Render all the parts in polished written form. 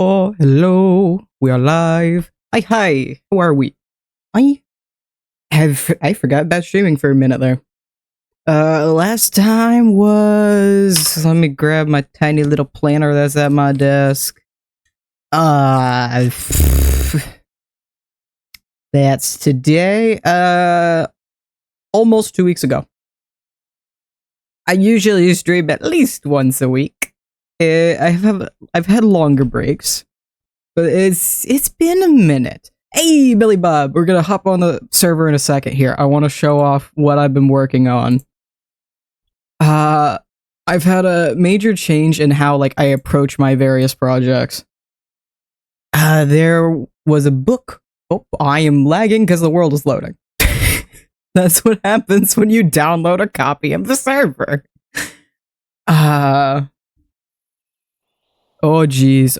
Oh, hello. We are live. Hi. How are we? I forgot about streaming for a minute there. Last time was, let me grab my tiny little planner that's at my desk. That's today. Almost 2 weeks ago. I usually stream at least once a week. I've had longer breaks, but it's been a minute. Hey, Billy Bob, we're gonna hop on the server in a second here. I want to show off what I've been working on. I've had a major change in how I approach my various projects. There was a book. Oh, I am lagging because the world is loading. That's what happens when you download a copy of the server. Oh geez,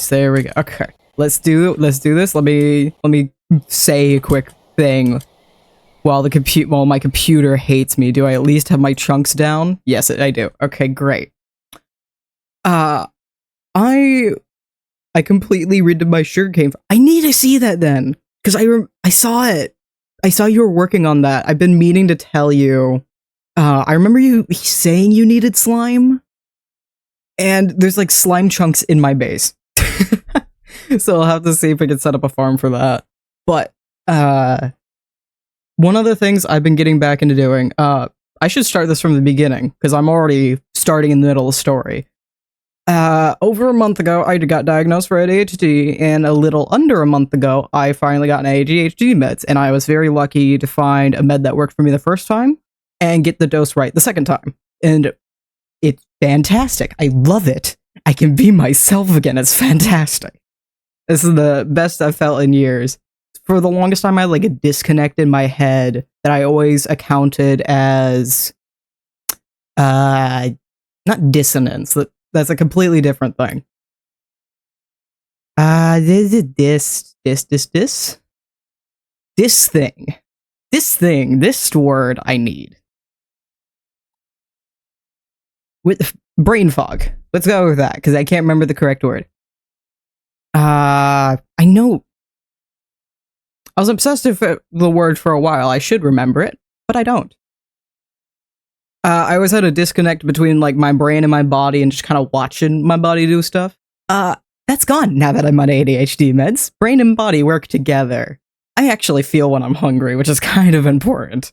there we go. Okay. Let's do this. Let me say a quick thing while my computer hates me. Do I at least have my chunks down? Yes, I do. Okay, great. I completely redid my sugarcane. I need to see that then, because I saw it. I saw you were working on that. I've been meaning to tell you. I remember you saying you needed slime, and there's slime chunks in my base. So I'll have to see if I can set up a farm for that. But one of the things I've been getting back into doing, I should start this from the beginning because I'm already starting in the middle of the story. Over a month ago, I got diagnosed for ADHD, and a little under a month ago, I finally got an ADHD meds, and I was very lucky to find a med that worked for me the first time and get the dose right the second time. And it's fantastic. I love it. I can be myself again. It's fantastic. This is the best I've felt in years. For the longest time, I had a disconnect in my head that I always accounted as not dissonance. That's a completely different thing. This word I need. With brain fog. Let's go with that, because I can't remember the correct word. I know. I was obsessed with the word for a while. I should remember it, but I don't. I always had a disconnect between my brain and my body and just kind of watching my body do stuff. That's gone now that I'm on ADHD meds. Brain and body work together. I actually feel when I'm hungry, which is kind of important.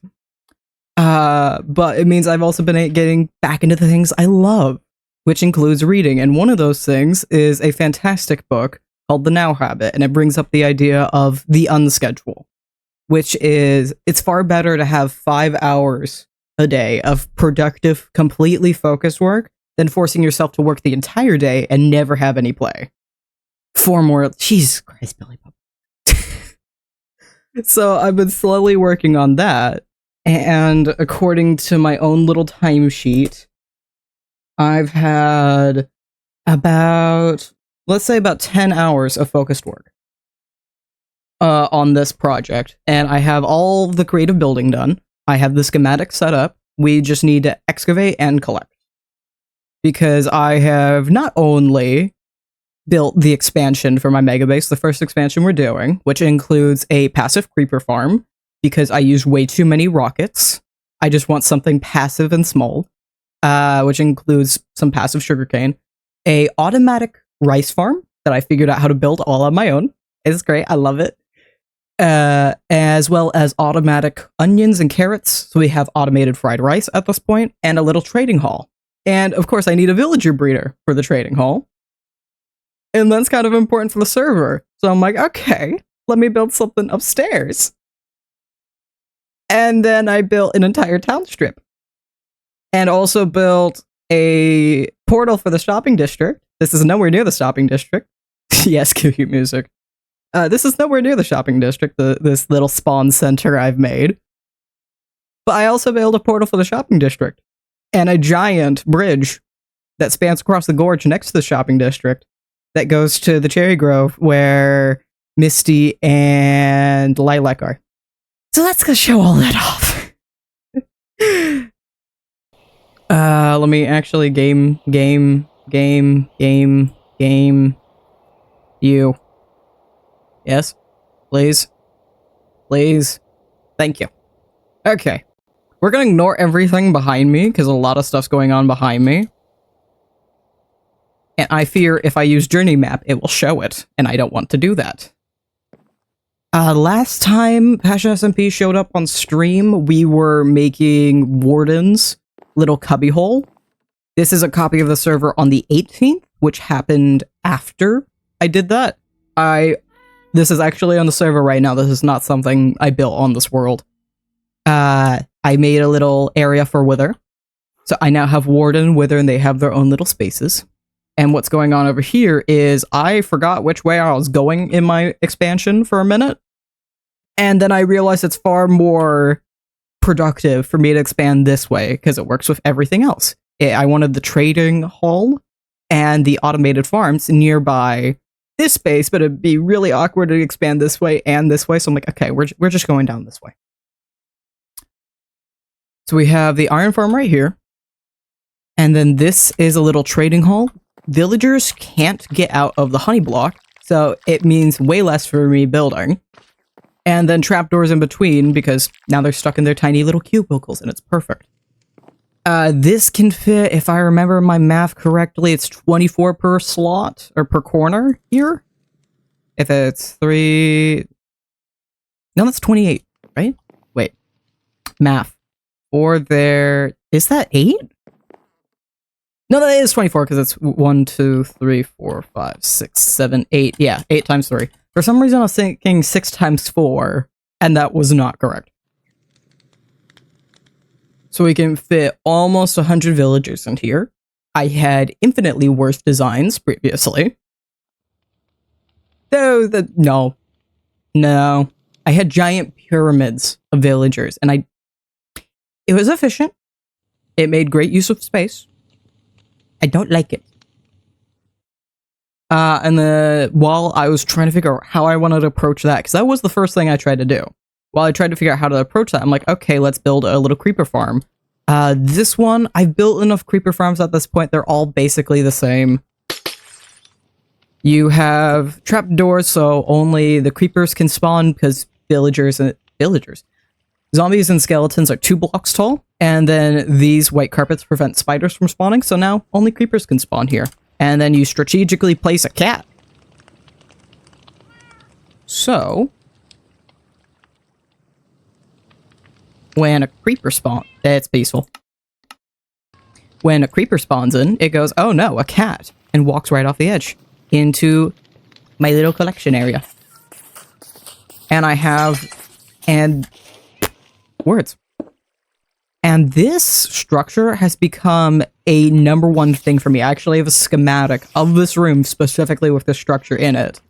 But it means I've also been getting back into the things I love, which includes reading. And one of those things is a fantastic book called The Now Habit, and it brings up the idea of the unschedule, which is, it's far better to have 5 hours a day of productive, completely focused work than forcing yourself to work the entire day and never have any play. Jesus Christ, Billy Bob. So I've been slowly working on that, and according to my own little timesheet, I've had about 10 hours of focused work on this project, and I have all the creative building done. I have the schematic set up. We just need to excavate and collect. Because I have not only built the expansion for my mega base, the first expansion we're doing, which includes a passive creeper farm, because I use way too many rockets. I just want something passive and small, which includes some passive sugarcane, a automatic rice farm that I figured out how to build all on my own. It's great. I love it. As well as automatic onions and carrots. So we have automated fried rice at this point, and a little trading hall. And of course, I need a villager breeder for the trading hall. And that's kind of important for the server. So I'm like, okay, let me build something upstairs. And then I built an entire town strip. And also built a portal for the shopping district. This is nowhere near the shopping district. Yes, cute music. This is nowhere near the shopping district, this little spawn center I've made. But I also built a portal for the shopping district. And a giant bridge that spans across the gorge next to the shopping district that goes to the cherry grove where Misty and Lilac are. So let's go show all that off. Let me actually game. You. Yes? Please? Please? Thank you. Okay. We're gonna ignore everything behind me, because a lot of stuff's going on behind me. And I fear if I use Journey Map, it will show it, and I don't want to do that. Last time Passion SMP showed up on stream, we were making Warden's little cubbyhole. This is a copy of the server on the 18th, which happened after I did that. This is actually on the server right now. This is not something I built on this world. I made a little area for Wither. So I now have Warden and Wither, and they have their own little spaces. And what's going on over here is I forgot which way I was going in my expansion for a minute. And then I realized it's far more productive for me to expand this way because it works with everything else. I wanted the trading hall and the automated farms nearby this space, but it'd be really awkward to expand this way and this way. So I'm like, okay, we're just going down this way. So we have the iron farm right here. And then this is a little trading hall. Villagers can't get out of the honey block, so it means way less for me building. And then trapdoors in between, because now they're stuck in their tiny little cubicles, and it's perfect. This can fit, if I remember my math correctly, it's 24 per slot, or per corner here. If it's 3... No, that's 28, right? Wait. Math. Or there... Is that 8? No, that is 24, because it's 1, 2, 3, 4, 5, 6, 7, 8. Yeah, 8 times 3. For some reason, I was thinking 6 times 4, and that was not correct. So we can fit almost 100 villagers in here. I had infinitely worse designs previously. Though, no. I had giant pyramids of villagers, and it was efficient. It made great use of space. I don't like it. And while I was trying to figure out how I wanted to approach that, because that was the first thing I tried to do. While I tried to figure out how to approach that, I'm like, okay, let's build a little creeper farm. This one, I've built enough creeper farms at this point, they're all basically the same. You have trapdoors, so only the creepers can spawn, because zombies and skeletons are 2 blocks tall, and then these white carpets prevent spiders from spawning, so now only creepers can spawn here. And then you strategically place a cat. So, when a creeper spawns, it's peaceful. When a creeper spawns in, it goes, oh no, a cat, and walks right off the edge into my little collection area. And I have, words. And this structure has become a #1 thing for me. I actually have a schematic of this room specifically with this structure in it.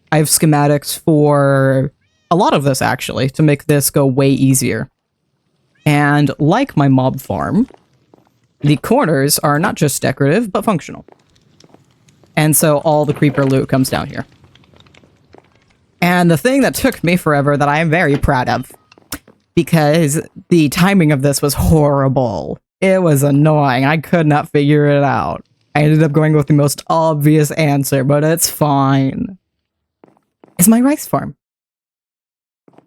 I have schematics for a lot of this, actually, to make this go way easier. And like my mob farm, the corners are not just decorative, but functional. And so all the creeper loot comes down here. And the thing that took me forever that I am very proud of, because the timing of this was horrible. It was annoying. I could not figure it out. I ended up going with the most obvious answer, but it's fine. It's my rice farm.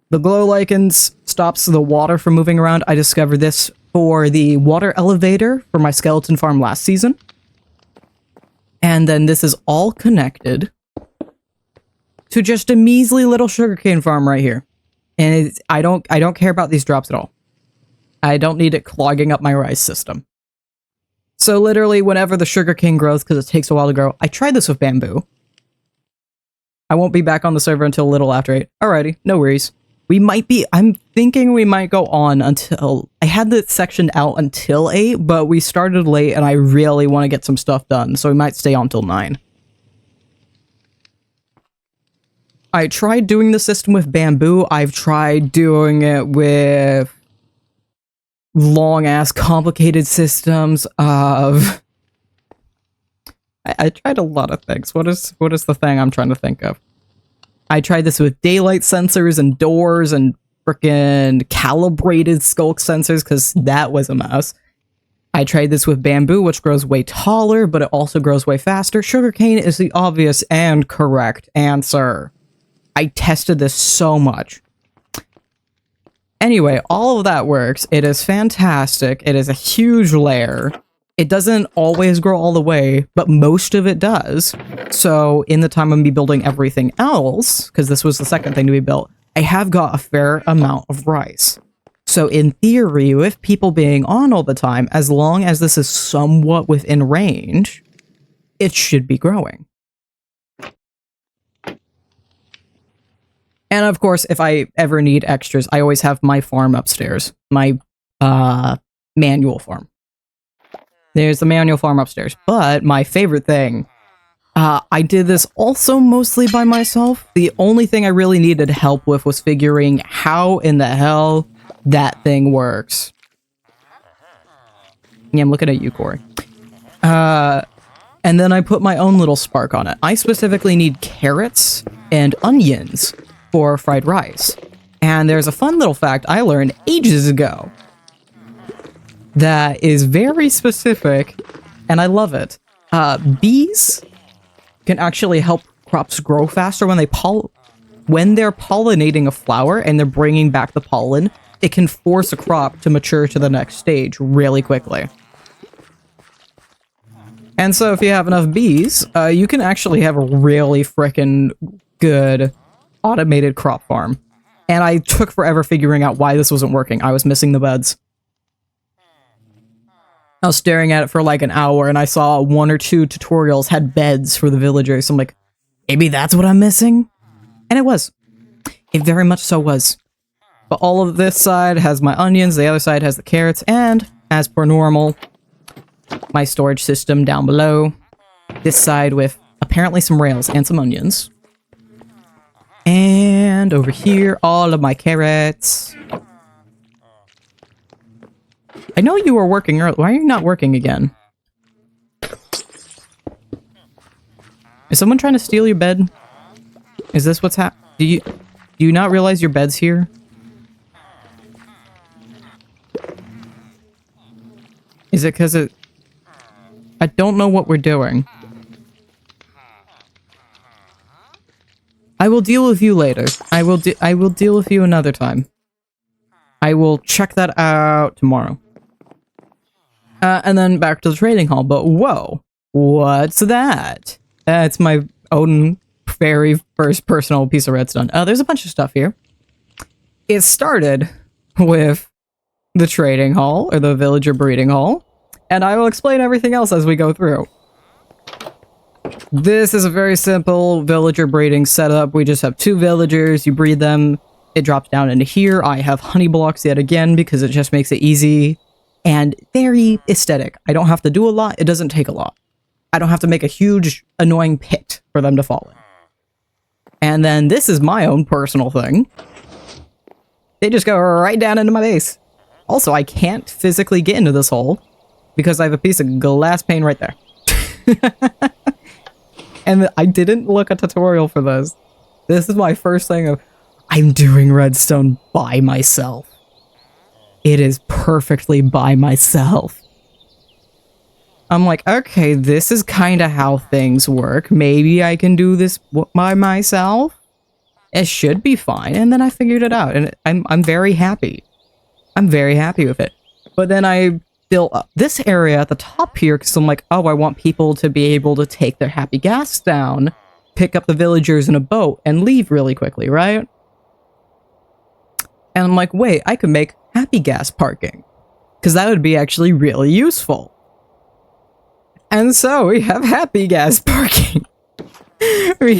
The glow lichens stops the water from moving around. I discovered this for the water elevator for my skeleton farm last season. And then this is all connected to just a measly little sugarcane farm right here. And I don't care about these drops at all. I don't need it clogging up my rice system. So literally, whenever the sugarcane grows, because it takes a while to grow, I tried this with bamboo. I won't be back on the server until a little after 8. Alrighty, no worries. I'm thinking we might go on until, I had the section out until 8, but we started late and I really want to get some stuff done, so we might stay on till 9. I tried doing the system with bamboo. I've tried doing it with long-ass complicated systems of... I tried a lot of things. What is the thing I'm trying to think of? I tried this with daylight sensors and doors and frickin' calibrated skulk sensors, because that was a mess. I tried this with bamboo, which grows way taller, but it also grows way faster. Sugarcane is the obvious and correct answer. I tested this so much. Anyway, all of that works. It is fantastic. It is a huge layer. It doesn't always grow all the way, but most of it does. So in the time I'm going to be building everything else, because this was the second thing to be built, I have got a fair amount of rice. So in theory, with people being on all the time, as long as this is somewhat within range, it should be growing. And of course, if I ever need extras, I always have my farm upstairs. My manual farm. There's the manual farm upstairs. But my favorite thing, I did this also mostly by myself. The only thing I really needed help with was figuring how in the hell that thing works. Yeah, I'm looking at you, Corey. And then I put my own little spark on it. I specifically need carrots and onions for fried rice. And there's a fun little fact I learned ages ago that is very specific, and I love it. Bees can actually help crops grow faster when they're pollinating a flower and they're bringing back the pollen. It can force a crop to mature to the next stage really quickly. And so if you have enough bees, you can actually have a really frickin' good automated crop farm. And I took forever figuring out why this wasn't working. I was missing the beds. I was staring at it for like an hour and I saw 1 or 2 tutorials had beds for the villagers. So I'm like, maybe that's what I'm missing? And it was. It very much so was. But all of this side has my onions, the other side has the carrots, and, as per normal, my storage system down below. This side with apparently some rails and some onions. And over here, all of my carrots. I know you were working earlier. Why are you not working again? Is someone trying to steal your bed? Is this what's happening? Do you not realize your bed's here? Is it because it... I don't know what we're doing. I will deal with you later. I will deal with you another time. I will check that out tomorrow. And then back to the trading hall, but whoa, what's that? It's my own very first personal piece of redstone. There's a bunch of stuff here. It started with the trading hall, or the villager breeding hall, and I will explain everything else as we go through. This is a very simple villager breeding setup. We just have 2 villagers, you breed them, it drops down into here. I have honey blocks yet again because it just makes it easy and very aesthetic. I don't have to do a lot, it doesn't take a lot. I don't have to make a huge annoying pit for them to fall in. And then this is my own personal thing. They just go right down into my base. Also, I can't physically get into this hole because I have a piece of glass pane right there. And I didn't look a tutorial for this. This is my first thing of, I'm doing redstone by myself. It is perfectly by myself. I'm like, okay, this is kind of how things work. Maybe I can do this by myself. It should be fine. And then I figured it out, and I'm very happy. I'm very happy with it. But then I built up this area at the top here because I'm like, oh, I want people to be able to take their happy gas down, pick up the villagers in a boat, and leave really quickly, right? And I'm like, wait, I could make happy gas parking, because that would be actually really useful. And so we have happy gas parking. we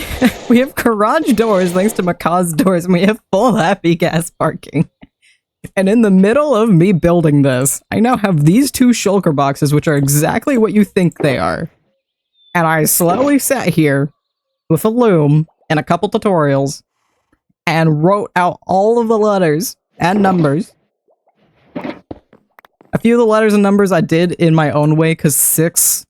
have garage doors thanks to Macaw's doors, and we have full happy gas parking. And in the middle of me building this, I now have these 2 shulker boxes, which are exactly what you think they are. And I slowly sat here with a loom and a couple tutorials and wrote out all of the letters and numbers. A few of the letters and numbers I did in my own way because 6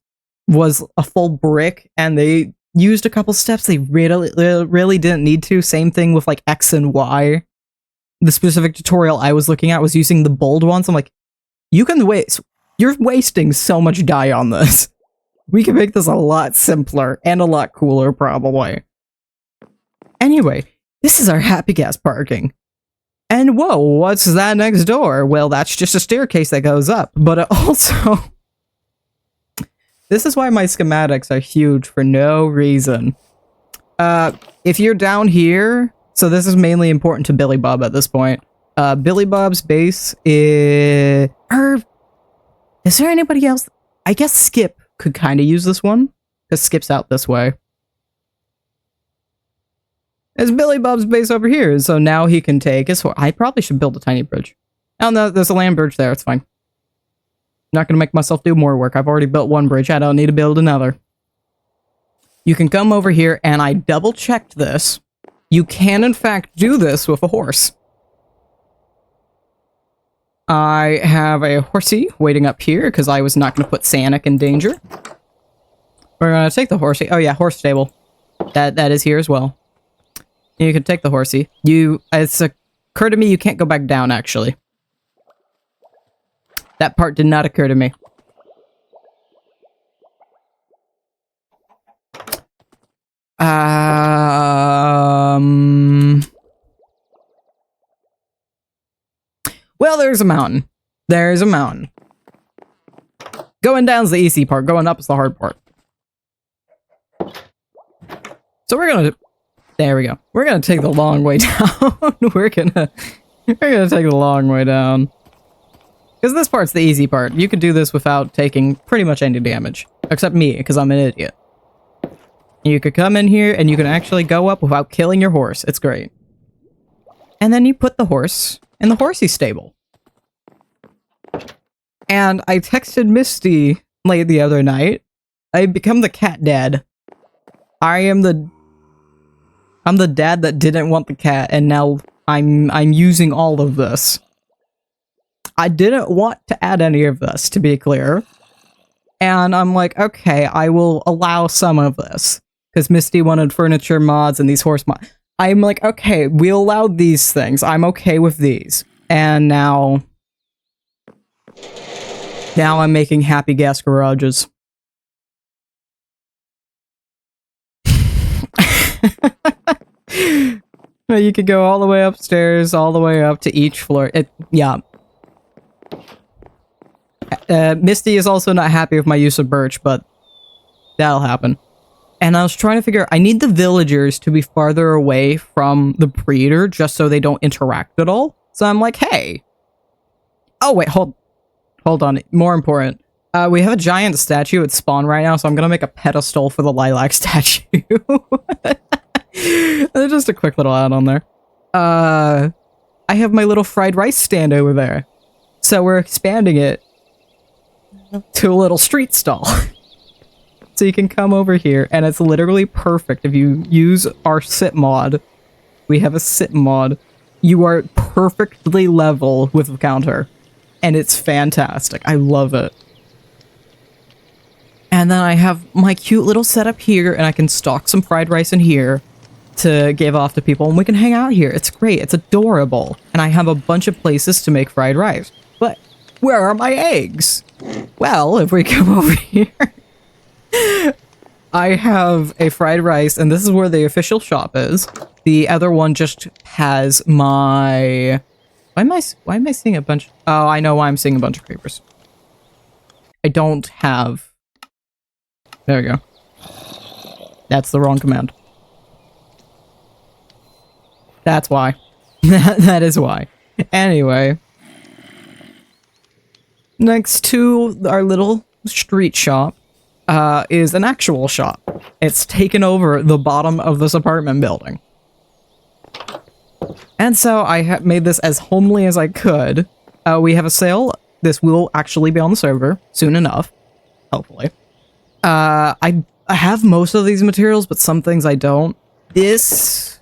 was a full brick and they used a couple steps they really didn't need to. Same thing with like X and Y. The specific tutorial I was looking at was using the bold ones. I'm like, you can wait. You're wasting so much dye on this. We can make this a lot simpler and a lot cooler, probably. Anyway, this is our happy gas parking. And whoa, what's that next door? Well, that's just a staircase that goes up, but it also... This is why my schematics are huge for no reason. If you're down here, so this is mainly important to Billy Bob at this point. Billy Bob's base is... Is there anybody else? I guess Skip could kind of use this one, because Skip's out this way. There's Billy Bob's base over here, so now he can take his horse. I probably should build a tiny bridge. Oh no, there's a land bridge there, it's fine. Not gonna make myself do more work. I've already built one bridge, I don't need to build another. You can come over here, and I double-checked this. You can, in fact, do this with a horse. I have a horsey waiting up here, because I was not going to put Sanic in danger. We're going to take the horsey. Oh yeah, horse stable. That is here as well. You can take the horsey. It's occurred to me you can't go back down, actually. That part did not occur to me. Well, there's a mountain. There's a mountain. Going down's the easy part. Going up is the hard part. So we're gonna... There we go. We're gonna take the long way down. We're gonna take the long way down. Because this part's the easy part. You could do this without taking pretty much any damage. Except me, because I'm an idiot. You could come in here, and you can actually go up without killing your horse. It's great. And then you put the horse in the horsey stable. And I texted Misty late the other night. I've become the cat dad. I'm the dad that didn't want the cat, and now I'm using all of this. I didn't want to add any of this, to be clear. And I'm like, okay, I will allow some of this. Because Misty wanted furniture mods and these horse mods. I'm like, okay, we allowed these things. I'm okay with these. And now I'm making happy gas garages. You could go all the way upstairs, all the way up to each floor. Yeah. Misty is also not happy with my use of birch, but that'll happen. And I was trying to figure, I need the villagers to be farther away from the breeder just so they don't interact at all. So I'm like, hey. Oh, wait, hold on. More important. We have a giant statue at spawn right now, so I'm gonna make a pedestal for the lilac statue. Just a quick little add on there. I have my little fried rice stand over there. So we're expanding it to a little street stall. So you can come over here, and it's literally perfect. If you use our sit mod, we have a sit mod, you are perfectly level with the counter. And it's fantastic. I love it. And then I have my cute little setup here, and I can stock some fried rice in here to give off to people, and we can hang out here. It's great. It's adorable. And I have a bunch of places to make fried rice. But where are my eggs? Well, if we come over here... I have a fried rice, and this is where the official shop is. The other one just has my... Why am I seeing a bunch... Oh, I know why I'm seeing a bunch of creepers. I don't have... There we go. That's the wrong command. That's why. That is why. Anyway. Next to our little street shop is an actual shop. It's taken over the bottom of this apartment building. And so I made this as homely as I could. We have a sale. This will actually be on the server soon enough. Hopefully. I have most of these materials, but some things I don't. This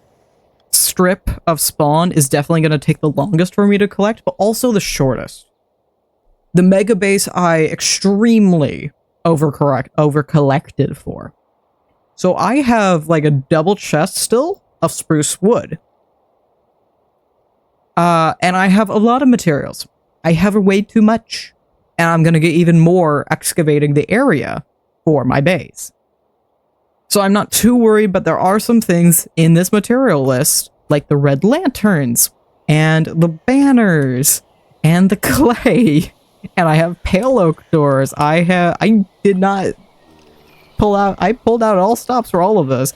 strip of spawn is definitely going to take the longest for me to collect, but also the shortest. The mega base I extremely over-collected for. So I have like a double chest still of spruce wood. And I have a lot of materials. I have way too much. And I'm going to get even more excavating the area for my base. So I'm not too worried, but there are some things in this material list, like the red lanterns, and the banners, and the clay, and I have pale oak doors. I pulled out all stops for all of those.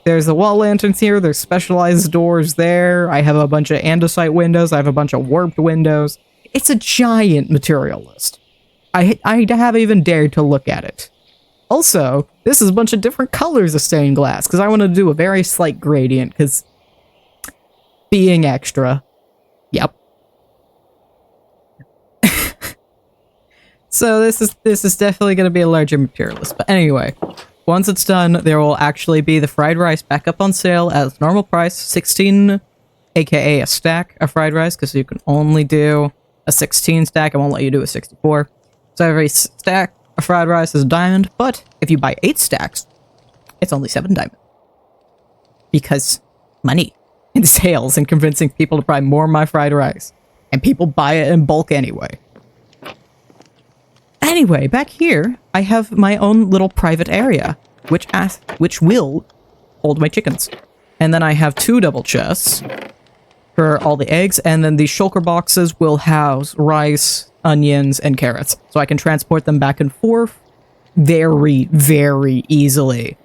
There's the wall lanterns here, there's specialized doors there, I have a bunch of andesite windows, I have a bunch of warped windows. It's a giant material list. I haven't even dared to look at it. Also, this is a bunch of different colors of stained glass, because I want to do a very slight gradient, because being extra. Yep. So this is definitely going to be a larger material list. But anyway, once it's done, there will actually be the fried rice back up on sale at normal price, 16, aka a stack of fried rice, because you can only do a 16 stack. I won't let you do a 64. So every stack of fried rice is a diamond, but if you buy 8 stacks, it's only 7 diamond. Because money in sales and convincing people to buy more of my fried rice. And people buy it in bulk anyway. Anyway, back here, I have my own little private area, which will hold my chickens. And then I have 2 double chests for all the eggs, and then the shulker boxes will house rice, onions, and carrots. So I can transport them back and forth very, very easily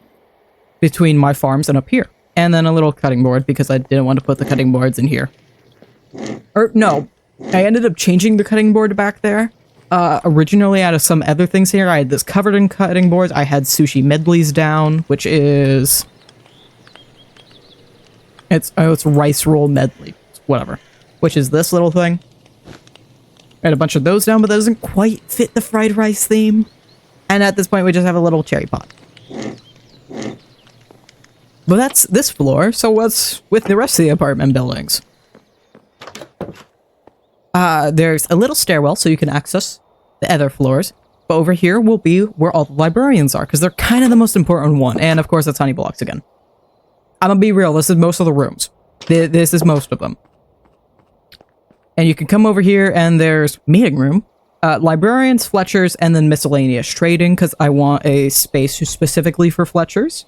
between my farms and up here. And then a little cutting board, because I didn't want to put the cutting boards in here. Or, no, I ended up changing the cutting board back there. Originally out of some other things here, I had this covered in cutting boards. I had sushi medleys down, which is... It's rice roll medley, whatever. Which is this little thing. I had a bunch of those down, but that doesn't quite fit the fried rice theme. And at this point, we just have a little cherry pot. But that's this floor, so what's with the rest of the apartment buildings? There's a little stairwell so you can access the other floors. But over here will be where all the librarians are, because they're kind of the most important one. And of course, it's honey blocks again. I'm gonna be real, this is most of the rooms. This is most of them. And you can come over here and there's meeting room, librarians, Fletchers, and then miscellaneous trading, because I want a space specifically for Fletchers.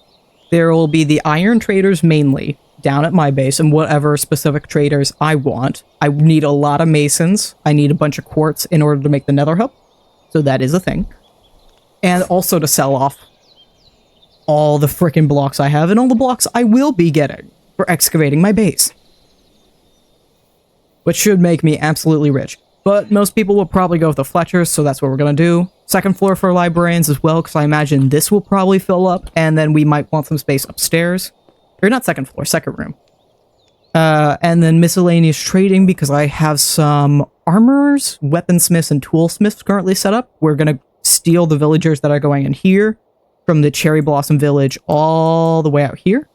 There will be the iron traders mainly down at my base, and whatever specific traders I want. I need a lot of masons. I need a bunch of quartz in order to make the nether hub. So that is a thing. And also to sell off all the frickin' blocks I have and all the blocks I will be getting for excavating my base. Which should make me absolutely rich. But most people will probably go with the Fletchers, so that's what we're gonna do. Second floor for librarians as well, because I imagine this will probably fill up, and then we might want some space upstairs. Or not second floor, second room. And then miscellaneous trading, because I have some armorers, weaponsmiths, and toolsmiths currently set up. We're gonna steal the villagers that are going in here from the Cherry Blossom Village all the way out here.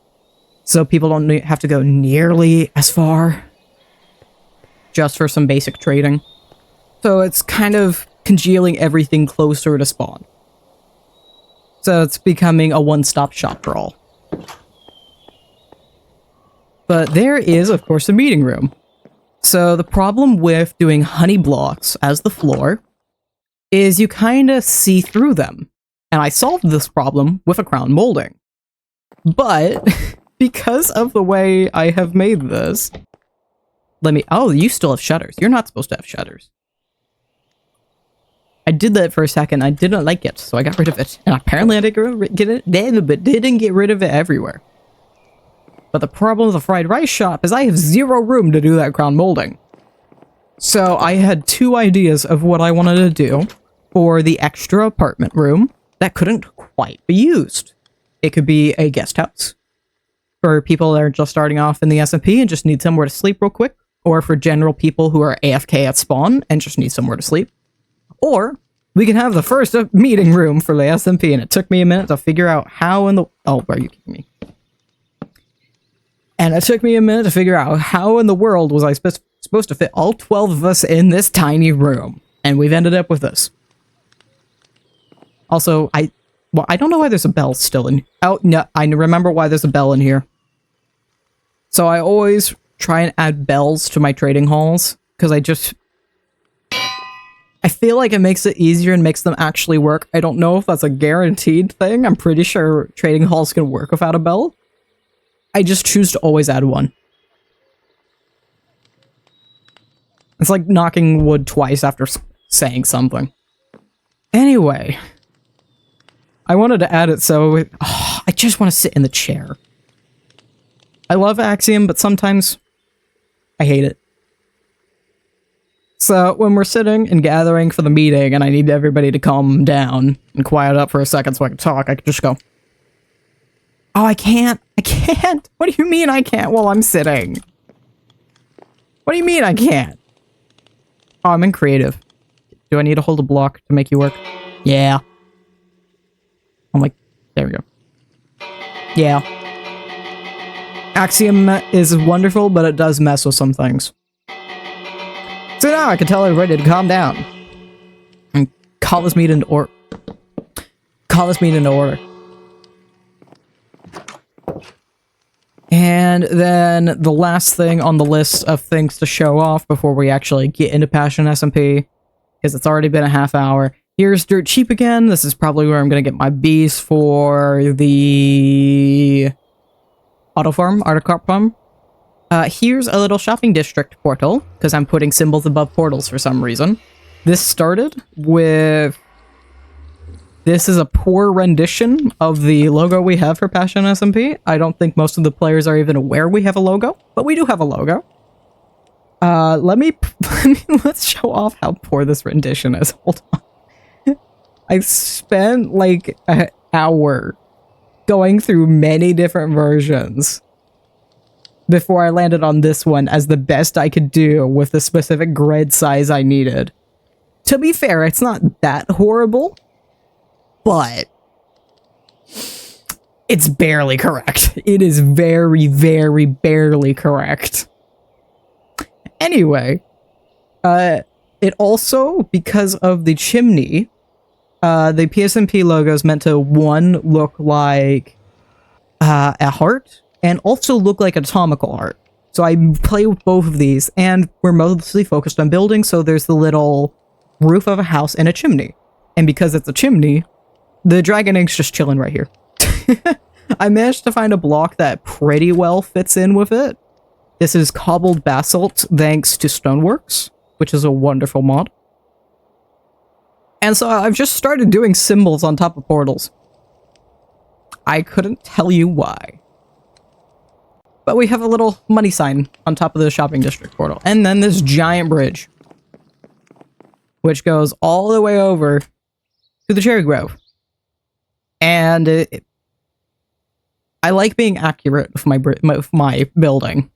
So people don't have to go nearly as far. Just for some basic trading. So it's kind of congealing everything closer to spawn. So it's becoming a one-stop shop for all. But there is, of course, a meeting room. So the problem with doing honey blocks as the floor is you kind of see through them. And I solved this problem with a crown molding. But because of the way I have made this, oh, you still have shutters. You're not supposed to have shutters. I did that for a second. I didn't like it, so I got rid of it. And apparently I didn't get it, but didn't get rid of it everywhere. But the problem with the fried rice shop is I have 0 room to do that crown molding. So I had 2 ideas of what I wanted to do for the extra apartment room that couldn't quite be used. It could be a guest house for people that are just starting off in the SMP and just need somewhere to sleep real quick, or for general people who are AFK at spawn and just need somewhere to sleep. Or we can have the first meeting room for the SMP, and it took me a minute to figure out how in the... Oh, where are you kidding me? And it took me a minute to figure out how in the world was I supposed to fit all 12 of us in this tiny room. And we've ended up with this. Also, I don't know why there's a bell still in... Oh, no, I remember why there's a bell in here. So I always try and add bells to my trading halls, because I just... I feel like it makes it easier and makes them actually work. I don't know if that's a guaranteed thing. I'm pretty sure trading halls can work without a bell. I just choose to always add one. It's like knocking wood twice after saying something. Anyway, I wanted to add it so I just want to sit in the chair. I love Axiom, but sometimes I hate it. So when we're sitting and gathering for the meeting and I need everybody to calm down and quiet up for a second so I can talk, I can just go, oh, I can't. What do you mean I can't while I'm sitting? What do you mean I can't? Oh, I'm in creative. Do I need to hold a block to make you work? Yeah. I'm like, there we go. Yeah. Axiom is wonderful, but it does mess with some things. So now I can tell everybody to calm down. And call this meeting into order. And then the last thing on the list of things to show off before we actually get into Passion SMP, because it's already been a half hour. Here's Dirt Cheap again. This is probably where I'm going to get my bees for the auto farm, Articarp farm. Here's a little shopping district portal, because I'm putting symbols above portals for some reason. This started with... This is a poor rendition of the logo we have for Passion SMP. I don't think most of the players are even aware we have a logo, but we do have a logo. Let's show off how poor this rendition is. Hold on. I spent like an hour going through many different versions before I landed on this one as the best I could do with the specific grid size I needed. To be fair, it's not that horrible, but it's barely correct. It is very, very barely correct. Anyway, it also, because of the chimney, the PSMP logo is meant to, one, look like a heart, and also look like an atomical heart. So I play with both of these, and we're mostly focused on building, so there's the little roof of a house and a chimney. And because it's a chimney, the dragon egg's just chilling right here. I managed to find a block that pretty well fits in with it. This is cobbled basalt thanks to Stoneworks, which is a wonderful mod. And so I've just started doing symbols on top of portals. I couldn't tell you why. But we have a little money sign on top of the shopping district portal. And then this giant bridge, which goes all the way over to the cherry grove. And I like being accurate with my building.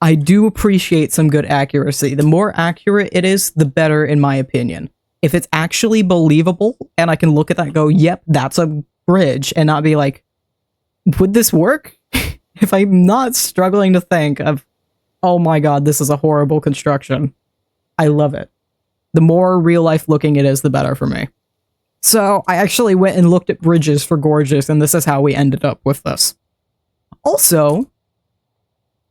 I do appreciate some good accuracy. The more accurate it is, the better, in my opinion. If it's actually believable, and I can look at that and go, yep, that's a bridge, and not be like, would this work? If I'm not struggling to think of, oh my god, this is a horrible construction, I love it. The more real-life looking it is, the better for me. So I actually went and looked at bridges for Gorgeous, and this is how we ended up with this. Also,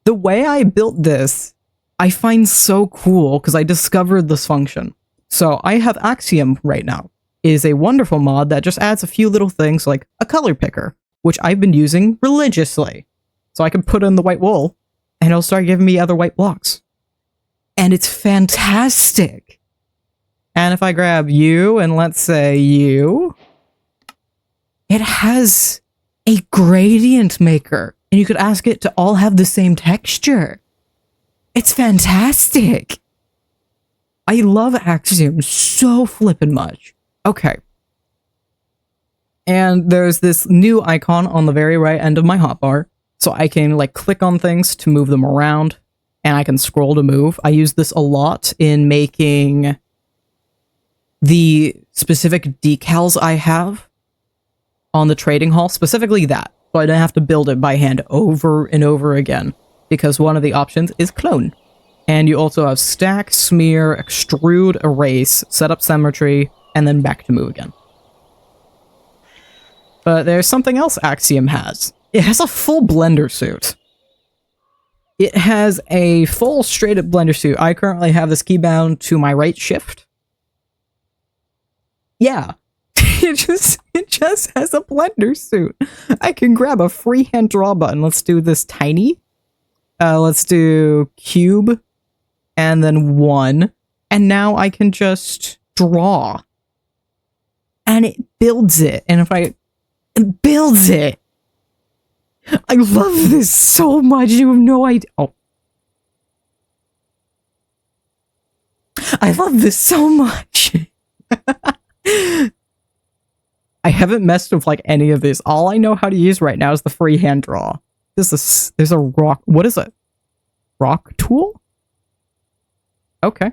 the way I built this, I find so cool because I discovered this function. So I have Axiom right now. It is a wonderful mod that just adds a few little things like a color picker, which I've been using religiously. So I can put in the white wool, and it'll start giving me other white blocks. And it's fantastic! And if I grab you, and let's say you, it has a gradient maker. And you could ask it to all have the same texture. It's fantastic! I love Axiom so flippin' much. Okay. And there's this new icon on the very right end of my hotbar. So I can like click on things to move them around. And I can scroll to move. I use this a lot in making the specific decals I have on the trading hall. Specifically that. So I don't have to build it by hand over and over again. Because one of the options is clone. And you also have stack, smear, extrude, erase, set up symmetry, and then back to move again. But there's something else Axiom has. It has a full blender suit. It has a full straight-up blender suit. I currently have this key bound to my right shift. Yeah. It just has a blender suit. I can grab a freehand draw button. Let's do this tiny. Let's do cube and then 1. And now I can just draw. And it builds it. And if it builds it. I love this so much. You have no idea. Oh. I love this so much. I haven't messed with like any of this. All I know how to use right now is the freehand draw. There's a rock. What is it? Rock tool? Okay.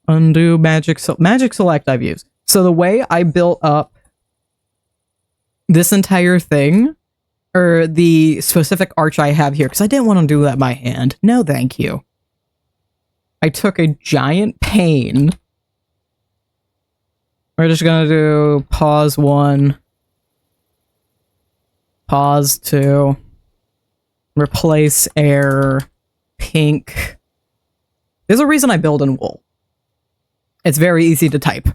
Undo magic select I've used. So the way I built up this entire thing, or the specific arch I have here, because I didn't want to do that by hand. No, thank you. I took a giant pane. We're just gonna do pause 1, pause 2, replace air, pink. There's a reason I build in wool. It's very easy to type.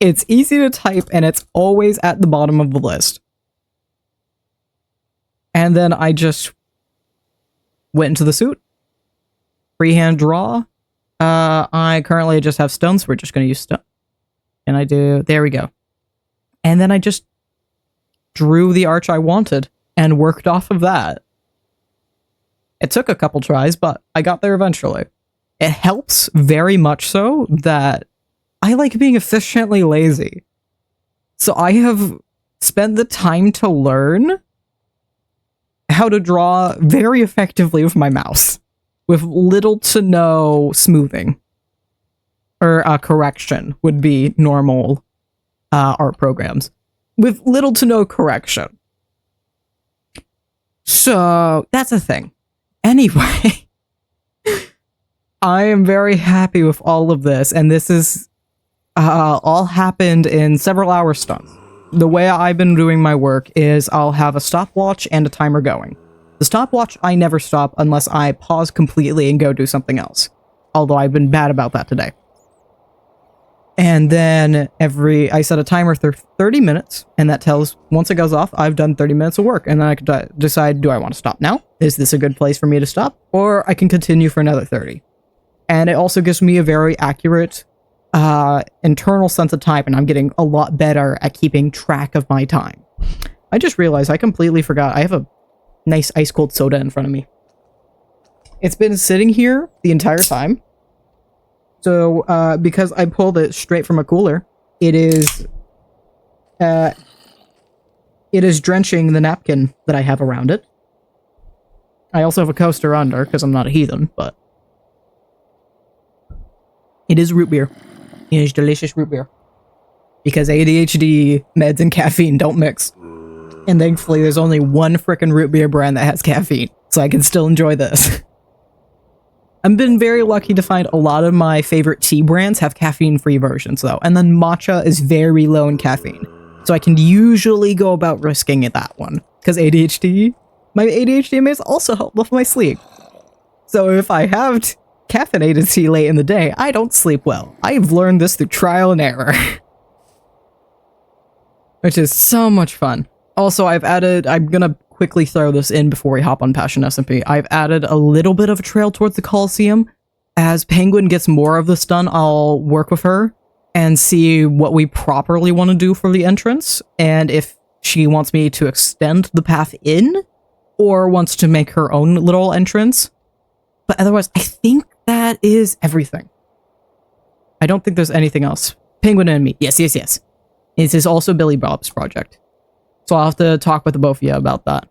It's easy to type and it's always at the bottom of the list. And then I just went into the suit. Freehand draw. I currently just have stone, so we're just going to use stone. And I do, there we go. And then I just drew the arch I wanted and worked off of that. It took a couple tries, but I got there eventually. It helps very much so that I like being efficiently lazy. So I have spent the time to learn how to draw very effectively with my mouse, with little to no smoothing. Or correction would be normal art programs. With little to no correction. So, that's a thing. Anyway, I am very happy with all of this, and this is all happened in several hour stunts. The way I've been doing my work is I'll have a stopwatch and a timer going. The stopwatch, I never stop unless I pause completely and go do something else. Although I've been bad about that today. And then I set a timer for 30 minutes, and that tells, once it goes off, I've done 30 minutes of work, and then I can decide, do I want to stop now? Is this a good place for me to stop? Or I can continue for another 30. And it also gives me a very accurate internal sense of time, and I'm getting a lot better at keeping track of my time. I just realized I completely forgot I have a nice ice-cold soda in front of me. It's been sitting here the entire time. So, because I pulled it straight from a cooler, it is drenching the napkin that I have around it. I also have a coaster under, because I'm not a heathen, but it is root beer. It is delicious root beer. Because ADHD meds and caffeine don't mix. And thankfully, there's only one frickin' root beer brand that has caffeine, so I can still enjoy this. I've been very lucky to find a lot of my favorite tea brands have caffeine-free versions, though. And then matcha is very low in caffeine. So I can usually go about risking it that one. Because my ADHD meds also help with my sleep. So if I have caffeinated tea late in the day, I don't sleep well. I've learned this through trial and error. Which is so much fun. Also, I'm gonna quickly throw this in before we hop on Passion SMP. I've added a little bit of a trail towards the Coliseum. As Penguin gets more of this done, I'll work with her and see what we properly want to do for the entrance, and if she wants me to extend the path in, or wants to make her own little entrance. But otherwise, I think that is everything. I don't think there's anything else. Penguin and me. Yes, yes, yes. This is also Billy Bob's project. So I'll have to talk with the both of you about that.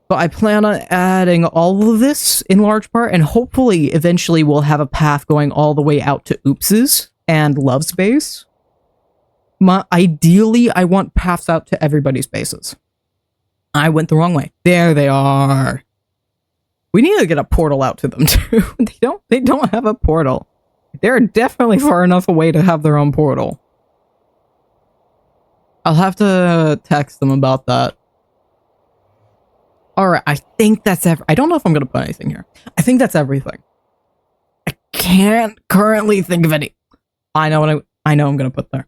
But I plan on adding all of this in large part, and hopefully eventually we'll have a path going all the way out to Oops's and Love's base. Ideally, I want paths out to everybody's bases. I went the wrong way. There they are. We need to get a portal out to them too. They don't have a portal. They're definitely far enough away to have their own portal. I'll have to text them about that. Alright, I think that's I don't know if I'm going to put anything here. I think that's everything. I can't currently think of any. I know I'm gonna put there.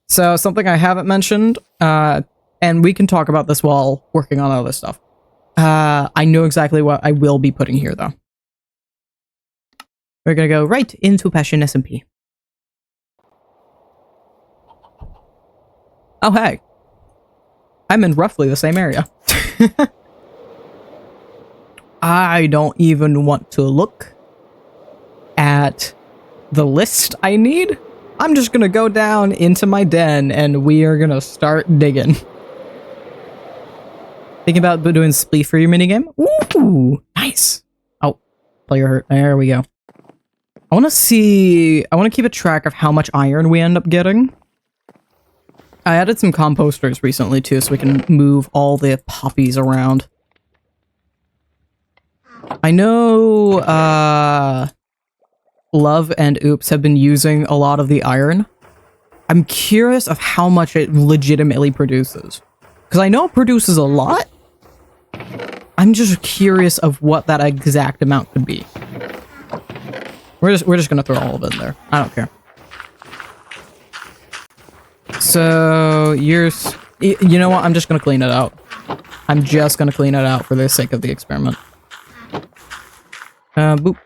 So something I haven't mentioned, and we can talk about this while working on other stuff. I know exactly what I will be putting here, though. We're gonna go right into Passion SMP. Oh, hey. I'm in roughly the same area. I don't even want to look at the list I need. I'm just gonna go down into my den and we are gonna start digging. Thinking about doing splee for your minigame? Ooh, nice. Oh, player hurt. There we go. I want to keep a track of how much iron we end up getting. I added some composters recently too, so we can move all the poppies around. I know, Love and Oops have been using a lot of the iron. I'm curious of how much it legitimately produces. Because I know it produces a lot. I'm just curious of what that exact amount could be. We're just gonna throw all of it in there. I don't care. So, you know what? I'm just gonna clean it out. I'm just gonna clean it out for the sake of the experiment. Boop.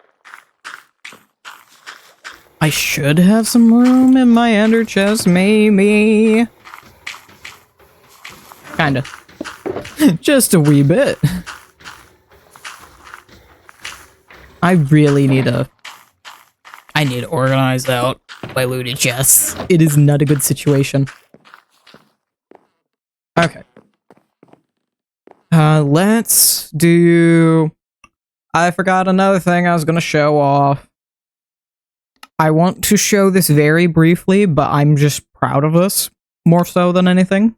I should have some room in my ender chest, maybe. Kinda. Just a wee bit. I really need to organize out my looted chests. It is not a good situation. Okay. Let's do... I forgot another thing I was gonna show off. I want to show this very briefly, but I'm just proud of this, more so than anything.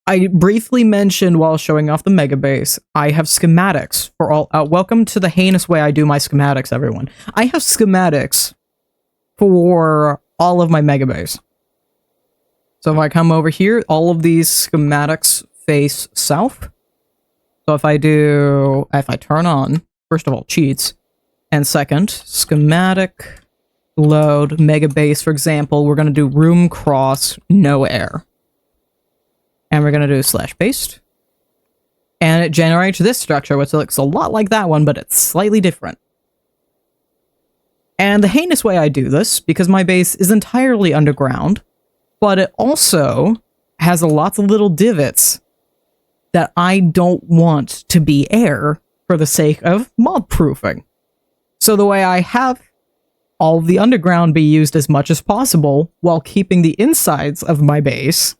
I briefly mentioned while showing off the mega base, I have schematics for all... welcome to the heinous way I do my schematics, everyone. I have schematics for all of my mega base. So if I come over here, all of these schematics face south. So if I turn on, first of all, cheats, and second, schematic, load, mega base, for example, we're going to do room cross, no air. And we're going to do / paste. And it generates this structure, which looks a lot like that one, but it's slightly different. And the heinous way I do this, because my base is entirely underground, but it also has lots of little divots that I don't want to be air for the sake of mob proofing. So the way I have all of the underground be used as much as possible while keeping the insides of my base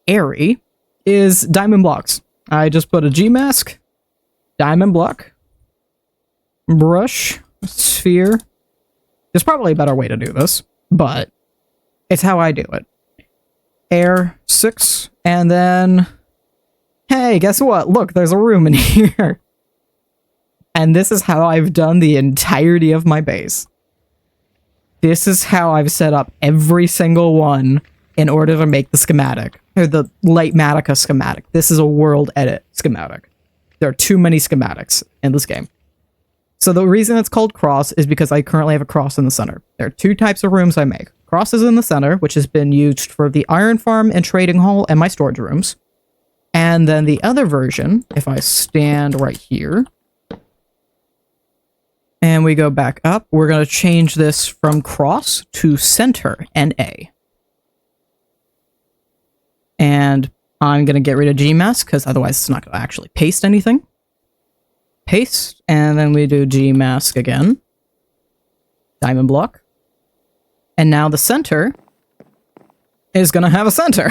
airy is diamond blocks. I just put a G-mask, diamond block, brush, sphere. There's probably a better way to do this, but it's how I do it. Air 6, and then... Hey, guess what? Look, there's a room in here. And this is how I've done the entirety of my base. This is how I've set up every single one in order to make the schematic. Or the Lightmatica schematic. This is a world edit schematic. There are too many schematics in this game. So the reason it's called cross is because I currently have a cross in the center. There are two types of rooms I make. Cross is in the center, which has been used for the iron farm and trading hall and my storage rooms. And then the other version, if I stand right here, and we go back up, we're going to change this from cross to center, NA. And I'm going to get rid of Gmask, because otherwise it's not going to actually paste anything. Paste, and then we do Gmask again. Diamond block. And now the center is going to have a center.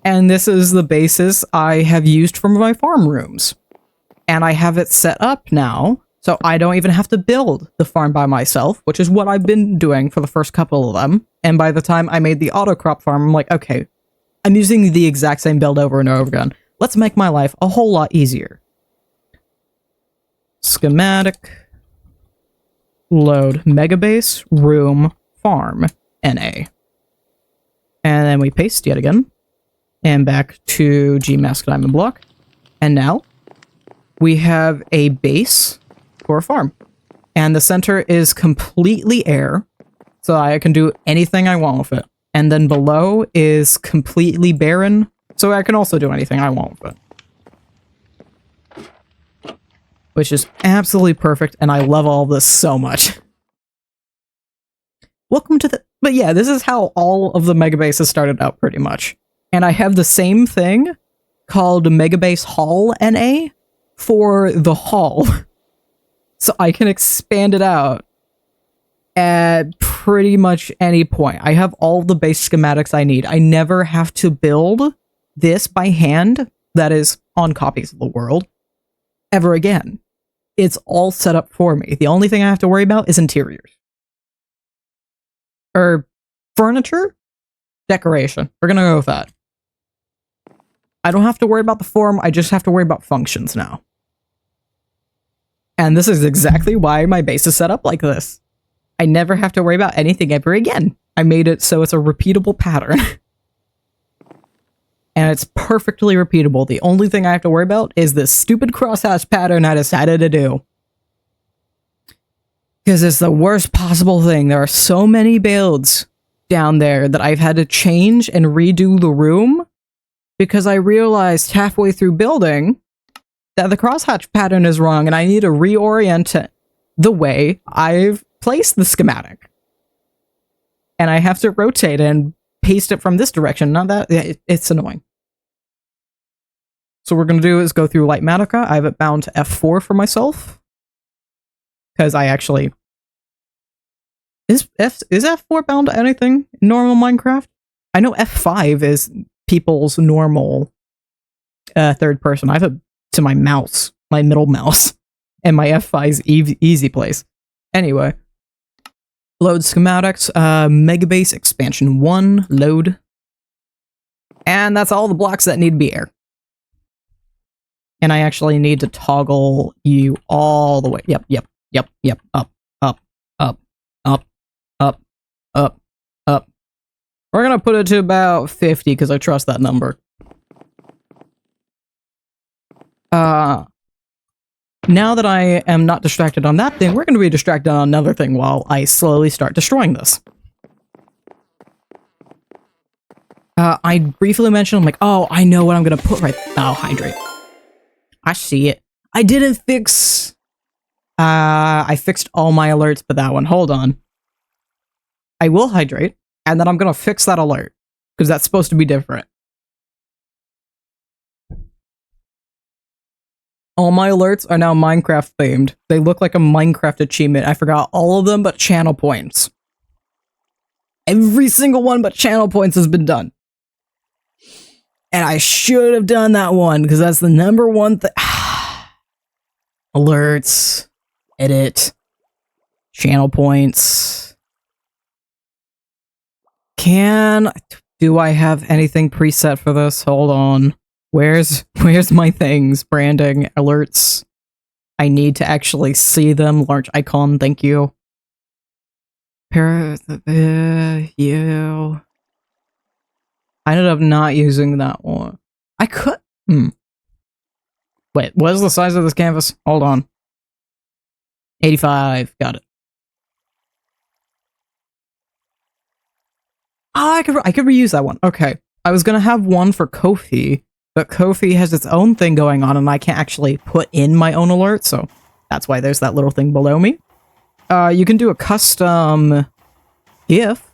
And this is the basis I have used for my farm rooms. And I have it set up now, so I don't even have to build the farm by myself, which is what I've been doing for the first couple of them. And by the time I made the auto-crop farm, I'm like, okay, I'm using the exact same build over and over again. Let's make my life a whole lot easier. Schematic, load, megabase, room, farm, NA. And then we paste yet again. And back to Gmask diamond block. And now we have a base for a farm. And the center is completely air, so I can do anything I want with it. And then below is completely barren, so I can also do anything I want with it. Which is absolutely perfect, and I love all this so much. Welcome to the... But yeah, this is how all of the mega bases started out, pretty much. And I have the same thing called Mega Base Hall NA for the hall. So I can expand it out at pretty much any point. I have all the base schematics I need. I never have to build this by hand, that is, on copies of the world, ever again. It's all set up for me. The only thing I have to worry about is interiors. Or furniture? Decoration. We're gonna go with that. I don't have to worry about the form, I just have to worry about functions now. And this is exactly why my base is set up like this. I never have to worry about anything ever again. I made it so it's a repeatable pattern. And it's perfectly repeatable. The only thing I have to worry about is this stupid crosshatch pattern I decided to do. Because it's the worst possible thing. There are so many builds down there that I've had to change and redo the room because I realized halfway through building that the crosshatch pattern is wrong and I need to reorient the way I've placed the schematic. And I have to rotate and paste it from this direction. Not that... it's annoying. So what we're going to do is go through Lightmatica. I have it bound to F4 for myself. Because I actually... Is F4 bound to anything in normal Minecraft? I know F5 is people's normal third person. I have it to my mouse, my middle mouse, and my F5's easy place. Anyway, load schematics, Megabase Expansion 1, load. And that's all the blocks that need to be air. And I actually need to toggle you all the way. Yep, up, up, up, up, up, up, up. We're gonna put it to about 50 because I trust that number. Now that I am not distracted on that thing, we're gonna be distracted on another thing while I slowly start destroying this. I briefly mentioned, I'm like, oh, I know what I'm gonna put right... Oh, hydrate. I see it. I didn't fix... I fixed all my alerts but that one. Hold on. I will hydrate, and then I'm gonna fix that alert, because that's supposed to be different. All my alerts are now Minecraft themed. They look like a Minecraft achievement. I forgot all of them but channel points. Every single one but channel points has been done. And I should have done that one, because that's the number one thing. Alerts. Edit. Channel points. Do I have anything preset for this? Hold on. Where's my things? Branding, alerts. I need to actually see them. Large icon, thank you. You. I ended up not using that one. I could... Wait, what is the size of this canvas? Hold on. 85. Got it. Oh, I could reuse that one. Okay. I was gonna have one for Ko-fi, but Ko-fi has its own thing going on and I can't actually put in my own alert, so that's why there's that little thing below me. You can do a custom GIF.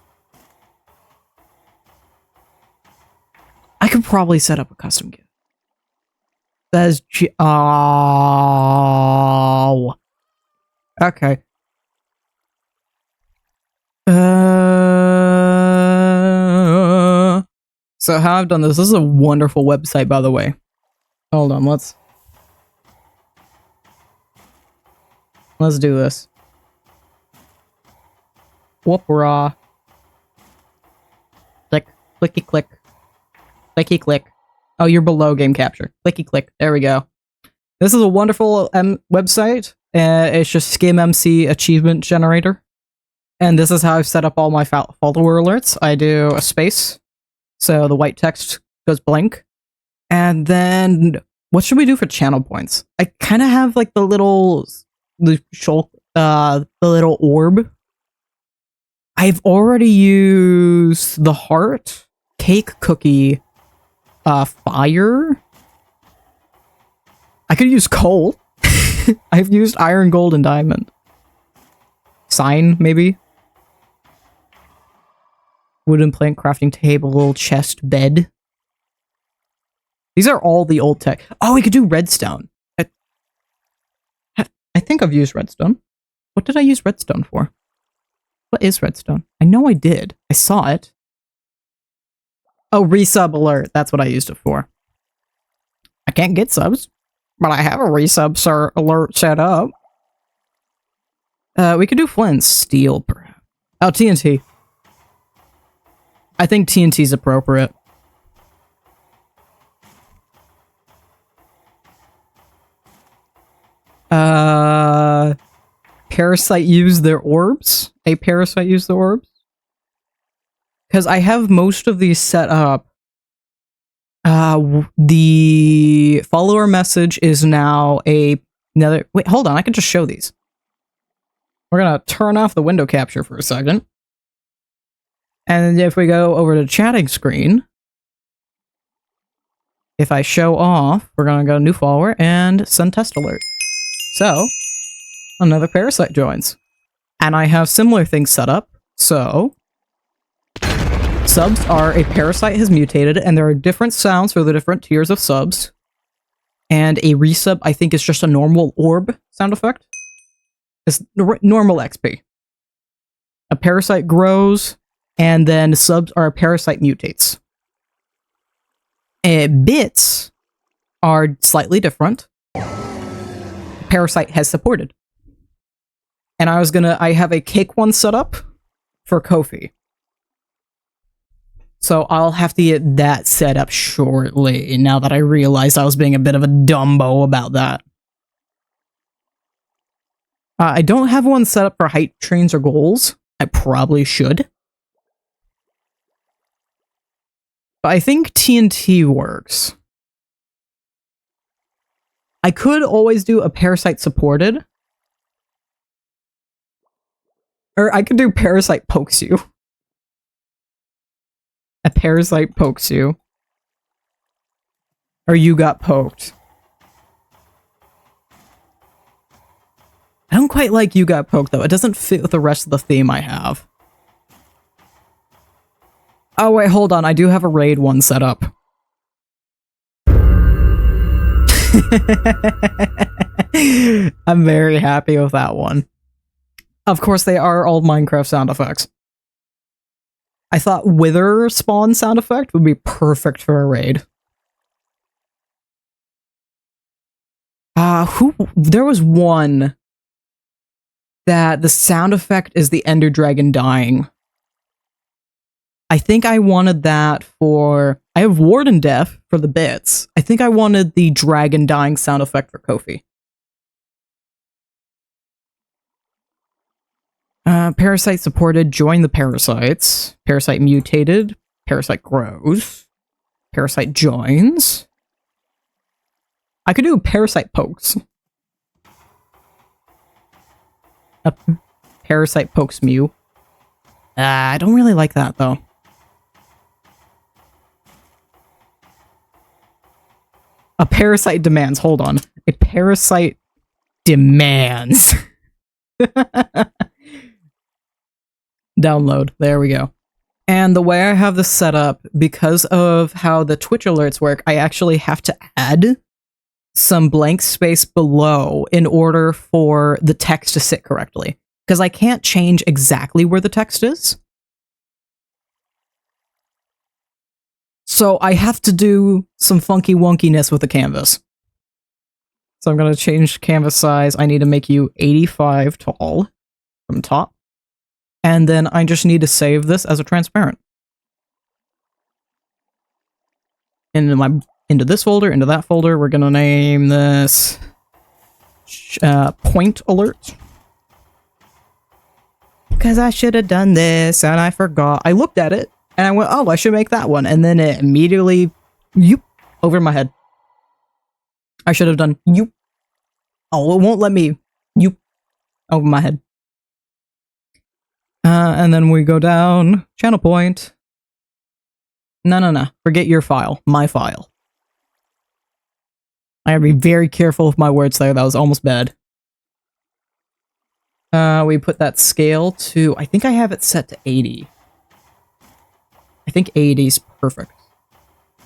I could probably set up a custom GIF. Says oh. Okay. So how I've done this is a wonderful website, by the way. Hold on, let's do this. Whoop raw. Click, clicky click. Clicky click. Oh, you're below game capture. Clicky click. There we go. This is a wonderful website. It's just SkimMC achievement generator. And this is how I've set up all my follower alerts. I do a space, so the white text goes blank. And then, what should we do for channel points? I kind of have like the little the little orb. I've already used the heart, cake, cookie, fire. I could use coal. I've used iron, gold, and diamond. Sign, maybe. Wooden plank, crafting table, chest, bed. These are all the old tech. Oh, we could do redstone. I think I've used redstone. What did I use redstone for? What is redstone? I know I did. I saw it. Oh, resub alert. That's what I used it for. I can't get subs, but I have a resub alert set up. We could do flint, steel, perhaps. Oh, TNT. I think TNT's appropriate. Parasite use their orbs? A parasite use the orbs? Because I have most of these set up. The follower message is now another... Wait, hold on, I can just show these. We're gonna turn off the window capture for a second. And if we go over to chatting screen, if I show off, we're gonna go new follower and send test alert. So, another parasite joins. And I have similar things set up, so... Subs are a parasite has mutated, and there are different sounds for the different tiers of subs. And a resub, I think, is just a normal orb sound effect. It's normal XP. A parasite grows, and then subs are a parasite mutates. Bits are slightly different. Parasite has supported. And I have a cake one set up for Kofi. So I'll have to get that set up shortly, now that I realized I was being a bit of a dumbo about that. I don't have one set up for height trains or goals. I probably should. But I think TNT works. I could always do a parasite supported. Or I could do parasite pokes you. A parasite pokes you. Or you got poked. I don't quite like you got poked, though. It doesn't fit with the rest of the theme I have. Oh, wait, hold on. I do have a raid one set up. I'm very happy with that one. Of course, they are old Minecraft sound effects. I thought Wither spawn sound effect would be perfect for a raid. There was one that the sound effect is the Ender Dragon dying. I think I wanted that for... I have Warden Death for the bits. I think I wanted the dragon dying sound effect for Kofi. Parasite supported, join the parasites. Parasite mutated. Parasite grows. Parasite joins. I could do parasite pokes. A parasite pokes Mew. I don't really like that, though. A parasite demands. Hold on. A parasite demands. Download. There we go. And the way I have this set up, because of how the Twitch alerts work, I actually have to add some blank space below in order for the text to sit correctly. Because I can't change exactly where the text is. So I have to do some funky wonkiness with the canvas. So I'm going to change canvas size. I need to make you 85 tall from top. And then I just need to save this as a transparent. Into this folder, into that folder, we're going to name this point alert. Because I should have done this, and I forgot. I looked at it, and I went, oh, I should make that one. And then it immediately, yoop, over my head. I should have done, yoop. Oh, it won't let me, yoop. over my head. And then we go down, channel point. No. Forget your file. My file. I gotta be very careful with my words there. That was almost bad. We put that scale to... I think I have it set to 80. I think 80 is perfect.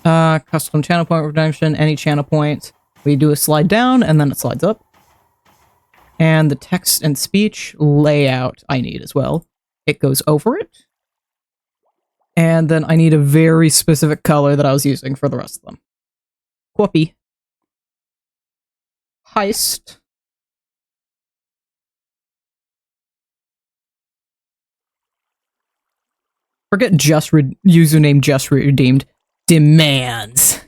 Custom channel point redemption. Any channel point. We do a slide down, and then it slides up. And the text and speech layout I need as well. It goes over it. And then I need a very specific color that I was using for the rest of them. Whoopee. Heist. Forget username just redeemed. Demands.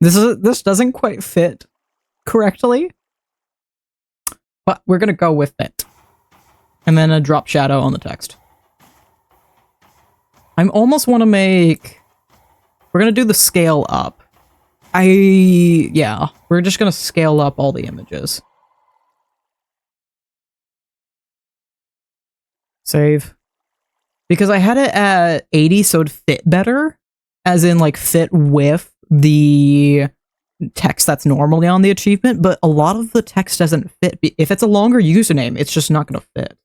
This doesn't quite fit correctly, but we're gonna go with it. And then a drop shadow on the text. I almost want to make... We're gonna do the scale up. Yeah, we're just gonna scale up all the images. Save. Because I had it at 80 so it'd fit better. As in, like, fit with the text that's normally on the achievement, but a lot of the text doesn't fit. If it's a longer username, it's just not gonna fit.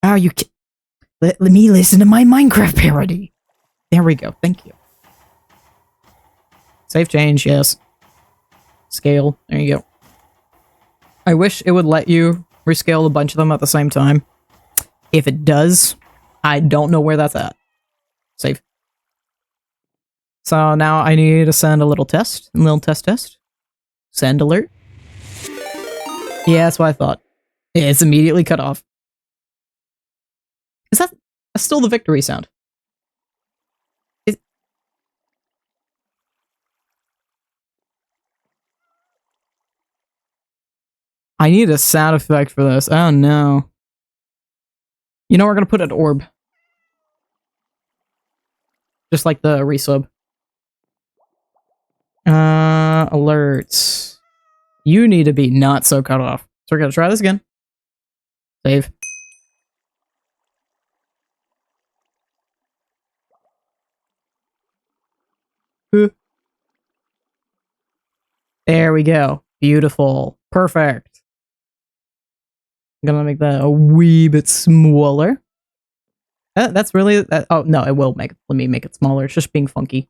Oh, you can let me listen to my Minecraft parody. There we go, thank you. Save change, yes. Scale, there you go. I wish it would let you rescale a bunch of them at the same time. If it does, I don't know where that's at. Save. So now I need to send a little test. Send alert. Yeah, that's what I thought. Yeah, it's immediately cut off. Is that still the victory sound? I need a sound effect for this. Oh no. You know, we're gonna put an orb. Just like the resub. Alerts. You need to be not so cut off. So we're gonna try this again. Save. There we go. Beautiful. Perfect. I'm gonna make that a wee bit smaller. That's really... oh, no, it will make... Let me make it smaller. It's just being funky.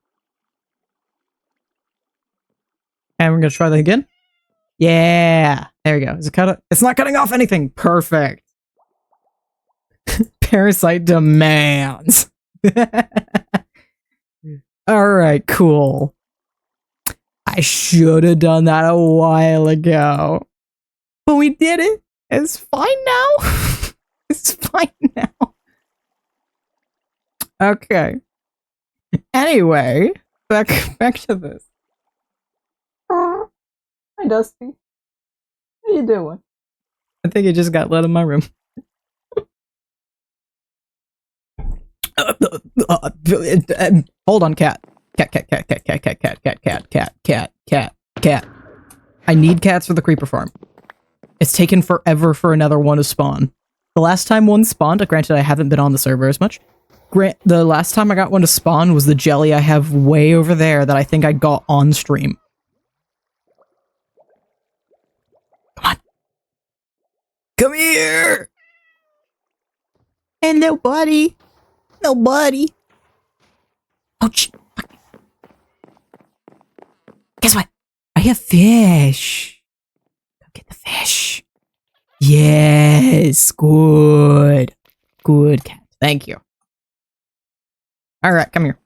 And we're gonna try that again. Yeah! There we go. Is it cut? It's not cutting off anything! Perfect! Parasite demands! Alright, cool. I should have done that a while ago. But we did it! It's fine now! It's fine now. Okay. Anyway, back to this. Hi, Dusty. How you doing? I think he just got let in my room. Hold on, cat. Cat. I need cats for the creeper farm. It's taken forever for another one to spawn. The last time one spawned, granted I haven't been on the server as much, the last time I got one to spawn was the jelly I have way over there that I think I got on stream. Come on. Come here! Hello, buddy. No, buddy. Oh, guess what? I have fish. Go get the fish. Yes, good. Good cat. Thank you. Alright, come here.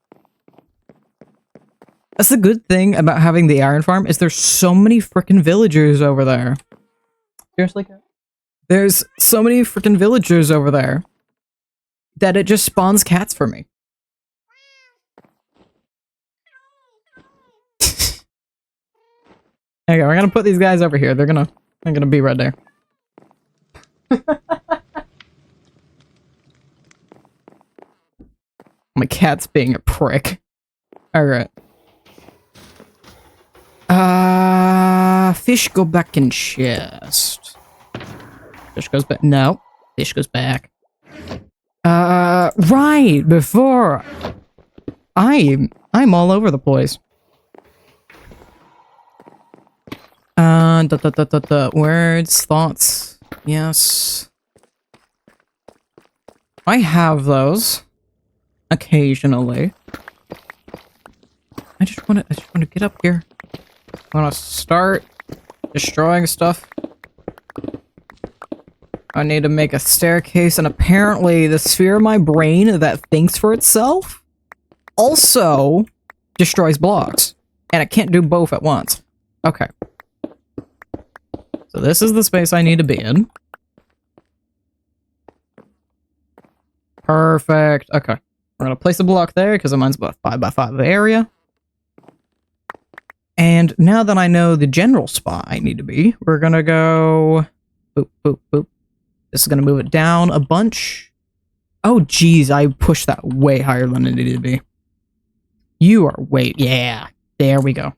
That's the good thing about having the iron farm, is there's so many frickin' villagers over there. Seriously, cat? There's so many frickin' villagers over there that it just spawns cats for me. There you go, we're gonna put these guys over here. They're gonna be right there. My cat's being a prick. Alright. Fish go back in chest. Fish goes back. No. Fish goes back. Right, before... I'm all over the place. Words, thoughts. Yes. I have those. Occasionally. I just wanna get up here. I wanna start destroying stuff. I need to make a staircase, and apparently the sphere of my brain that thinks for itself also destroys blocks. And it can't do both at once. Okay. So this is the space I need to be in. Perfect. Okay. We're gonna place a block there, because mine's about a 5x5 area. And now that I know the general spot I need to be, we're gonna go... Boop, boop, boop. This is gonna move it down a bunch. Oh, geez, I pushed that way higher than it needed to be. You are way... Yeah. There we go.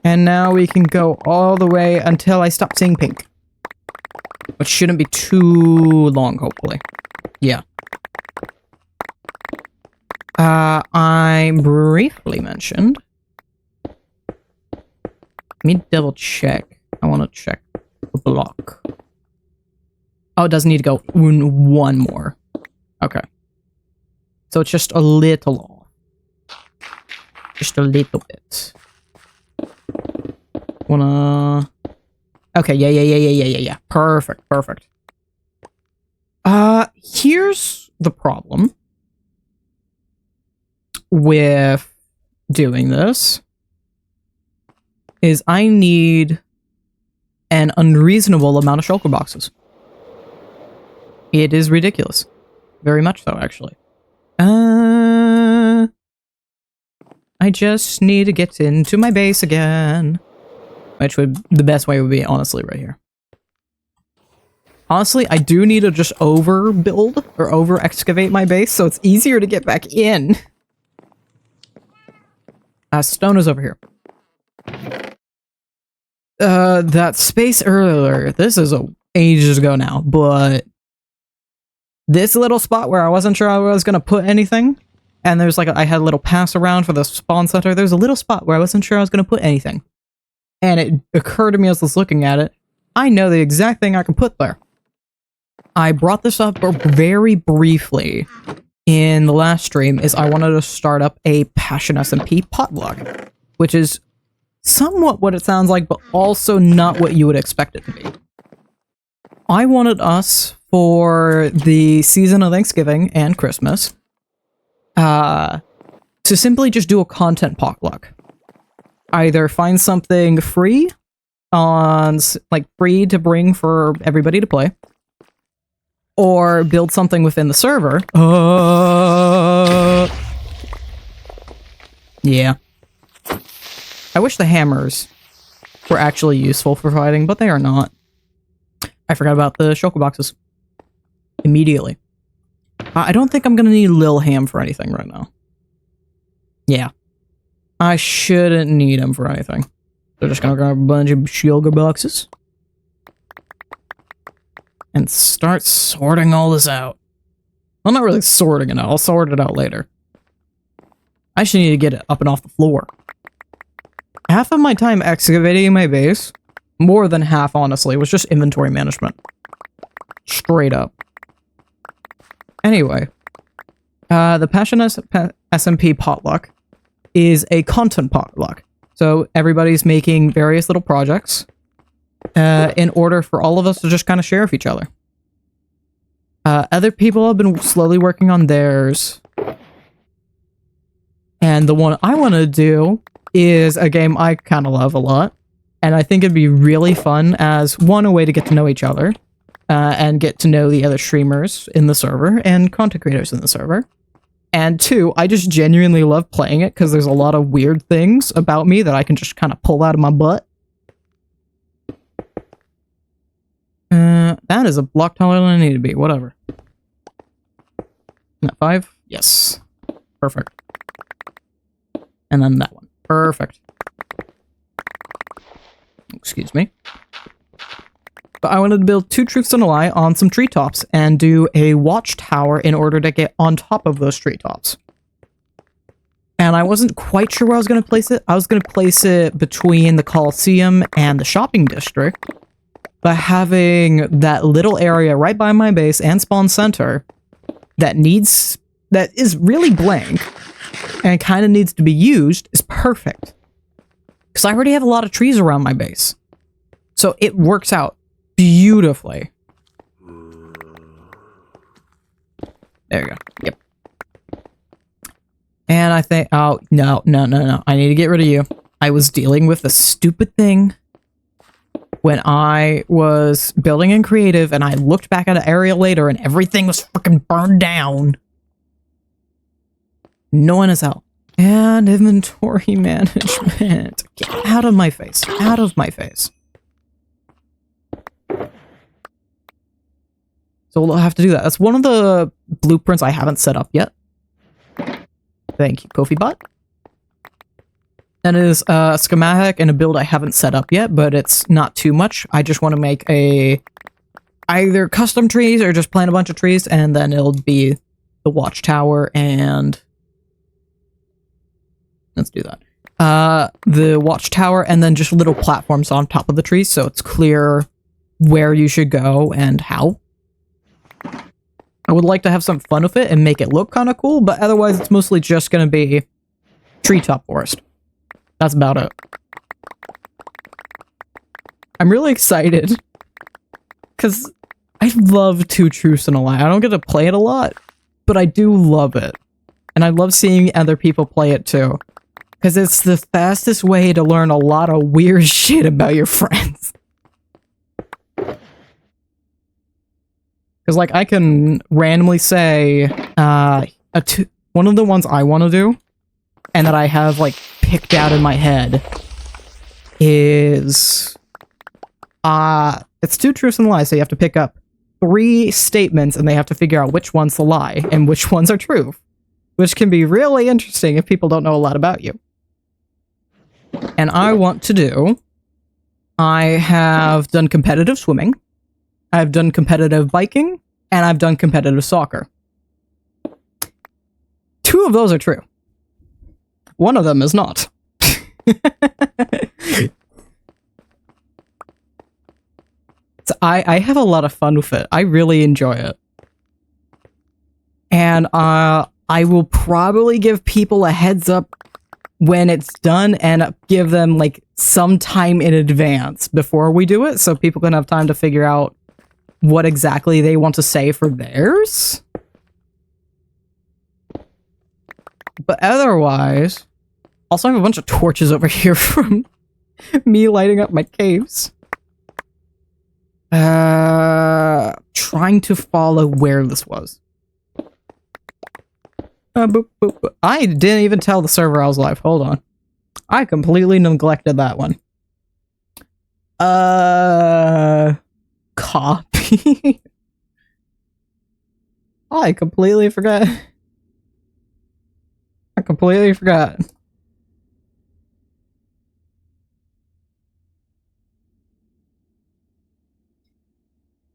And now we can go all the way until I stop seeing pink. Which shouldn't be too long, hopefully. Yeah. I briefly mentioned... Let me double check. I want to check the block. Oh, it does need to go one more. Okay. So it's just a little off. Just a little bit. Wanna... Okay, yeah. Perfect. Here's the problem with doing this. Is I need an unreasonable amount of shulker boxes. It is ridiculous. Very much so, actually. I just need to get into my base again. Which would... The best way would be, honestly, right here. Honestly, I do need to just overbuild or over-excavate my base, so it's easier to get back in. Stone is over here. That space earlier, this is ages ago now, but this little spot where I wasn't sure I was gonna put anything, and there's like, I had a little pass around for the spawn center, there's a little spot where I wasn't sure I was gonna put anything. And it occurred to me as I was looking at it, I know the exact thing I can put there. I brought this up very briefly in the last stream, is I wanted to start up a Passion SMP potluck, which is somewhat what it sounds like, but also not what you would expect it to be. I wanted us, for the season of Thanksgiving and Christmas, to simply just do a content potluck. Either find something free, free to bring for everybody to play, or build something within the server. Yeah. I wish the hammers were actually useful for fighting, but they are not. I forgot about the shulker boxes. Immediately. I don't think I'm gonna need Lil Ham for anything right now. Yeah. I shouldn't need him for anything. They're just gonna grab a bunch of shulker boxes. And start sorting all this out. Well, not really sorting it out. I'll sort it out later. I actually need to get it up and off the floor. Half of my time excavating my base, more than half, honestly, was just inventory management. Straight up. Anyway. The Passion SMP potluck is a content potluck. So everybody's making various little projects in order for all of us to just kind of share with each other. Other people have been slowly working on theirs. And the one I want to do is a game I kind of love a lot. And I think it'd be really fun as, one, a way to get to know each other. And get to know the other streamers in the server and content creators in the server. And two, I just genuinely love playing it because there's a lot of weird things about me that I can just kind of pull out of my butt. That is a block taller than I need to be. Whatever. Isn't that 5? Yes. Perfect. And then that one. Perfect. excuse me. But I wanted to build 2 truths and a lie on some treetops and do a watchtower in order to get on top of those treetops. And I wasn't quite sure where I was going to place it. I was going to place it between the Coliseum and the shopping district. But having that little area right by my base and spawn center that is really blank and kind of needs to be used is perfect. Because I already have a lot of trees around my base. So it works out beautifully. There you go. Yep. And I think, oh, no. I need to get rid of you. I was dealing with a stupid thing when I was building in creative and I looked back at an area later and everything was freaking burned down. No one is out. And inventory management. Get out of my face. Out of my face. So we'll have to do that. That's one of the blueprints I haven't set up yet. Thank you, KofiBot. That is a schematic and a build I haven't set up yet, but it's not too much. I just want to make either custom trees or just plant a bunch of trees, and then it'll be the watchtower and... Let's do that. The watchtower and then just little platforms on top of the trees, so it's clear where you should go and how. I would like to have some fun with it and make it look kind of cool, but otherwise it's mostly just going to be treetop forest. That's about it. I'm really excited because I love 2 Truths and a Lie. I don't get to play it a lot, but I do love it. And I love seeing other people play it too. Because it's the fastest way to learn a lot of weird shit about your friends. Because, like, I can randomly say, one of the ones I want to do, and that I have, like, picked out in my head, is, it's 2 truths and a lie, so you have to pick up 3 statements, and they have to figure out which one's the lie, and which ones are true. Which can be really interesting if people don't know a lot about you. And I want to do, I have done competitive swimming, I've done competitive biking, and I've done competitive soccer. 2 of those are true. One of them is not. So I have a lot of fun with it. I really enjoy it. And I will probably give people a heads up when it's done and give them like some time in advance before we do it so people can have time to figure out what exactly they want to say for theirs. But otherwise, also I have a bunch of torches over here from me lighting up my caves. Trying to follow where this was. Boop, boop, boop. I didn't even tell the server I was live. Hold on. I completely neglected that one. Copy. I completely forgot. I completely forgot.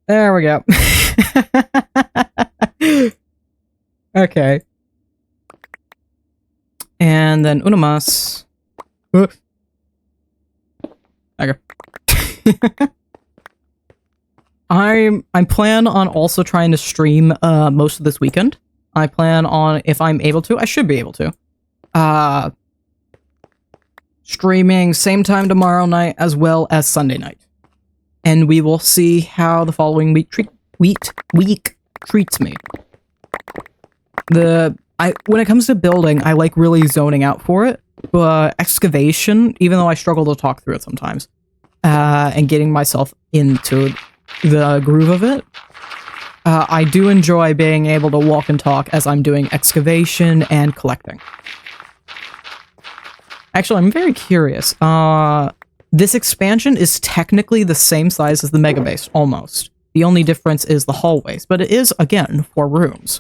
There we go. Okay. And then una más. Okay. I plan on also trying to stream most of this weekend. I plan on, if I'm able to, I should be able to, streaming same time tomorrow night as well as Sunday night. And we will see how the following week treats me. When it comes to building, I like really zoning out for it, but excavation, even though I struggle to talk through it sometimes, and getting myself into the groove of it, I do enjoy being able to walk and talk as I'm doing excavation and collecting. Actually, I'm very curious. This expansion is technically the same size as the Mega Base, almost. The only difference is the hallways, but it is, again, 4 rooms.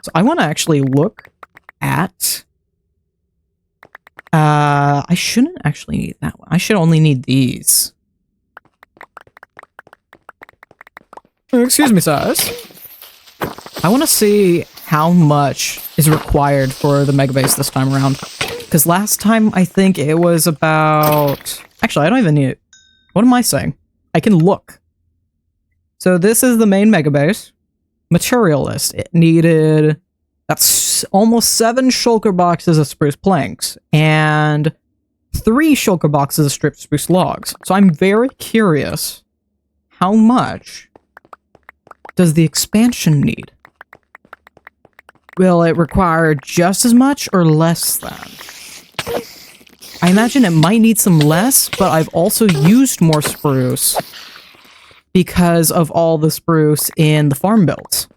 So I want to actually look at... I shouldn't actually need that one. I should only need these. Excuse me, sirs. I want to see how much is required for the mega base this time around. Because last time, I think it was about... Actually, I don't even need it. What am I saying? I can look. So this is the main mega base. Materialist. It needed... That's almost 7 shulker boxes of spruce planks. And 3 shulker boxes of stripped spruce logs. So I'm very curious. How much does the expansion need? Will it require just as much or less than? I imagine it might need some less, but I've also used more spruce because of all the spruce in the farm builds.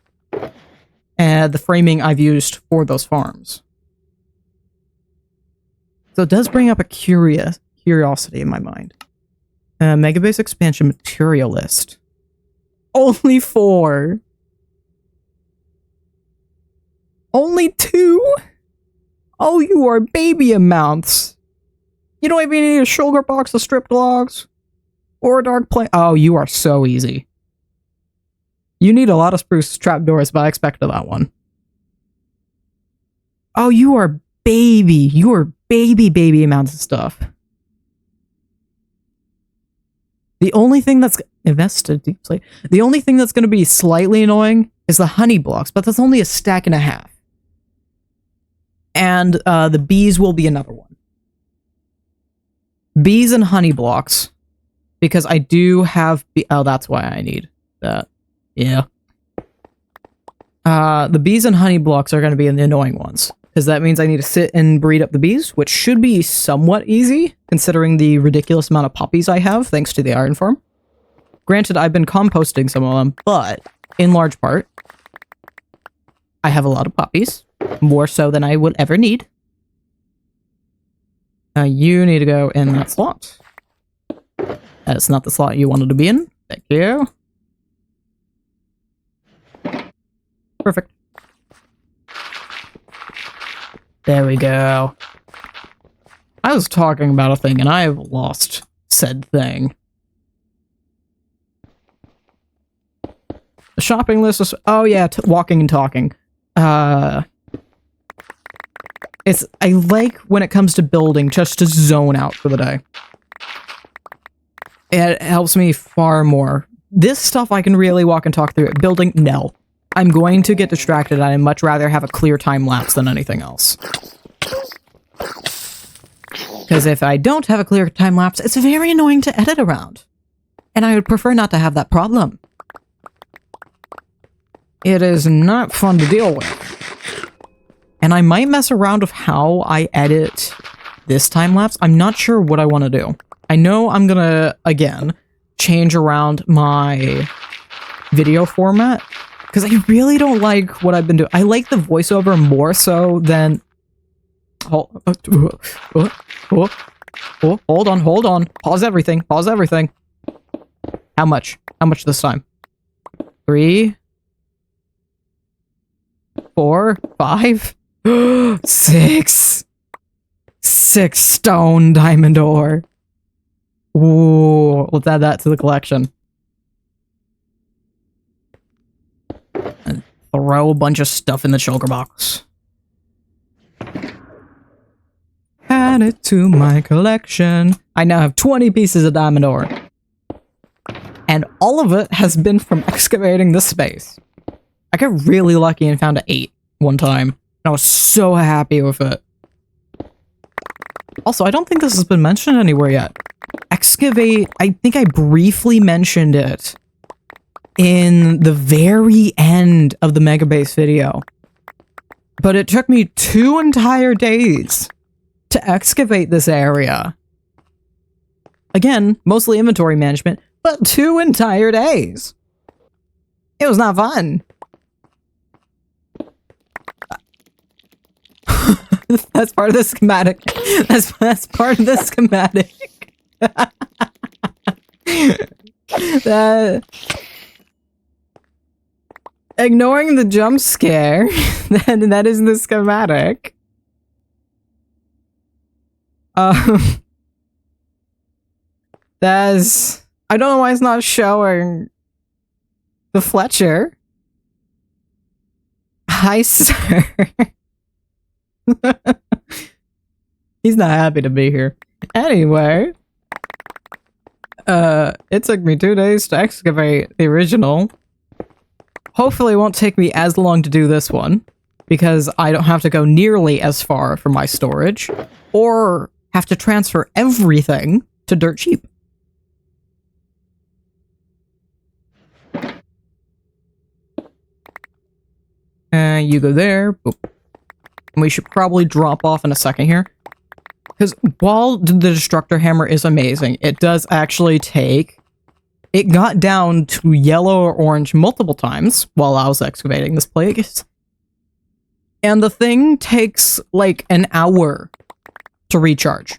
And the framing I've used for those farms. So it does bring up a curiosity in my mind. Megabase expansion materialist. Only 4. Only 2? Oh, you are baby amounts. You don't even need a shoulder box of stripped logs. Or a dark plank. Oh, you are so easy. You need a lot of spruce trapdoors, but I expected that one. Oh, you are baby. You are baby amounts of stuff. The only thing that's invested deeply. The only thing that's going to be slightly annoying is the honey blocks, but that's only a stack and a half. And the bees will be another one. Bees and honey blocks, because I do have. Oh, that's why I need that. Yeah. The bees and honey blocks are going to be the annoying ones. Because that means I need to sit and breed up the bees, which should be somewhat easy, considering the ridiculous amount of poppies I have, thanks to the iron farm. Granted, I've been composting some of them, but, in large part, I have a lot of poppies. More so than I would ever need. You need to go in that slot. That's not the slot you wanted to be in. Thank you. Perfect. There we go. I was talking about a thing and I have lost said thing. The shopping list is... Oh yeah, walking and talking. I like when it comes to building just to zone out for the day. It helps me far more. This stuff I can really walk and talk through it. Building, no. I'm going to get distracted. I'd much rather have a clear time lapse than anything else. Because if I don't have a clear time lapse, it's very annoying to edit around. And I would prefer not to have that problem. It is not fun to deal with. And I might mess around with how I edit this time lapse. I'm not sure what I want to do. I know I'm gonna, again, change around my video format. Because I really don't like what I've been doing. I like the voiceover more so than... Hold on. Pause everything. How much? How much this time? 3, 4, 5, 6. 6 stone diamond ore. Ooh, let's add that to the collection. And throw a bunch of stuff in the shulker box. Add it to my collection. I now have 20 pieces of diamond ore. And all of it has been from excavating this space. I got really lucky and found an 8 one time. And I was so happy with it. Also, I don't think this has been mentioned anywhere yet. Excavate, I think I briefly mentioned it in the very end of the Mega Base video. But it took me 2 entire days to excavate this area. Again, mostly inventory management, but 2 entire days. It was not fun. That's part of the schematic. That's part of the schematic. Ignoring the jump scare, that is the schematic. That's... I don't know why it's not showing. The Fletcher. Hi, sir. He's not happy to be here. Anyway. It took me 2 days to excavate the original. Hopefully it won't take me as long to do this one, because I don't have to go nearly as far for my storage, or have to transfer everything to dirt cheap. You go there. Boop. And we should probably drop off in a second here. Because while the Destructor Hammer is amazing, it does actually take... It got down to yellow or orange multiple times while I was excavating this place. And the thing takes like an hour to recharge.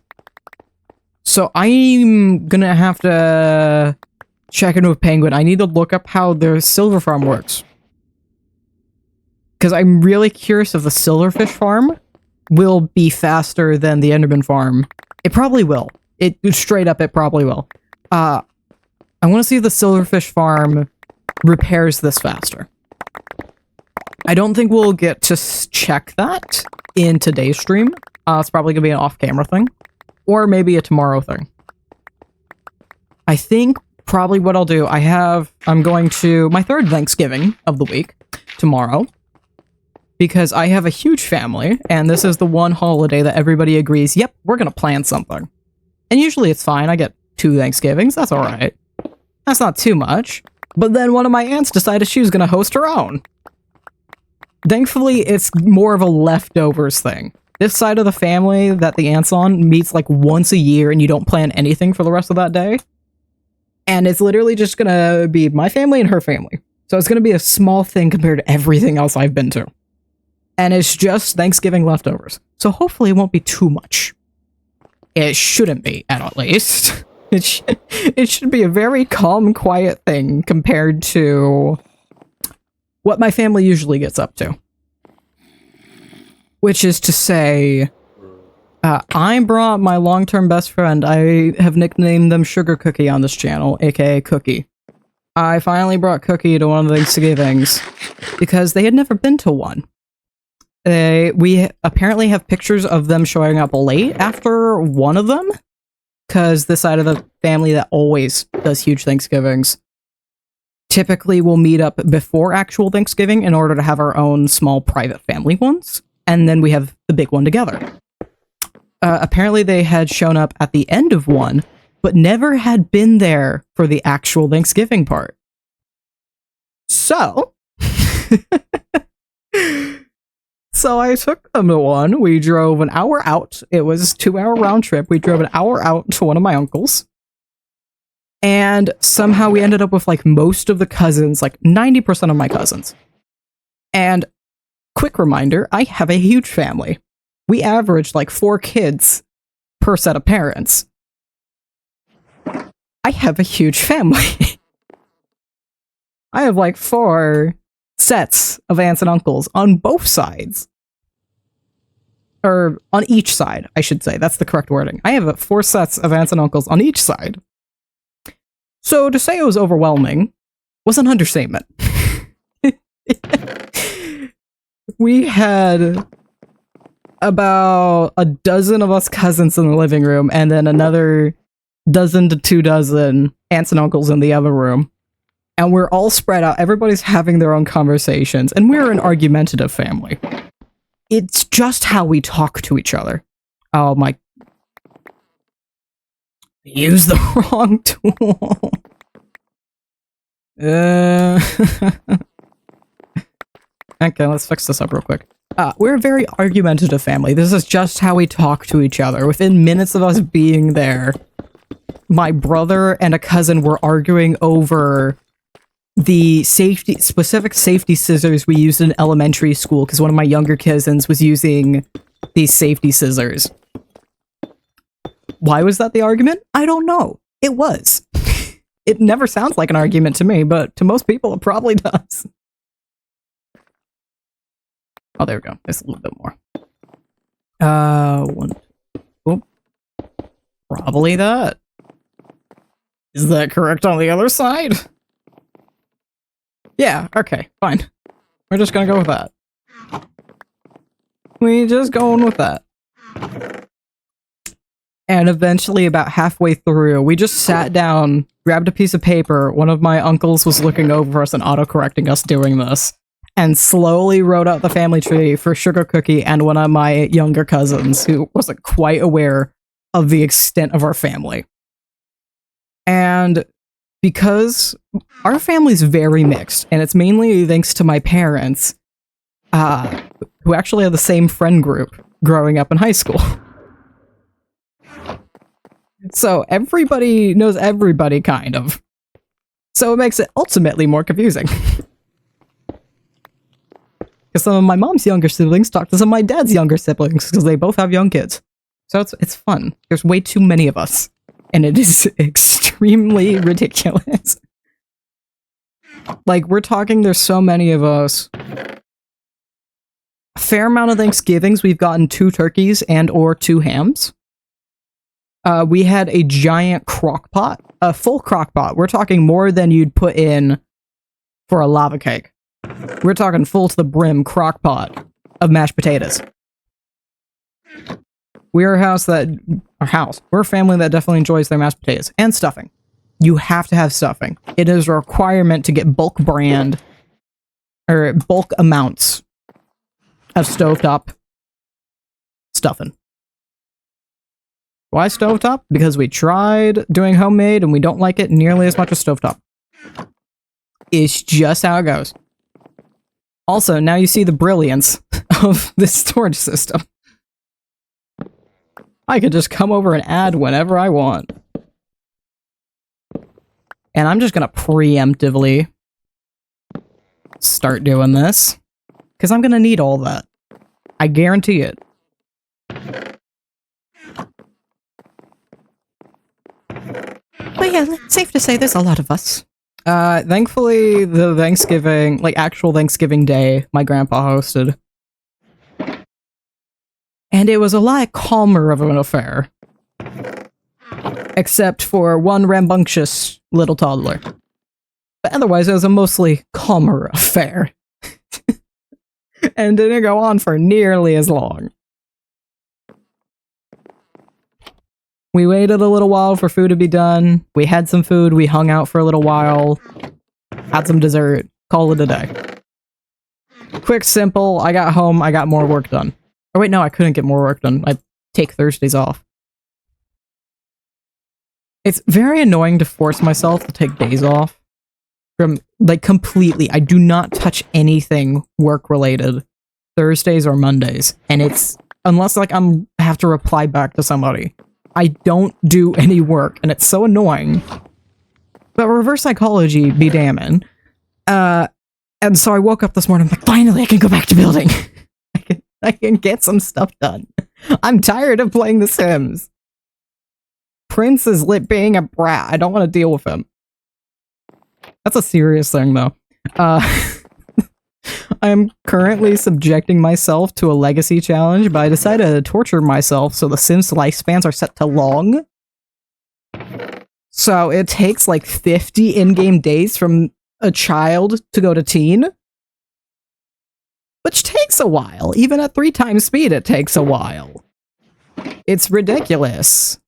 So I'm gonna have to check in with Penguin. I need to look up how their silver farm works. Because I'm really curious if the silverfish farm will be faster than the Enderman farm. It probably will. Straight up, it probably will. I want to see if the silverfish farm repairs this faster. I don't think we'll get to check that in today's stream. It's probably going to be an off-camera thing. Or maybe a tomorrow thing. I think probably what I'll do, I'm going to my third Thanksgiving of the week tomorrow. Because I have a huge family, and this is the one holiday that everybody agrees, yep, we're going to plan something. And usually it's fine, I get 2 Thanksgivings, that's alright. That's not too much. But then one of my aunts decided she was going to host her own. Thankfully, it's more of a leftovers thing. This side of the family that the aunt's on meets like once a year, and you don't plan anything for the rest of that day. And it's literally just going to be my family and her family. So it's going to be a small thing compared to everything else I've been to. And it's just Thanksgiving leftovers. So hopefully it won't be too much. It shouldn't be, at least. It should be a very calm, quiet thing compared to what my family usually gets up to. Which is to say, I brought my long-term best friend. I have nicknamed them Sugar Cookie on this channel, aka Cookie. I finally brought Cookie to one of the Thanksgivings because they had never been to one. We apparently have pictures of them showing up late after one of them, because this side of the family that always does huge Thanksgivings typically will meet up before actual Thanksgiving in order to have our own small private family ones, and then we have the big one together. Apparently they had shown up at the end of one, but never had been there for the actual Thanksgiving part. So... So I took them to one. We drove an hour out. It was a 2-hour round trip. We drove an hour out to one of my uncles. And somehow we ended up with like most of the cousins, like 90% of my cousins. And quick reminder, I have a huge family. We averaged like 4 kids per set of parents. I have a huge family. I have like 4 sets of aunts and uncles on both sides. Or on each side, I should say. That's the correct wording. I have 4 sets of aunts and uncles on each side. So to say it was overwhelming was an understatement. We had about a dozen of us cousins in the living room, and then another dozen to 2 dozen aunts and uncles in the other room. And we're all spread out. Everybody's having their own conversations. And we're an argumentative family. It's just how we talk to each other. Oh my... Use the wrong tool. Okay, let's fix this up real quick. We're a very argumentative family. This is just how we talk to each other. Within minutes of us being there, my brother and a cousin were arguing over the specific safety scissors we used in elementary school, because one of my younger cousins was using these safety scissors. Why was that the argument? I don't know. It was. It never sounds like an argument to me, but to most people it probably does. Oh, there we go. There's a little bit more. One. Oh, probably that. Is that correct on the other side? Yeah, okay, fine. We're just gonna go with that. We just going with that. And eventually, about halfway through, we just sat down, grabbed a piece of paper. One of my uncles was looking over us and autocorrecting us doing this, and slowly wrote out the family tree for Sugar Cookie and one of my younger cousins who wasn't quite aware of the extent of our family. And because our family's very mixed, and it's mainly thanks to my parents, who actually had the same friend group growing up in high school. So everybody knows everybody, kind of. So it makes it ultimately more confusing. Because some of my mom's younger siblings talk to some of my dad's younger siblings, because they both have young kids. So it's fun. There's way too many of us. And it is extremely ridiculous. Like, we're talking, there's so many of us. A fair amount of Thanksgivings, we've gotten 2 turkeys and or 2 hams. We had a giant crock pot, a full crock pot. We're talking more than you'd put in for a lava cake. We're talking full to the brim crock pot of mashed potatoes. We're a family that definitely enjoys their mashed potatoes and stuffing. You have to have stuffing. It is a requirement to get bulk brand or bulk amounts of stovetop stuffing. Why stovetop? Because we tried doing homemade and we don't like it nearly as much as stovetop. It's just how it goes. Also, now you see the brilliance of this storage system. I could just come over and add whenever I want. And I'm just gonna preemptively start doing this, because I'm gonna need all that. I guarantee it. But yeah, it's safe to say there's a lot of us. Thankfully, the Thanksgiving, like actual Thanksgiving Day, my grandpa hosted. And it was a lot calmer of an affair. Except for one rambunctious little toddler. But otherwise, it was a mostly calmer affair. And didn't go on for nearly as long. We waited a little while for food to be done. We had some food, we hung out for a little while. Had some dessert. Call it a day. Quick, simple, I got home, I got more work done. Oh wait, no, I couldn't get more work done. I take Thursdays off. It's very annoying to force myself to take days off. From, like, completely. I do not touch anything work-related Thursdays or Mondays. And it's, unless, like, I have to reply back to somebody. I don't do any work, and it's so annoying. But reverse psychology be damning. And so I woke up this morning, I'm like, finally I can go back to building! I can get some stuff done. I'm tired of playing The Sims. Prince is lit being a brat. I don't want to deal with him. That's a serious thing, though. I'm currently subjecting myself to a legacy challenge, but I decided to torture myself so the Sims lifespans are set to long. So it takes like 50 in-game days from a child to go to teen. Which takes a while. Even at 3 times speed, it takes a while. It's ridiculous.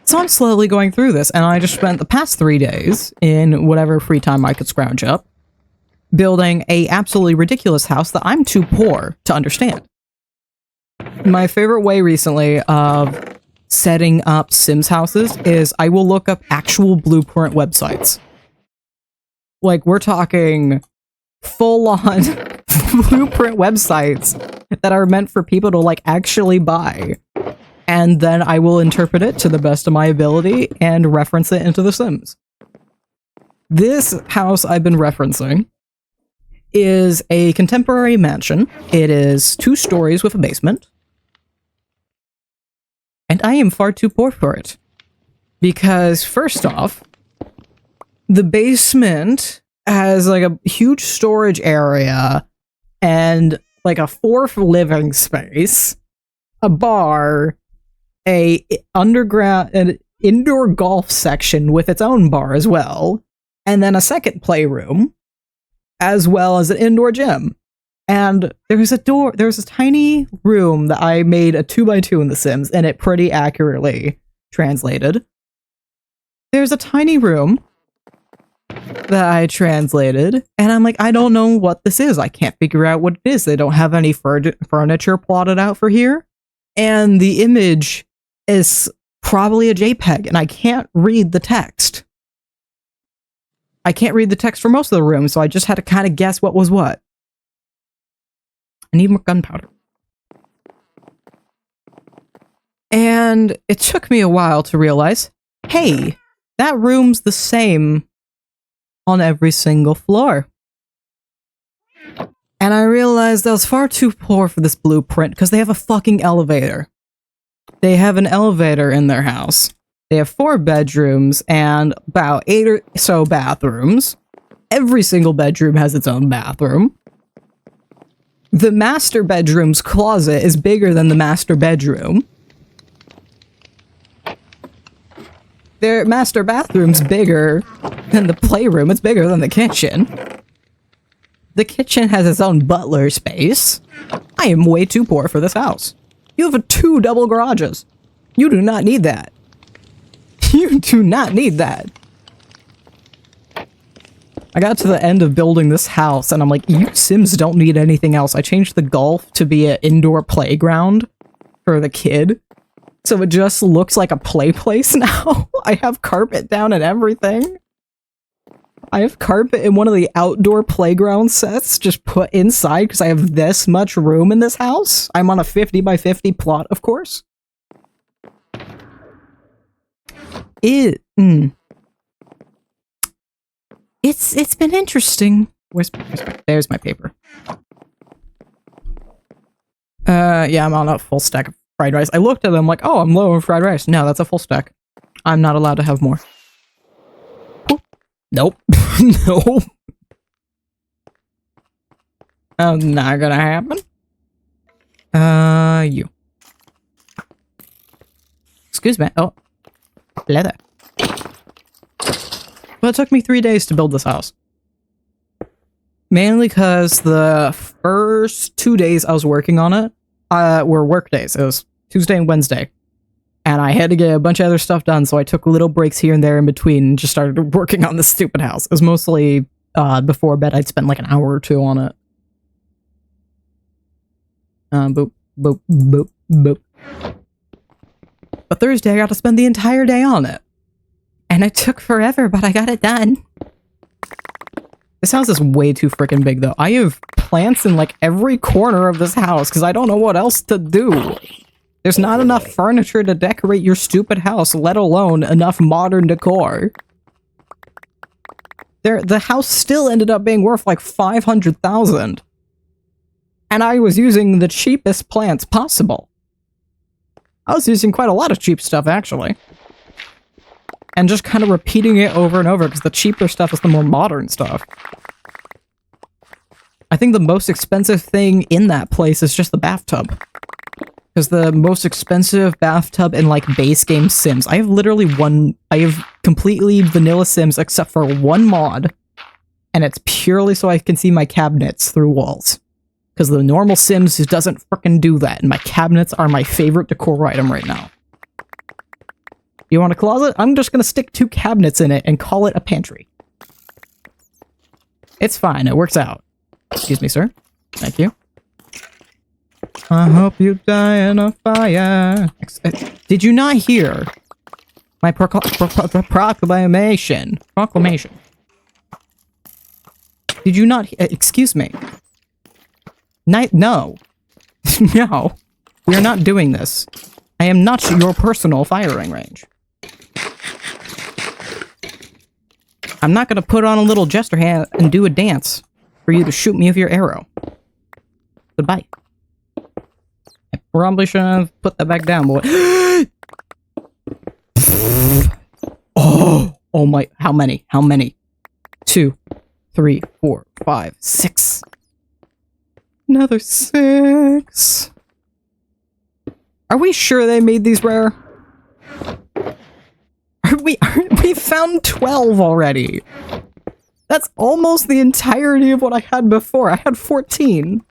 So I'm slowly going through this, and I just spent the past 3 days, in whatever free time I could scrounge up, building a absolutely ridiculous house that I'm too poor to understand. My favorite way recently of setting up Sims houses is I will look up actual blueprint websites. Like, we're talking full-on blueprint websites that are meant for people to, like, actually buy. And then I will interpret it to the best of my ability and reference it into The Sims. This house I've been referencing is a contemporary mansion. It is 2 stories with a basement. And I am far too poor for it. Because, first off, the basement has like a huge storage area and like a 4th living space, a bar, an indoor golf section with its own bar as well, and then a second playroom, as well as an indoor gym. And there was a tiny room that I made a 2x2 in The Sims, and it pretty accurately translated. There's a tiny room that I translated, and I'm like, I don't know what this is. I can't figure out what it is. They don't have any furniture plotted out for here, and the image is probably a JPEG, and I can't read the text. I can't read the text for most of the room, so I just had to kind of guess what was what. I need more gunpowder. And it took me a while to realize, hey, that room's the same on every single floor. And I realized I was far too poor for this blueprint because they have a fucking elevator. They have an elevator in their house. They have 4 bedrooms and about 8 or so bathrooms. Every single bedroom has its own bathroom. The master bedroom's closet is bigger than the master bedroom. Their master bathroom's bigger than the playroom. It's bigger than the kitchen. The kitchen has its own butler space. I am way too poor for this house. You have 2 double garages. You do not need that. You do not need that. I got to the end of building this house, and I'm like, you Sims don't need anything else. I changed the golf to be an indoor playground for the kid. So it just looks like a play place now. I have carpet down and everything. I have carpet in one of the outdoor playground sets just put inside because I have this much room in this house. I'm on a 50 by 50 plot, of course. It's been interesting. There's my paper. Yeah, I'm on a full stack of fried rice. I looked at them like, oh, I'm low on fried rice. No, that's a full stack. I'm not allowed to have more. Nope. Nope. Not gonna happen. You. Excuse me. Oh. Leather. Well, it took me 3 days to build this house. Mainly because the first 2 days I was working on it were work days. It was Tuesday and Wednesday. And I had to get a bunch of other stuff done, so I took little breaks here and there in between and just started working on this stupid house. It was mostly before bed. I'd spend like an hour or 2 on it. Boop, boop, boop, boop. But Thursday I got to spend the entire day on it. And it took forever, but I got it done. This house is way too freaking big, though. I have plants in, like, every corner of this house, because I don't know what else to do. There's not enough furniture to decorate your stupid house, let alone enough modern decor. The house still ended up being worth, like, $500,000. And I was using the cheapest plants possible. I was using quite a lot of cheap stuff, actually. And just kind of repeating it over and over, because the cheaper stuff is the more modern stuff. I think the most expensive thing in that place is just the bathtub. Because the most expensive bathtub in, like, base game Sims, I have completely vanilla Sims except for one mod, and it's purely so I can see my cabinets through walls. Because the normal Sims doesn't frickin' do that, and my cabinets are my favorite decor item right now. You want a closet? I'm just gonna stick 2 cabinets in it and call it a pantry. It's fine, it works out. Excuse me, sir. Thank you. I hope you die in a fire. Did you not hear my proclamation? Proclamation. Did you not? Excuse me. No. No. We are not doing this. I am not your personal firing range. I'm not gonna put on a little jester hat and do a dance for you to shoot me with your arrow. Goodbye. I probably shouldn't have put that back down, boy. Oh my, how many? 2, 3, 4, 5, 6. Another 6. Are we sure they made these rare? We found 12 already. That's almost the entirety of what I had before. I had 14.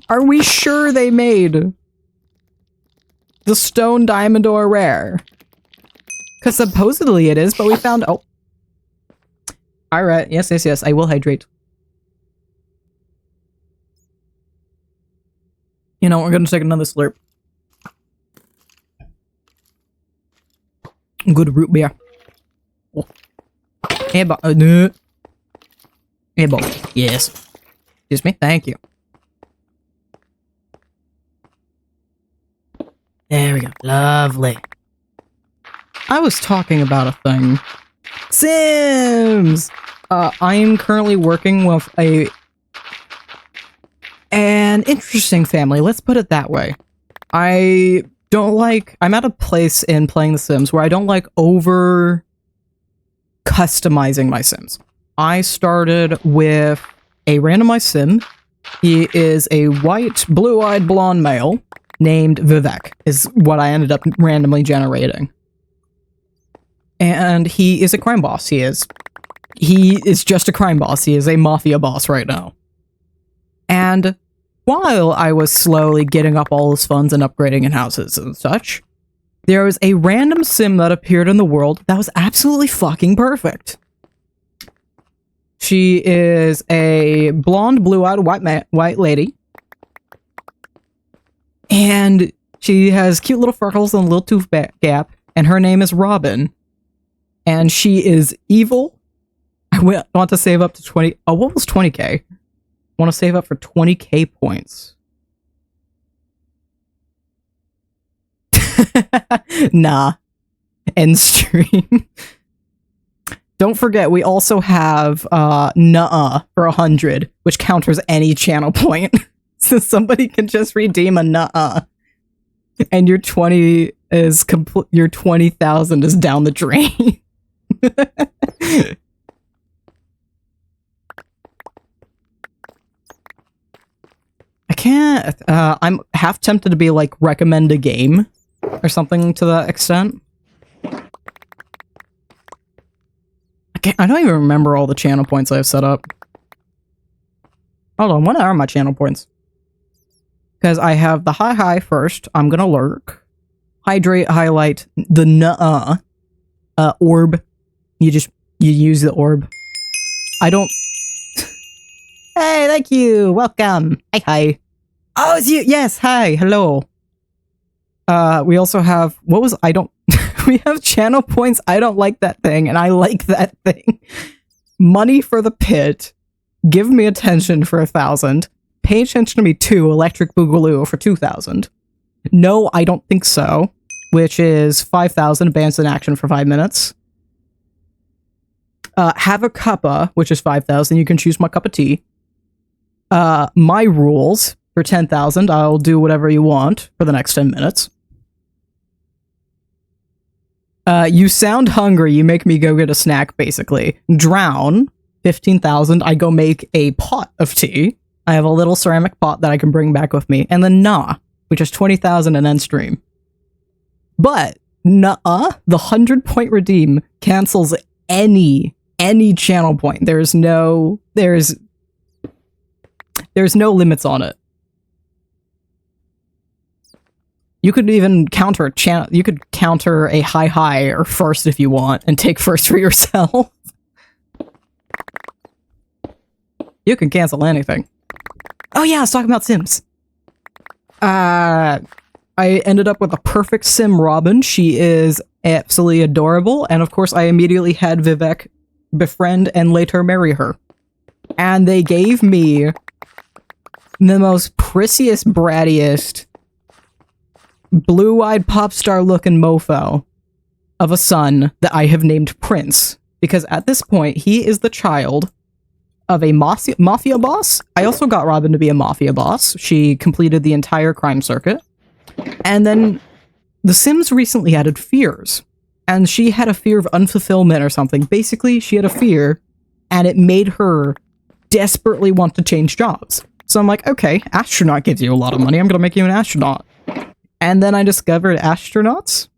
Are we sure they made the stone diamond ore rare? Because supposedly it is, but we found... Oh. Alright, yes, I will hydrate. You know, we're gonna take another slurp. Good root beer. Oh. Hey, hey, yes. Excuse me, thank you. There we go. Lovely. I was talking about a thing. Sims! I'm currently working with an interesting family, let's put it that way. I'm at a place in playing The Sims where I don't like over customizing my Sims. I started with a randomized Sim. He is a white, blue-eyed blonde male named Vivek, is what I ended up randomly generating. And he is a crime boss. He is just a crime boss. He is a mafia boss right now. And while I was slowly getting up all his funds and upgrading in houses and such, there was a random sim that appeared in the world that was absolutely fucking perfect. She is a blonde, blue-eyed white lady. And she has cute little freckles and a little tooth gap, and her name is Robin. And she is evil. I want to save up to 20... Oh, what was 20k? I want to save up for 20k points. Nah. End stream. Don't forget, we also have nuh-uh for 100, which counters any channel point. So somebody can just redeem a nuh-uh. And your 20 is your 20,000 is down the drain. I can't, I'm half tempted to be like, recommend a game or something to that extent. I don't even remember all the channel points I have set up. Hold on, what are my channel points? Because I have the high first, I'm gonna lurk. Hydrate, highlight, the nuh-uh. Orb. You use the orb. I don't... Hey, thank you! Welcome! Hi. Oh, it's you! Yes, hi! Hello! We also have... What was... I don't... We have channel points, I don't like that thing, and I like that thing. Money for the pit. Give me attention for 1,000. Pay attention to me 2, Electric Boogaloo for 2,000. No, I don't think so. Which is 5,000, bands in action for 5 minutes. Have a cuppa, which is 5,000. You can choose my cup of tea. My rules for 10,000. I'll do whatever you want for the next 10 minutes. You sound hungry. You make me go get a snack, basically. Drown, 15,000. I go make a pot of tea. I have a little ceramic pot that I can bring back with me. And then nah, which is 20,000 and end stream. But nuh-uh, the 100-point redeem cancels any channel point. There's no limits on it. You could even counter a channel. You could counter a high or first if you want, and take first for yourself. You can cancel anything. Oh yeah, I was talking about Sims. I ended up with a perfect Sim Robin. She is absolutely adorable, and of course I immediately had Vivek befriend and later marry her. And they gave me the most prissiest, brattiest, blue-eyed pop star looking mofo of a son that I have named Prince. Because at this point, he is the child of a mafia boss. I also got Robin to be a mafia boss. She completed the entire crime circuit. And then The Sims recently added fears. And she had a fear of unfulfillment or something. Basically, she had a fear, and it made her desperately want to change jobs. So I'm like, okay, astronaut gives you a lot of money. I'm gonna make you an astronaut. And then I discovered astronauts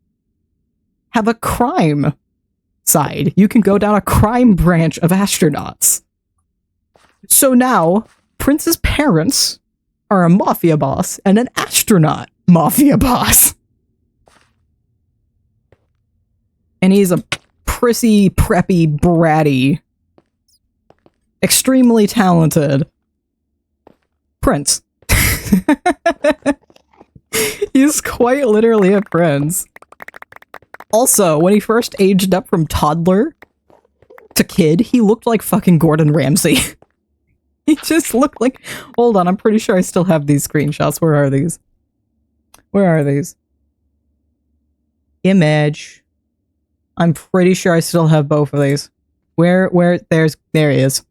have a crime side. You can go down a crime branch of astronauts. So now, Prince's parents are a mafia boss and an astronaut mafia boss. And he's a prissy, preppy, bratty, extremely talented prince. He's quite literally a prince. Also, when he first aged up from toddler to kid, he looked like fucking Gordon Ramsay. He just looked like... Hold on, I'm pretty sure I still have these screenshots. Where are these? Where are these? Image. I'm pretty sure I still have both of these. There he is.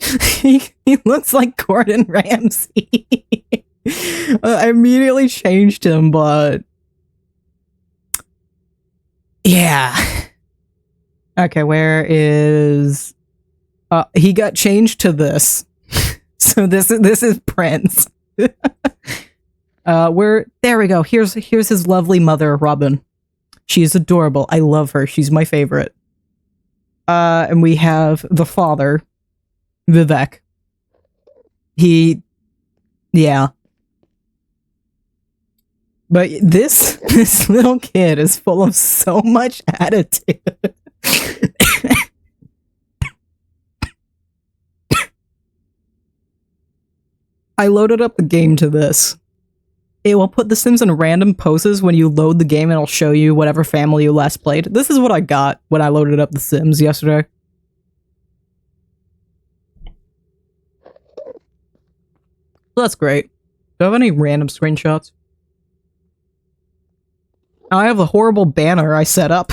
he looks like Gordon Ramsay. I immediately changed him, but... Yeah. Okay, where is... he got changed to this. So this is Prince. There we go. Here's his lovely mother, Robin. She is adorable. I love her. She's my favorite. And we have the father, Vivek. Yeah. But this little kid is full of so much attitude. I loaded up the game to this. It will put The Sims in random poses when you load the game, and it'll show you whatever family you last played. This is what I got when I loaded up The Sims yesterday. That's great. Do I have any random screenshots? I have the horrible banner I set up.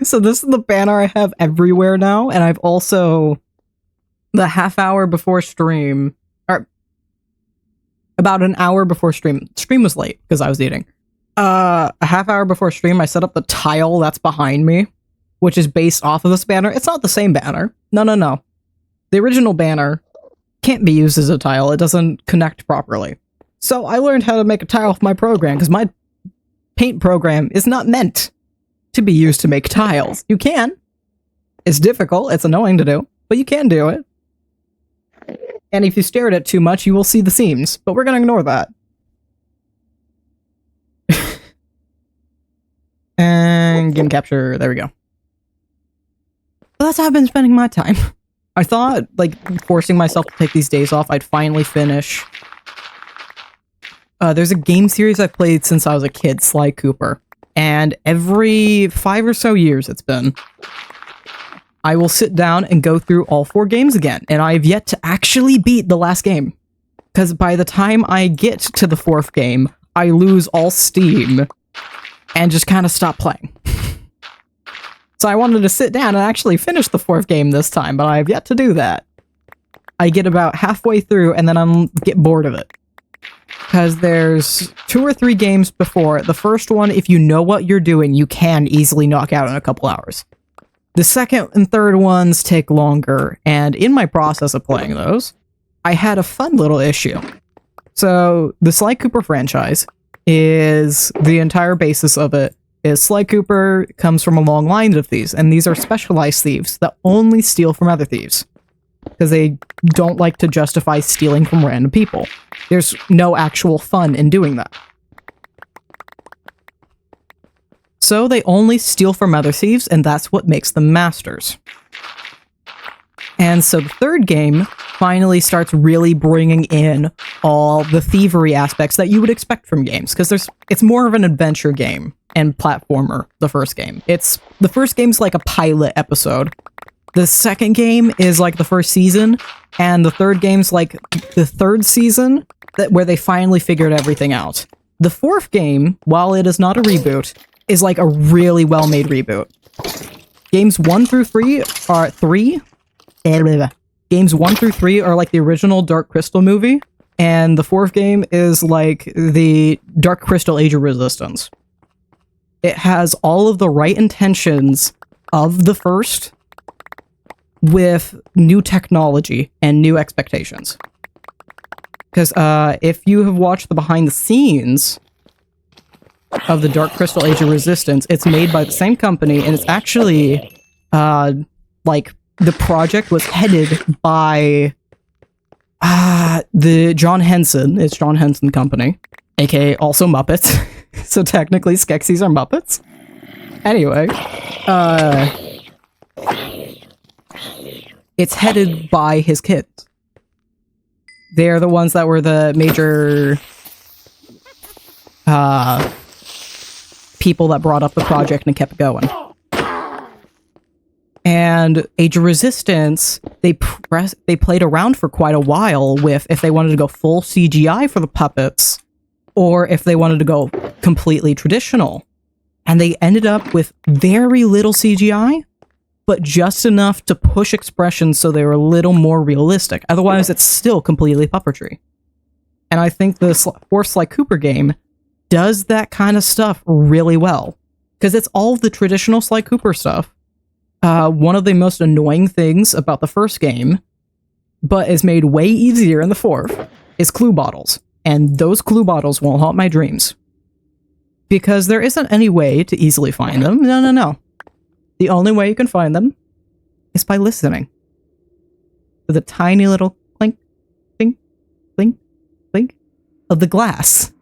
So this is the banner I have everywhere now, and I've also... The half hour before stream... Or... About an hour before stream. Stream was late, because I was eating. A half hour before stream, I set up the tile that's behind me, which is based off of this banner. It's not the same banner. No. The original banner can't be used as a tile. It doesn't connect properly. So I learned how to make a tile with my program, because my paint program is not meant to be used to make tiles. You can. It's difficult. It's annoying to do, but you can do it. And if you stare at it too much, you will see the seams, but we're gonna ignore that. And game capture, there we go. Well, that's how I've been spending my time. I thought, like, forcing myself to take these days off, I'd finally finish. There's a game series I've played since I was a kid, Sly Cooper. And every 5 or so years it's been, I will sit down and go through all 4 games again. And I've yet to actually beat the last game. Because by the time I get to the 4th game, I lose all steam and just kind of stop playing. So I wanted to sit down and actually finish the 4th game this time, but I have yet to do that. I get about halfway through and then I get bored of it. Because there's 2 or 3 games before. The first one, if you know what you're doing, you can easily knock out in a couple hours. The second and third ones take longer, and in my process of playing those, I had a fun little issue. So, the Sly Cooper franchise is the entire basis of it is Sly Cooper comes from a long line of thieves, and these are specialized thieves that only steal from other thieves. Because they don't like to justify stealing from random people. There's no actual fun in doing that. So they only steal from other thieves, and that's what makes them masters. And so the 3rd game finally starts really bringing in all the thievery aspects that you would expect from games, because it's more of an adventure game and platformer, the 1st game. The 1st game's like a pilot episode. The 2nd game is like the 1st season, and the 3rd game's like the 3rd season, where they finally figured everything out. The 4th game, while it is not a reboot, is like a really well-made reboot. Games 1 through 3 are Games 1 through 3 are like the original Dark Crystal movie, and the 4th game is like the Dark Crystal Age of Resistance. It has all of the right intentions of the 1st, with new technology and new expectations. Because if you have watched the behind the scenes of the Dark Crystal Age of Resistance. It's made by the same company, and it's actually, like, the project was headed by, the John Henson. It's John Henson Company, aka also Muppets. So technically, Skeksis are Muppets. Anyway, it's headed by his kids. They're the ones that were the major people that brought up the project and kept going. And Age of Resistance, they played around for quite a while with if they wanted to go full CGI for the puppets, or if they wanted to go completely traditional. And they ended up with very little CGI, but just enough to push expressions so they were a little more realistic. Otherwise, it's still completely puppetry. And I think the Force Sly Cooper game does that kind of stuff really well. Because it's all the traditional Sly Cooper stuff. One of the most annoying things about the first game, but is made way easier in the fourth, is clue bottles. And those clue bottles will haunt my dreams. Because there isn't any way to easily find them. No. The only way you can find them is by listening. With a tiny little clink, clink, clink, clink of the glass.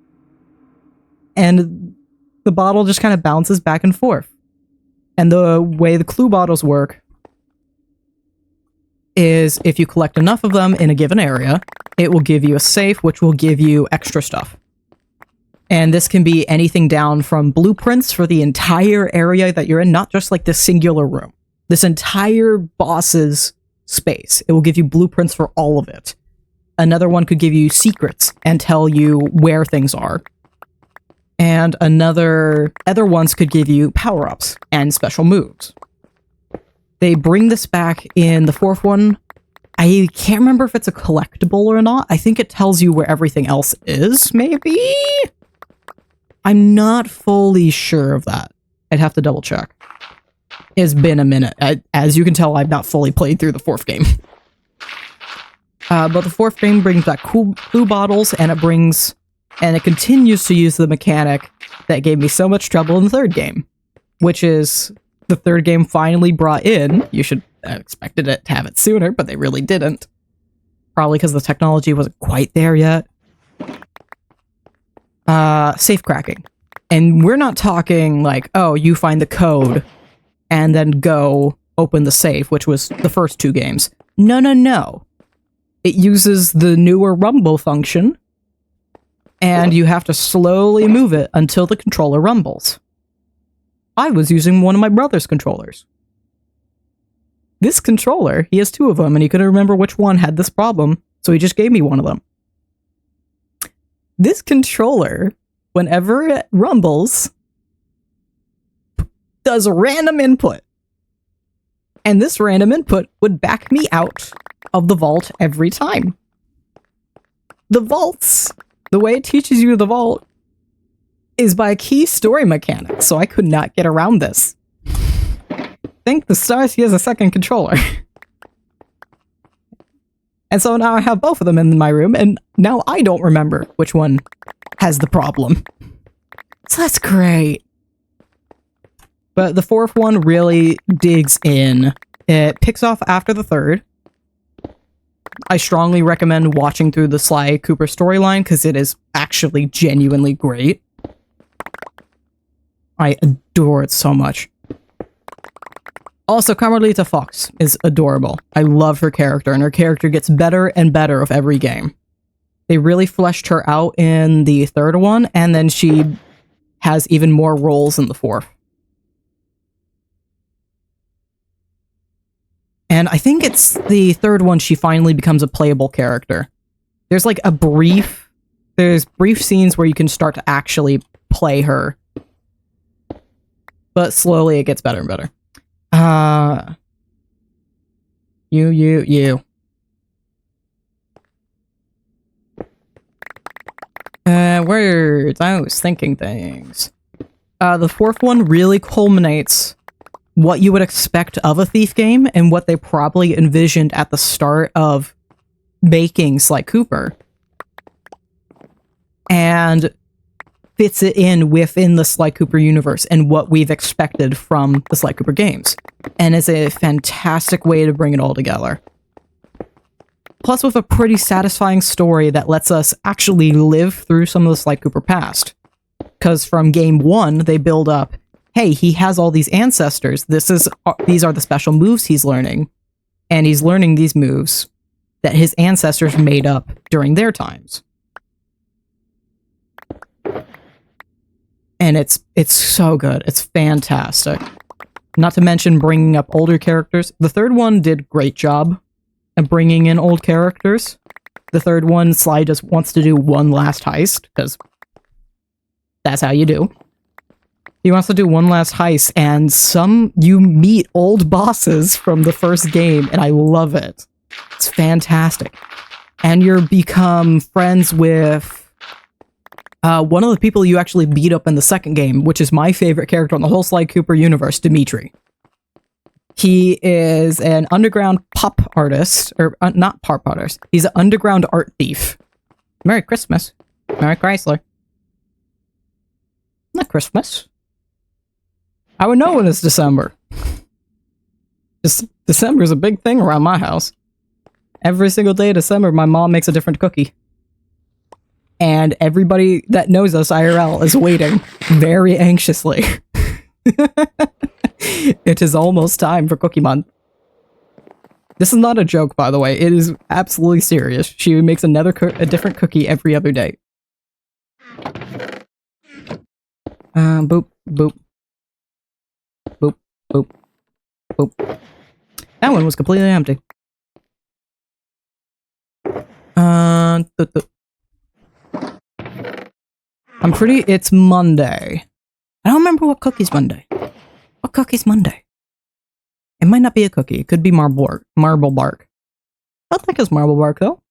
And the bottle just kind of bounces back and forth. And the way the clue bottles work is if you collect enough of them in a given area, it will give you a safe, which will give you extra stuff. And this can be anything down from blueprints for the entire area that you're in, not just like this singular room. This entire boss's space. It will give you blueprints for all of it. Another one could give you secrets and tell you where things are. And other ones could give you power-ups and special moves. They bring this back in the fourth one. I can't remember if it's a collectible or not. I think it tells you where everything else is, maybe? I'm not fully sure of that. I'd have to double check. It's been a minute. As you can tell, I've not fully played through the fourth game. But the fourth game brings back clue bottles, and it continues to use the mechanic that gave me so much trouble in the third game, which is the third game finally brought in. You should have expected it to have it sooner, but they really didn't. Probably because the technology wasn't quite there yet. Safe cracking. And we're not talking like, oh, you find the code and then go open the safe, which was the first two games. No. It uses the newer rumble function, and you have to slowly move it until the controller rumbles. I was using one of my brother's controllers. This controller, he has two of them, and he couldn't remember which one had this problem, so he just gave me one of them. This controller, whenever it rumbles, does a random input. And this random input would back me out of the vault every time. The vaults, the way it teaches you the vault, is by a key story mechanic, so I could not get around this. Thank the stars he has a second controller. And so now I have both of them in my room, and now I don't remember which one has the problem. So that's great. But the fourth one really digs in. It picks off after the third. I strongly recommend watching through the Sly Cooper storyline, because it is actually genuinely great. I adore it so much. Also, Carmelita Fox is adorable. I love her character, and her character gets better and better with every game. They really fleshed her out in the third one, and then she has even more roles in the fourth. And I think it's the third one she finally becomes a playable character. There's like there's brief scenes where you can start to actually play her. But slowly it gets better and better. You. Words. I was thinking things. The fourth one really culminates what you would expect of a Thief game and what they probably envisioned at the start of making Sly Cooper. And fits it in within the Sly Cooper universe and what we've expected from the Sly Cooper games. And it's a fantastic way to bring it all together. Plus with a pretty satisfying story that lets us actually live through some of the Sly Cooper past. Because from game 1, they build up, hey, he has all these ancestors. These are the special moves he's learning. And he's learning these moves that his ancestors made up during their times. And it's so good. It's fantastic. Not to mention bringing up older characters. The third one did a great job of bringing in old characters. The third one, Sly just wants to do one last heist, because that's how you do. He wants to do one last heist, and you meet old bosses from the first game, and I love it. It's fantastic. And you become friends with one of the people you actually beat up in the second game, which is my favorite character on the whole Sly Cooper universe, Dimitri. He is an underground pop artist, or not pop artist. He's an underground art thief. Merry Christmas. Merry Chrysler. Not Christmas. I would know when it's December. December is a big thing around my house. Every single day of December, my mom makes a different cookie. And everybody that knows us IRL is waiting very anxiously. It is almost time for Cookie Month. This is not a joke, by the way. It is absolutely serious. She makes a different cookie every other day. Boop, boop. Boop, boop, boop. That one was completely empty. It's Monday. I don't remember what cookie's Monday. What cookie's Monday? It might not be a cookie. It could be marble bark. I don't think it's marble bark, though.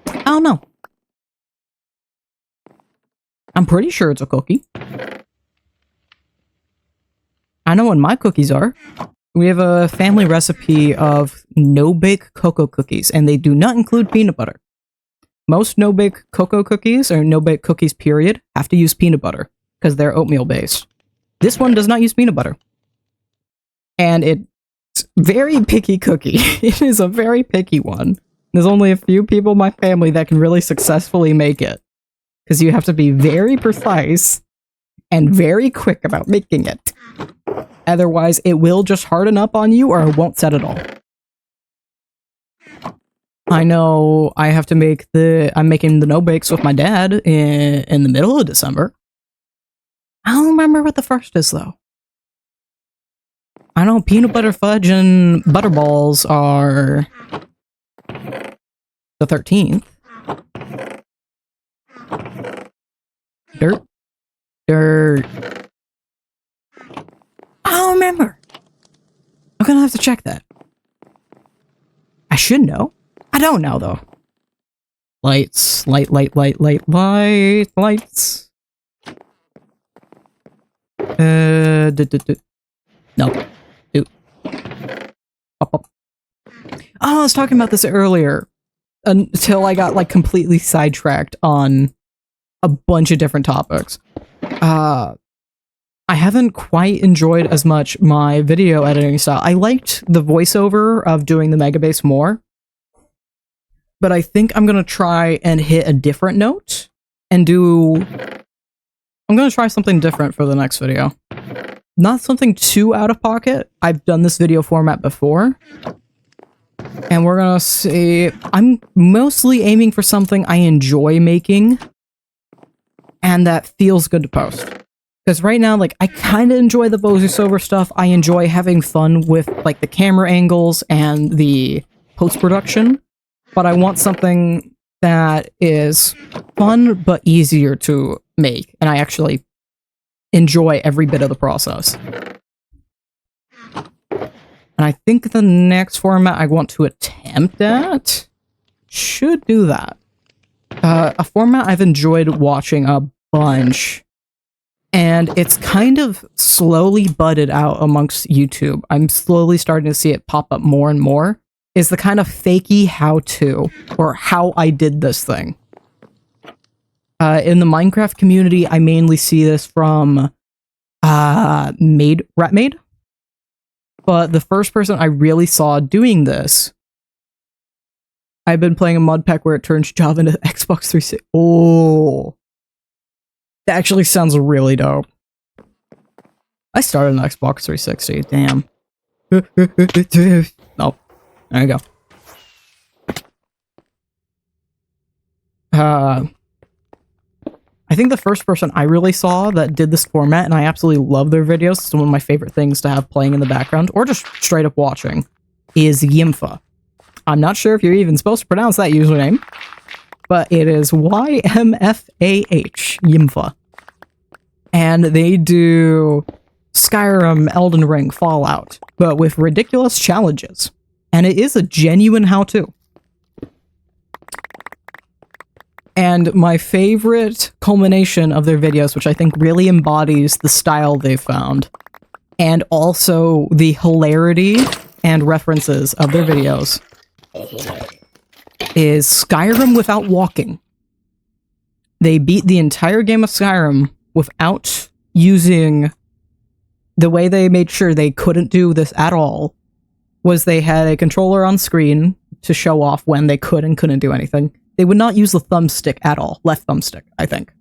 I don't know. I'm pretty sure it's a cookie. I know what my cookies are. We have a family recipe of no-bake cocoa cookies, and they do not include peanut butter. Most no-bake cocoa cookies, or no-bake cookies period, have to use peanut butter, because they're oatmeal-based. This one does not use peanut butter. And it's very picky cookie. It is a very picky one. There's only a few people in my family that can really successfully make it. Because you have to be very precise and very quick about making it. Otherwise, it will just harden up on you or it won't set at all. I know I have to I'm making the no-bakes with my dad in the middle of December. I don't remember what the first is, though. I know peanut butter fudge and butterballs are the 13th. Dirt. I don't remember. I'm gonna have to check that. I should know. I don't know, though. Lights. Lights. No. Up. Oh, I was talking about this earlier. Until I got, like, completely sidetracked on a bunch of different topics. I haven't quite enjoyed as much my video editing style. I liked the voiceover of doing the Megabase more. But I think I'm gonna try and hit a different note and I'm gonna try something different for the next video. Not something too out of pocket. I've done this video format before. And we're gonna see. I'm mostly aiming for something I enjoy making. And that feels good to post. Because right now, like, I kind of enjoy the voiceover stuff. I enjoy having fun with, like, the camera angles and the post-production. But I want something that is fun but easier to make. And I actually enjoy every bit of the process. And I think the next format I want to attempt at should do that. A format I've enjoyed watching a bunch, and it's kind of slowly budded out amongst YouTube. I'm slowly starting to see it pop up more and more, is the kind of fakey how-to, or how I did this thing. In the Minecraft community, I mainly see this from Ratmade. But the first person I really saw doing this, I've been playing a mod pack where it turns Java into Xbox 360. Oh, that actually sounds really dope. I started on Xbox 360. Damn. Oh, there you go. I think the first person I really saw that did this format, and I absolutely love their videos, it's one of my favorite things to have playing in the background, or just straight up watching, is Yimfa. I'm not sure if you're even supposed to pronounce that username, but it is YMFAH, Yimfa. And they do Skyrim, Elden Ring, Fallout, but with ridiculous challenges. And it is a genuine how-to. And my favorite culmination of their videos, which I think really embodies the style they've found, and also the hilarity and references of their videos, is Skyrim without walking. They beat the entire game of Skyrim without using... The way they made sure they couldn't do this at all was they had a controller on screen to show off when they could and couldn't do anything. They would not use the thumbstick at all. Left thumbstick, I think.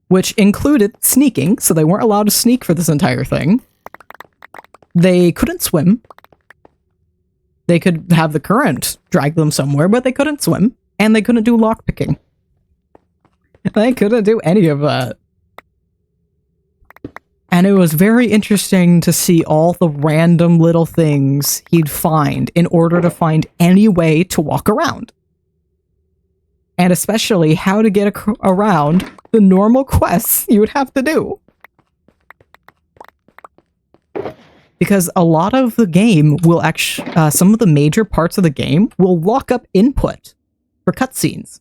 Which included sneaking, so they weren't allowed to sneak for this entire thing. They couldn't swim. They could have the current drag them somewhere, but they couldn't swim. And they couldn't do lockpicking. They couldn't do any of that. And it was very interesting to see all the random little things he'd find in order to find any way to walk around. And especially how to get around the normal quests you would have to do. Because a lot of the game will actually, some of the major parts of the game will lock up input for cutscenes.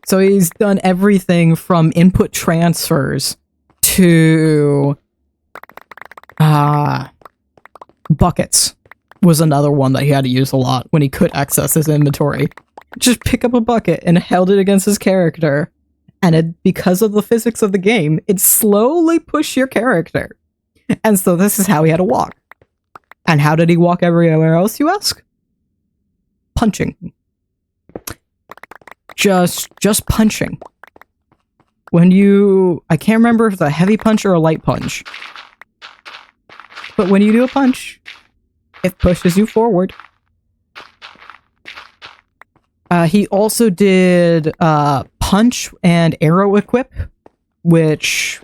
So he's done everything from input transfers to buckets was another one that he had to use a lot when he could access his inventory. Just pick up a bucket and held it against his character, and because of the physics of the game, it slowly pushed your character. And so this is how he had to walk. And how did he walk everywhere else, you ask? Punching. Just punching. When you... I can't remember if it's a heavy punch or a light punch. But when you do a punch, it pushes you forward. He also did punch and arrow equip, which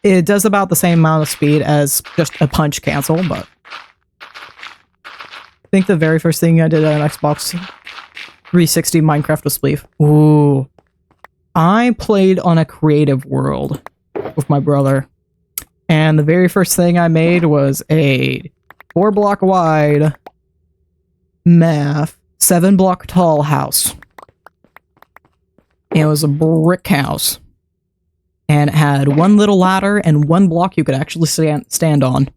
it does about the same amount of speed as just a punch cancel, but I think the very first thing I did on Xbox 360 Minecraft was Spleef. Ooh. I played on a creative world with my brother, and the very first thing I made was a 4-block wide math 7-block tall house. And it was a brick house. And it had one little ladder and one block you could actually stand on.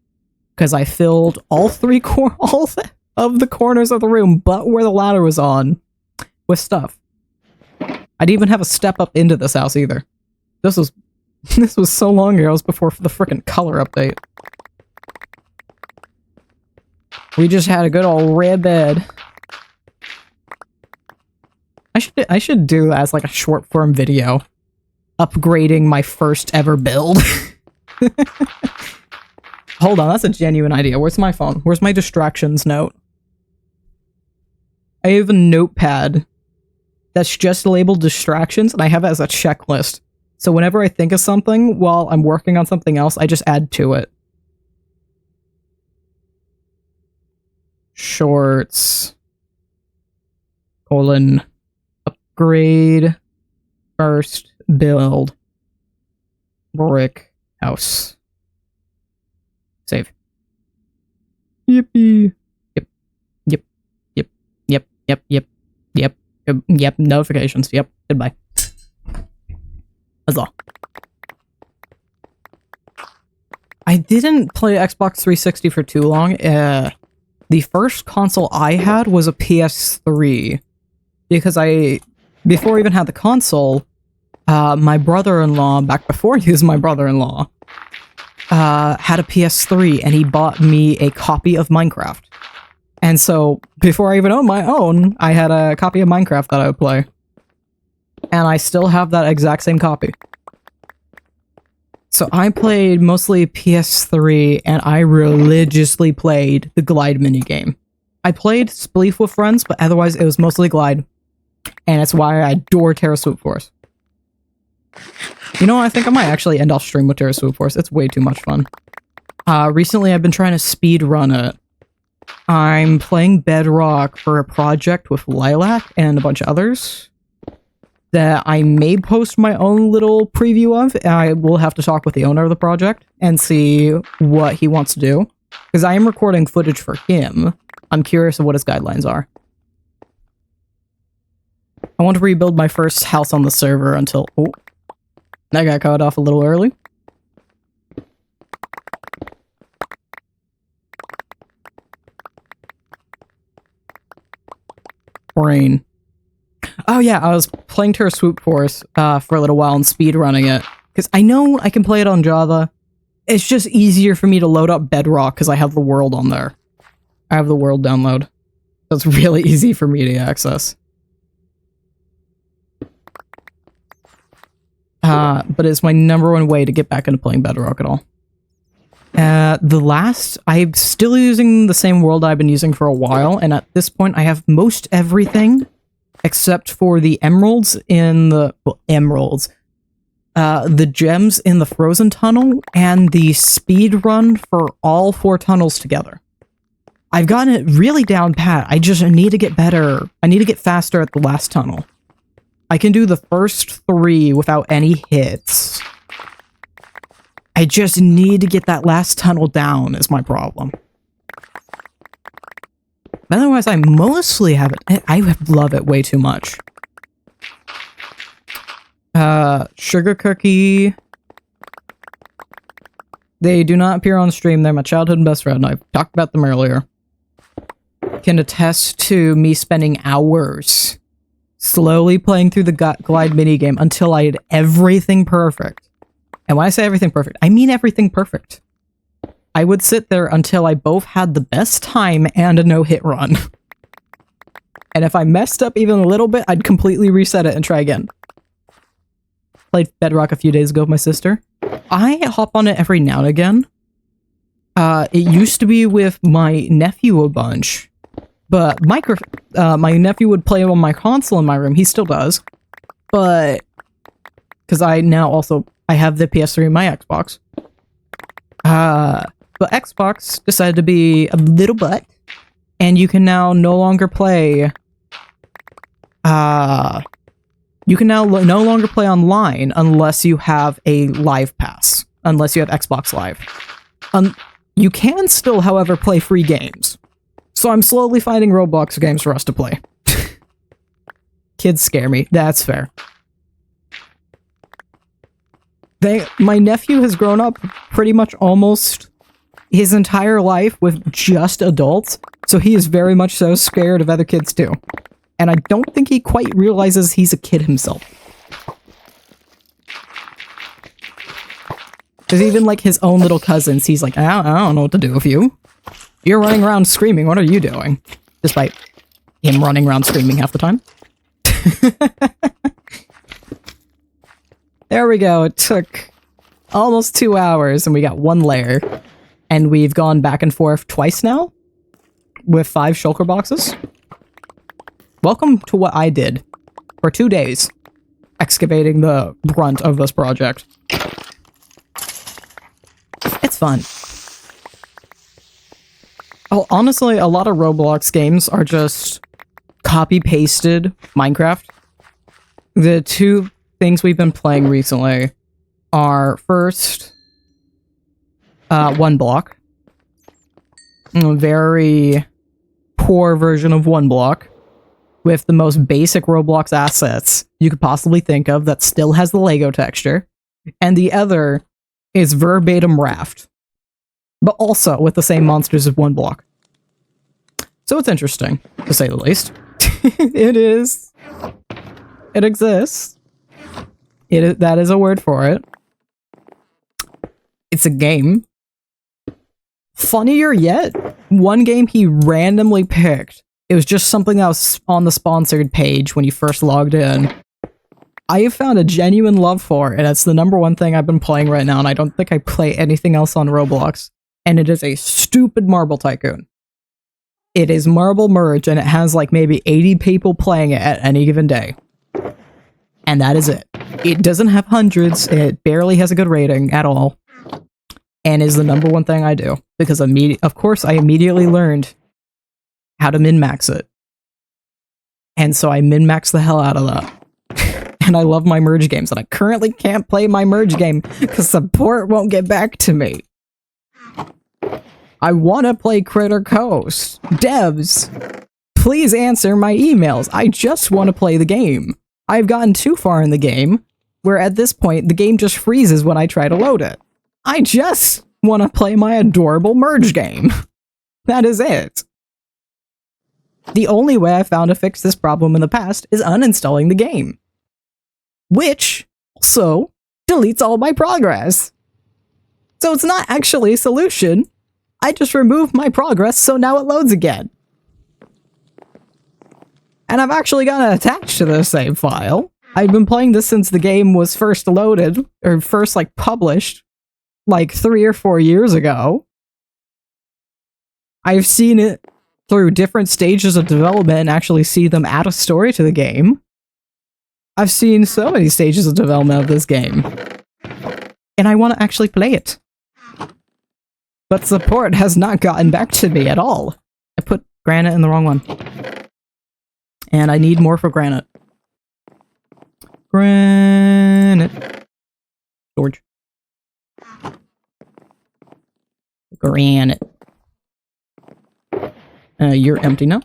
Because I filled all of the corners of the room, but where the ladder was on, with stuff. I didn't even have a step up into this house either. This was so long ago. It was before the frickin' color update. We just had a good old red bed. I should do that as like a short form video. Upgrading my first ever build. Hold on, that's a genuine idea. Where's my phone? Where's my distractions note? I have a notepad that's just labeled distractions, and I have it as a checklist. So whenever I think of something while I'm working on something else, I just add to it. Shorts. Colon. Upgrade. First build. Brick house. Save. Yippee. Yep. Notifications. Yep. Goodbye. That's all. I didn't play Xbox 360 for too long. The first console I had was a PS3. because before I even had the console, my brother-in-law, back before he was my brother-in-law, had a PS3, and he bought me a copy of Minecraft. And so, before I even owned my own, I had a copy of Minecraft that I would play. And I still have that exact same copy. So I played mostly PS3, and I religiously played the Glide minigame. I played Spleef with friends, but otherwise it was mostly Glide. And that's why I adore Terra Swoop Force. You know, I think I might actually end off stream with Terra Swoop Force. It's way too much fun. Recently I've been trying to speed run it. I'm playing Bedrock for a project with Lilac and a bunch of others that I may post my own little preview of. I will have to talk with the owner of the project and see what he wants to do. Because I am recording footage for him. I'm curious of what his guidelines are. I want to rebuild my first house on the server until... Oh, that got cut off a little early. Brain. Oh yeah, I was playing Terra Swoop Force for a little while and speedrunning it. Because I know I can play it on Java. It's just easier for me to load up Bedrock because I have the world on there. I have the world download. So it's really easy for me to access. But it's my #1 way to get back into playing Bedrock at all. I'm still using the same world I've been using for a while, and at this point I have most everything except for the emeralds in the... Well, emeralds. The gems in the frozen tunnel, and the speed run for all 4 tunnels together. I've gotten it really down pat. I just need to get better. I need to get faster at the last tunnel. I can do the first 3 without any hits. I just need to get that last tunnel down is my problem. Otherwise, I mostly have it. I love it way too much. Sugar Cookie. They do not appear on stream. They're my childhood best friend. I've talked about them earlier. Can attest to me spending hours slowly playing through the Glide minigame until I had everything perfect. And when I say everything perfect, I mean everything perfect. I would sit there until I both had the best time and a no-hit run. And if I messed up even a little bit, I'd completely reset it and try again. Played Bedrock a few days ago with my sister. I hop on it every now and again. It used to be with my nephew a bunch. But my nephew would play on my console in my room. He still does. But... because I have the PS3 in my Xbox. But Xbox decided to be a little butt. And you can now no longer play... you can now no longer play online unless you have a Live Pass. Unless you have Xbox Live. You can still, however, play free games. So I'm slowly finding Roblox games for us to play. Kids scare me. That's fair. My nephew has grown up pretty much almost his entire life with just adults, so he is very much so scared of other kids too. And I don't think he quite realizes he's a kid himself. Because even like his own little cousins, he's like, I don't know what to do with you. You're running around screaming, what are you doing? Despite him running around screaming half the time. There we go, it took almost 2 hours and we got 1 layer. And we've gone back and forth twice now, with 5 shulker boxes. Welcome to what I did for 2 days, excavating the brunt of this project. It's fun. Oh, honestly, a lot of Roblox games are just copy-pasted Minecraft. The 2 things we've been playing recently are first, One Block. A very poor version of One Block, with the most basic Roblox assets you could possibly think of that still has the Lego texture. And the other is verbatim Raft, but also with the same monsters as One Block. So it's interesting, to say the least. It is. It exists. That is a word for it. It's a game. Funnier yet, one game he randomly picked. It was just something that was on the sponsored page when you first logged in. I have found a genuine love for, and it's the #1 thing I've been playing right now, and I don't think I play anything else on Roblox. And it is a stupid Marble Tycoon. It is Marble Merge, and it has like maybe 80 people playing it at any given day. And that is it. It doesn't have hundreds, it barely has a good rating at all. And is the #1 thing I do. Because of course I immediately learned how to min-max it. And so I min-max the hell out of that. And I love my merge games, and I currently can't play my merge game because support won't get back to me. I want to play Critter Coast. Devs, please answer my emails. I just want to play the game. I've gotten too far in the game, where at this point, the game just freezes when I try to load it. I just want to play my adorable merge game. That is it. The only way I found to fix this problem in the past is uninstalling the game. Which also deletes all my progress. So it's not actually a solution. I just removed my progress, so now it loads again. And I've actually got it attached to the save file. I've been playing this since the game was first loaded, or first like published, like 3 or 4 years ago. I've seen it through different stages of development and actually see them add a story to the game. I've seen so many stages of development of this game. And I want to actually play it. But support has not gotten back to me at all. I put granite in the wrong one. And I need more for granite. Granite. George. Granite. You're empty now.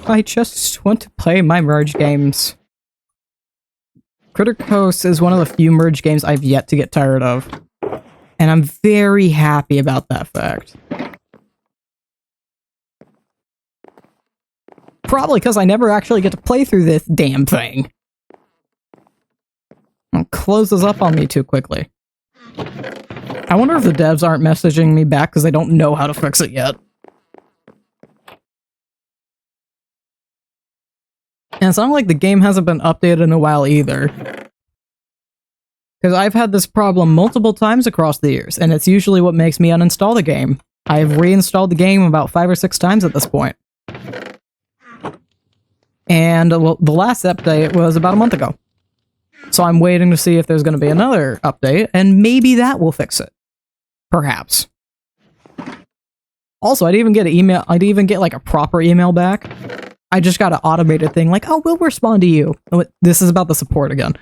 I just want to play my merge games. Critter Coast is one of the few merge games I've yet to get tired of. And I'm very happy about that fact. Probably because I never actually get to play through this damn thing. It closes up on me too quickly. I wonder if the devs aren't messaging me back because they don't know how to fix it yet. And it's not like the game hasn't been updated in a while either. Because I've had this problem multiple times across the years, and it's usually what makes me uninstall the game. I have reinstalled the game about 5 or 6 times at this point. And the last update was about a month ago. So I'm waiting to see if there's going to be another update, and maybe that will fix it. Perhaps. Also, I'd even get like a proper email back. I just got an automated thing like, oh, we'll respond to you. This is about the support again.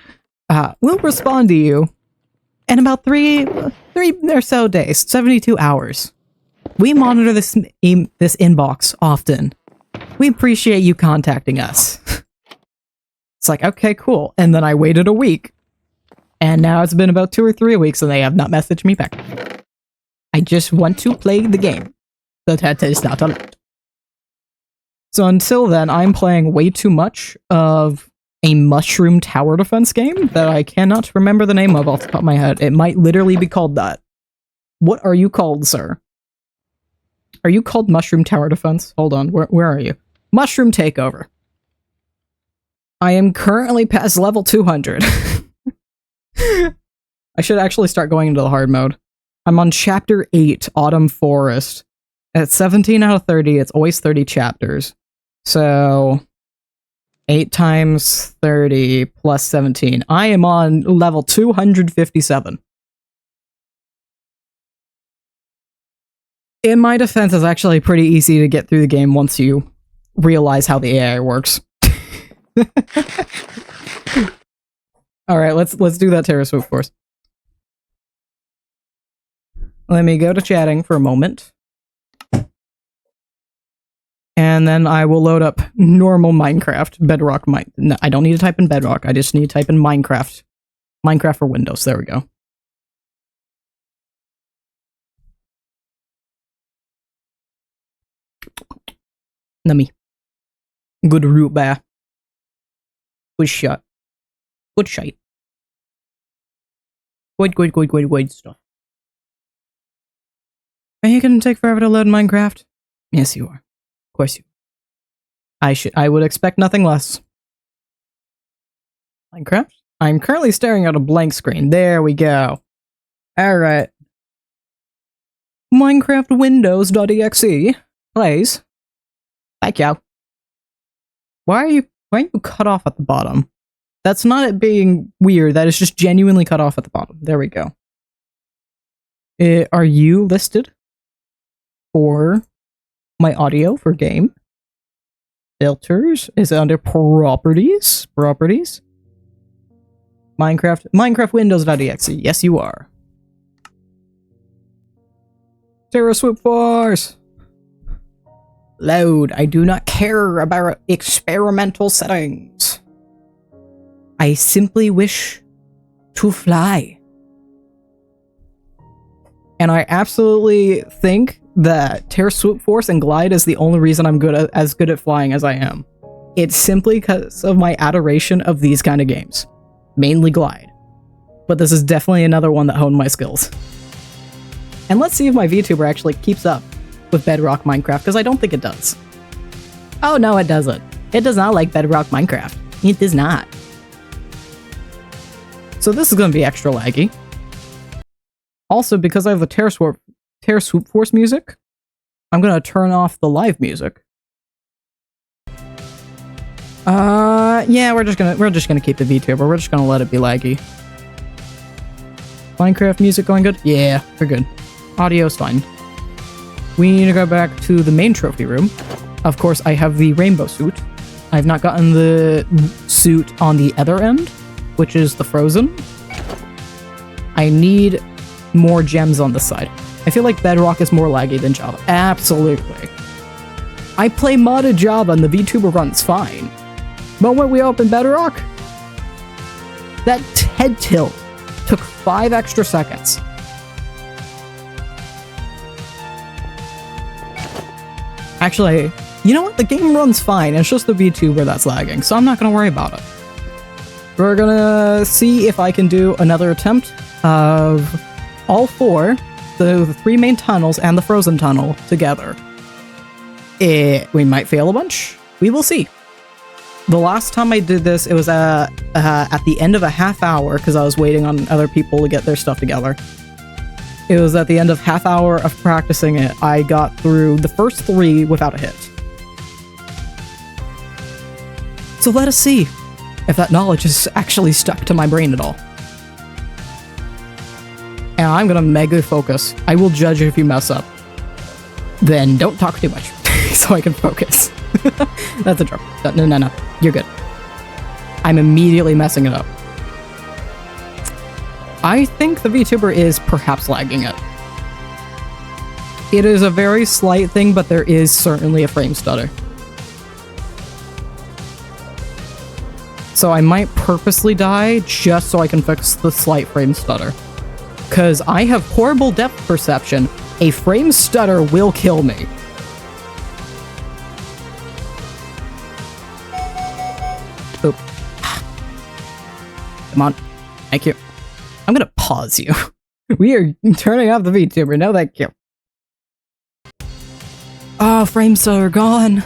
We'll respond to you in about 3 or so days, 72 hours. We monitor this inbox often. We appreciate you contacting us. It's like, okay, cool. And then I waited a week. And now it's been about 2 or 3 weeks and they have not messaged me back. I just want to play the game. But that is not allowed. So until then, I'm playing way too much of a mushroom tower defense game that I cannot remember the name of off the top of my head. It might literally be called that. What are you called, sir? Are you called Mushroom Tower Defense? Hold on, where are you? Mushroom Takeover. I am currently past level 200. I should actually start going into the hard mode. I'm on Chapter 8, Autumn Forest. At 17 out of 30, it's always 30 chapters. So 8 times 30 plus 17. I am on level 257. In my defense, it's actually pretty easy to get through the game once you realize how the AI works. Alright, let's do that Terra Swoop Force. Let me go to chatting for a moment. And then I will load up normal Minecraft, Bedrock Mine. No, I don't need to type in Bedrock, I just need to type in Minecraft. Minecraft for Windows, there we go. Nummy. Good root bear. Good shot. Good shite. Good stuff. Are you gonna take forever to load Minecraft? Yes, you are. Of course you are. I would expect nothing less. Minecraft? I'm currently staring at a blank screen. There we go. Alright. Minecraft Windows.exe. Please. Thank you. Why are you cut off at the bottom? That's not it being weird, that is just genuinely cut off at the bottom. There we go. Are you listed for my audio for game? Filters? Is it under properties? Properties? Minecraft Windows.exe. Yes, you are. Terra Swoop Force! Load. I do not care about experimental settings. I simply wish to fly. And I absolutely think that Terra Swoop Force and Glide is the only reason I'm as good at flying as I am. It's simply because of my adoration of these kind of games. Mainly Glide. But this is definitely another one that honed my skills. And let's see if my VTuber actually keeps up with Bedrock Minecraft, because I don't think it does. Oh no, it doesn't. It does not like Bedrock Minecraft. It does not. So this is going to be extra laggy. Also, because I have the Terra Swoop Force music, I'm going to turn off the live music. Yeah, we're just gonna keep the VTuber. We're just gonna let it be laggy. Minecraft music going good? Yeah, we're good. Audio's fine. We need to go back to the main trophy room. Of course, I have the rainbow suit. I've not gotten the suit on the other end, which is the frozen. I need more gems on this side. I feel like Bedrock is more laggy than Java. Absolutely. I play modded Java and the VTuber runs fine. But when we open Bedrock, that head tilt took 5 extra seconds. Actually, you know what? The game runs fine. It's just the VTuber that's lagging, so I'm not going to worry about it. We're going to see if I can do another attempt of all 4, the 3 main tunnels and the frozen tunnel together. We might fail a bunch. We will see. The last time I did this, it was at the end of a half hour, because I was waiting on other people to get their stuff together. It was at the end of half hour of practicing it, I got through the first 3 without a hit. So let us see if that knowledge is actually stuck to my brain at all. And I'm gonna mega focus. I will judge if you mess up. Then don't talk too much, so I can focus. That's a joke. No. You're good. I'm immediately messing it up. I think the VTuber is perhaps lagging it. It is a very slight thing, but there is certainly a frame stutter. So I might purposely die just so I can fix the slight frame stutter. Because I have horrible depth perception. A frame stutter will kill me. Oop. Come on. Thank you. I'm gonna pause you. We are turning off the VTuber. No, thank you. Oh, frame stutter gone.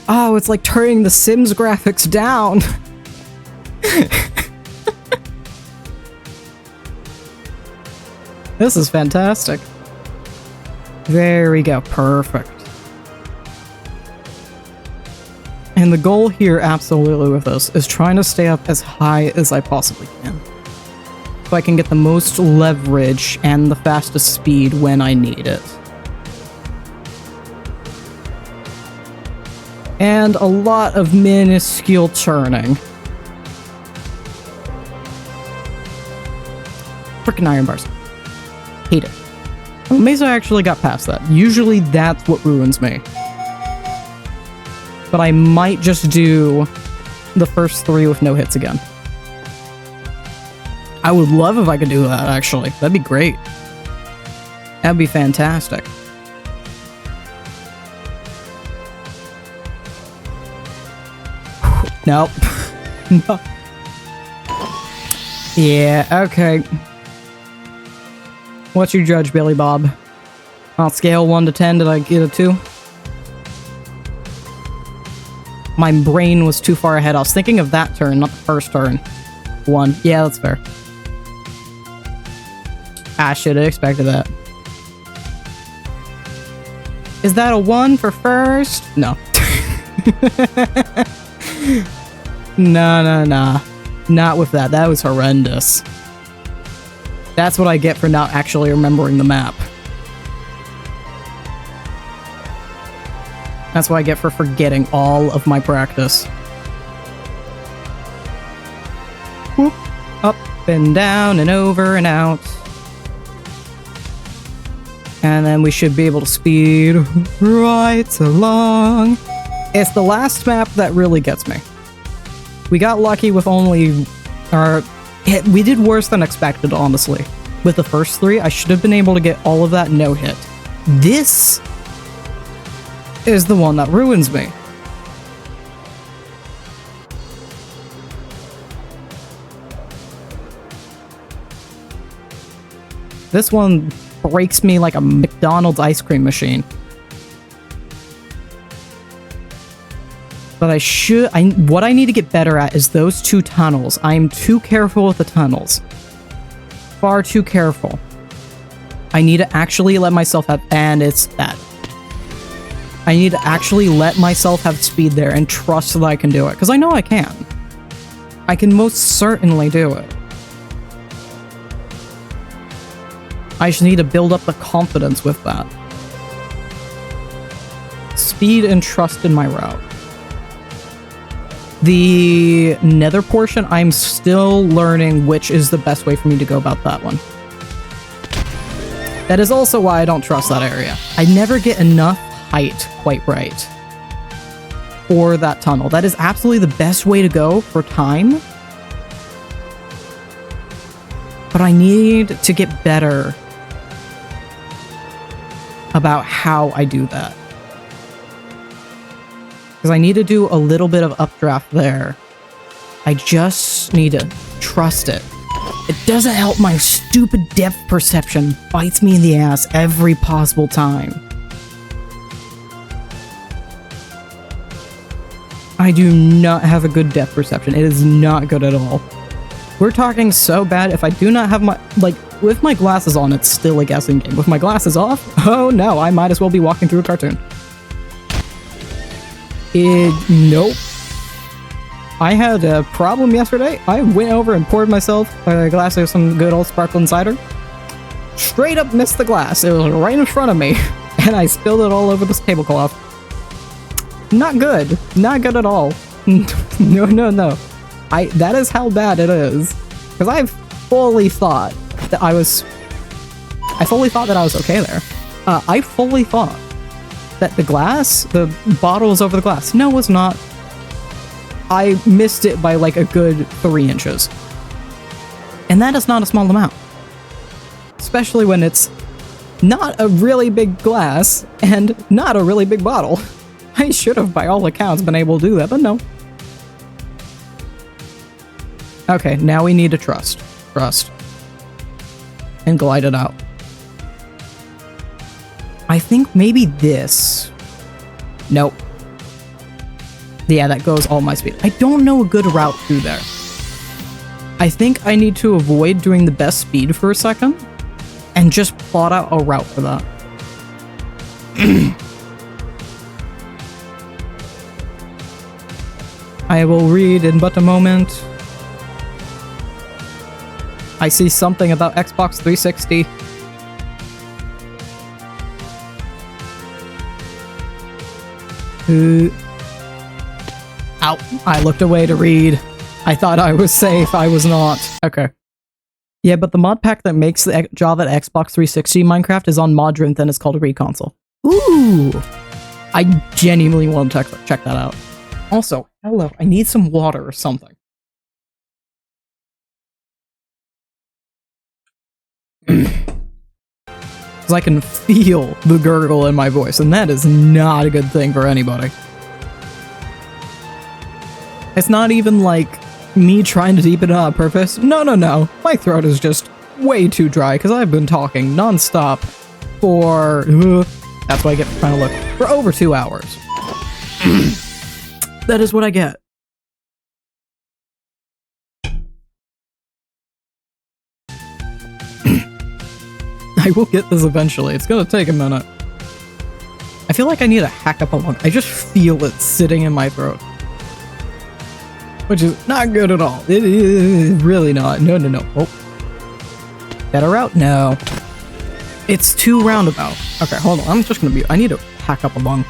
Oh, it's like turning the Sims graphics down. This is fantastic. There we go. Perfect. And the goal here, absolutely, with this, is trying to stay up as high as I possibly can. So I can get the most leverage and the fastest speed when I need it. And a lot of minuscule turning. Frickin' iron bars. Hate it. I'm amazed I actually got past that. Usually that's what ruins me. But I might just do the first 3 with no hits again. I would love if I could do that, actually. That'd be great. That'd be fantastic. Nope. No. Yeah, okay. What's your judge, Billy Bob? On a scale 1 to 10, did I get a 2? My brain was too far ahead. I was thinking of that turn, not the first turn. 1. Yeah, that's fair. I should have expected that. Is that a 1 for first? No. No. Not with that. That was horrendous. That's what I get for not actually remembering the map. That's what I get for forgetting all of my practice. Whoop. Up and down and over and out. And then we should be able to speed right along. It's the last map that really gets me. We got lucky with only... we did worse than expected, honestly. With the first 3, I should have been able to get all of that no-hit. This is the one that ruins me. This one breaks me like a McDonald's ice cream machine. But what I need to get better at is those 2 tunnels. I'm too careful with the tunnels. Far too careful. I need to actually let myself have, and it's that. I need to actually let myself have speed there and trust that I can do it, because I know I can. I can most certainly do it. I just need to build up the confidence with that. Speed and trust in my route. The nether portion, I'm still learning which is the best way for me to go about that one. That is also why I don't trust that area. I never get enough height quite right for that tunnel. That is absolutely the best way to go for time. But I need to get better about how I do that. Because I need to do a little bit of updraft there. I just need to trust it. It doesn't help my stupid depth perception bites me in the ass every possible time. I do not have a good depth perception. It is not good at all. We're talking so bad. If I do not have my... Like, with my glasses on, it's still a guessing game. With my glasses off, oh no, I might as well be walking through a cartoon. Nope. I had a problem yesterday. I went over and poured myself a glass of some good old sparkling cider. Straight up missed the glass. It was right in front of me. And I spilled it all over this tablecloth. Not good. Not good at all. No. That is how bad it is. Because I fully thought that I was okay there. I fully thought that the bottle was over the glass. No, it was not. I missed it by like a good 3 inches. And that is not a small amount. Especially when it's not a really big glass and not a really big bottle. I should have, by all accounts, been able to do that, but no. Okay, now we need to trust. Trust. And glide it out. I think maybe this. Nope. Yeah, that goes all my speed. I don't know a good route through there. I think I need to avoid doing the best speed for a second and just plot out a route for that. I will read in but a moment. I see something about Xbox 360. Ow. I looked away to read. I thought I was safe. I was not. Okay. Yeah, but the mod pack that makes the Java Xbox 360 Minecraft is on Modrinth and it's called a Reconsole. Ooh! I genuinely want to check that out. Also, hello, I need some water or something. Because I can feel the gurgle in my voice, and that is not a good thing for anybody. It's not even like me trying to deepen it on purpose. No, no, no. My throat is just way too dry because I've been talking nonstop for... that's what I get for trying to look. For over 2 hours. That is what I get. I will get this eventually. It's gonna take a minute. I feel like I need to hack up a lung. I just feel it sitting in my throat. Which is not good at all. It is really not. No, no, no. Oh. Better route? No. It's too roundabout. Okay, hold on. I'm just gonna be... I need to hack up a lung.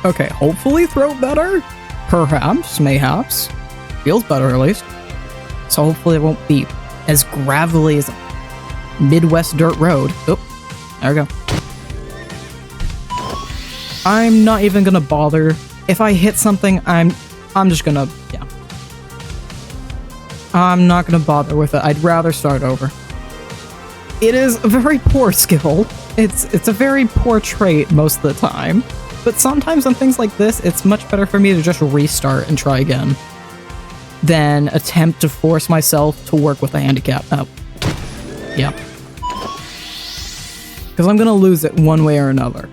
Okay, hopefully throat better? Perhaps, mayhaps. Feels better at least. So hopefully it won't be as gravelly as a Midwest dirt road. Oh, there we go. I'm not even gonna bother. If I hit something, I'm just gonna, yeah. I'm not gonna bother with it. I'd rather start over. It is a very poor skill. It's a very poor trait most of the time. But sometimes on things like this, it's much better for me to just restart and try again than attempt to force myself to work with a handicap. Oh. Yeah. Because I'm gonna lose it one way or another.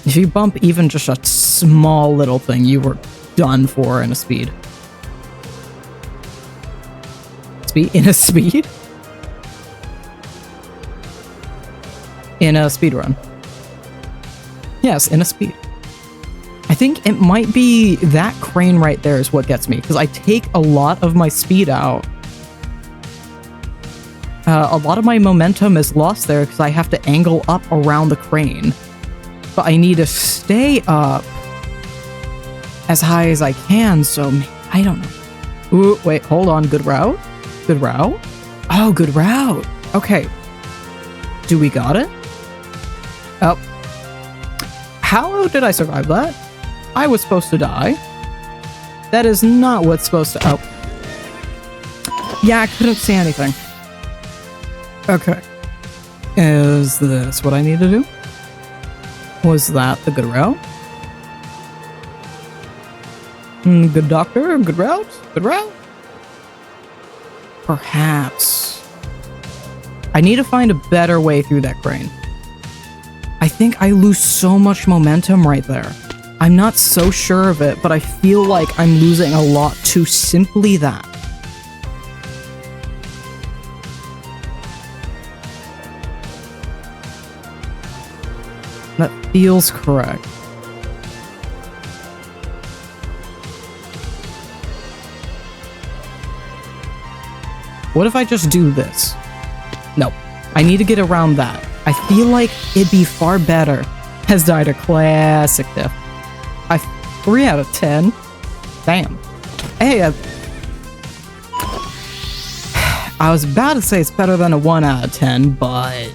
If you bump even just a small little thing, you were done for in a speed. In a speed? In a speed run. Yes, in a speed. I think it might be that crane right there is what gets me, because I take a lot of my speed out. A lot of my momentum is lost there because I have to angle up around the crane. But I need to stay up as high as I can, so I don't know. Ooh, wait, hold on. Good route? Good route? Oh, good route. Okay. Do we got it? Oh. How did I survive that? I was supposed to die. That is not what's supposed to... Oh. Yeah, I couldn't see anything. Okay. Is this what I need to do? Was that the good route? Good doctor? Good route? Good route? Perhaps. I need to find a better way through that crane. I think I lose so much momentum right there. I'm not so sure of it, but I feel like I'm losing a lot to simply that. That feels correct. What if I just do this? No, I need to get around that. I feel like it'd be far better. Has died a classic death. 3 out of 10. Damn. Hey, I was about to say it's better than a 1 out of 10, but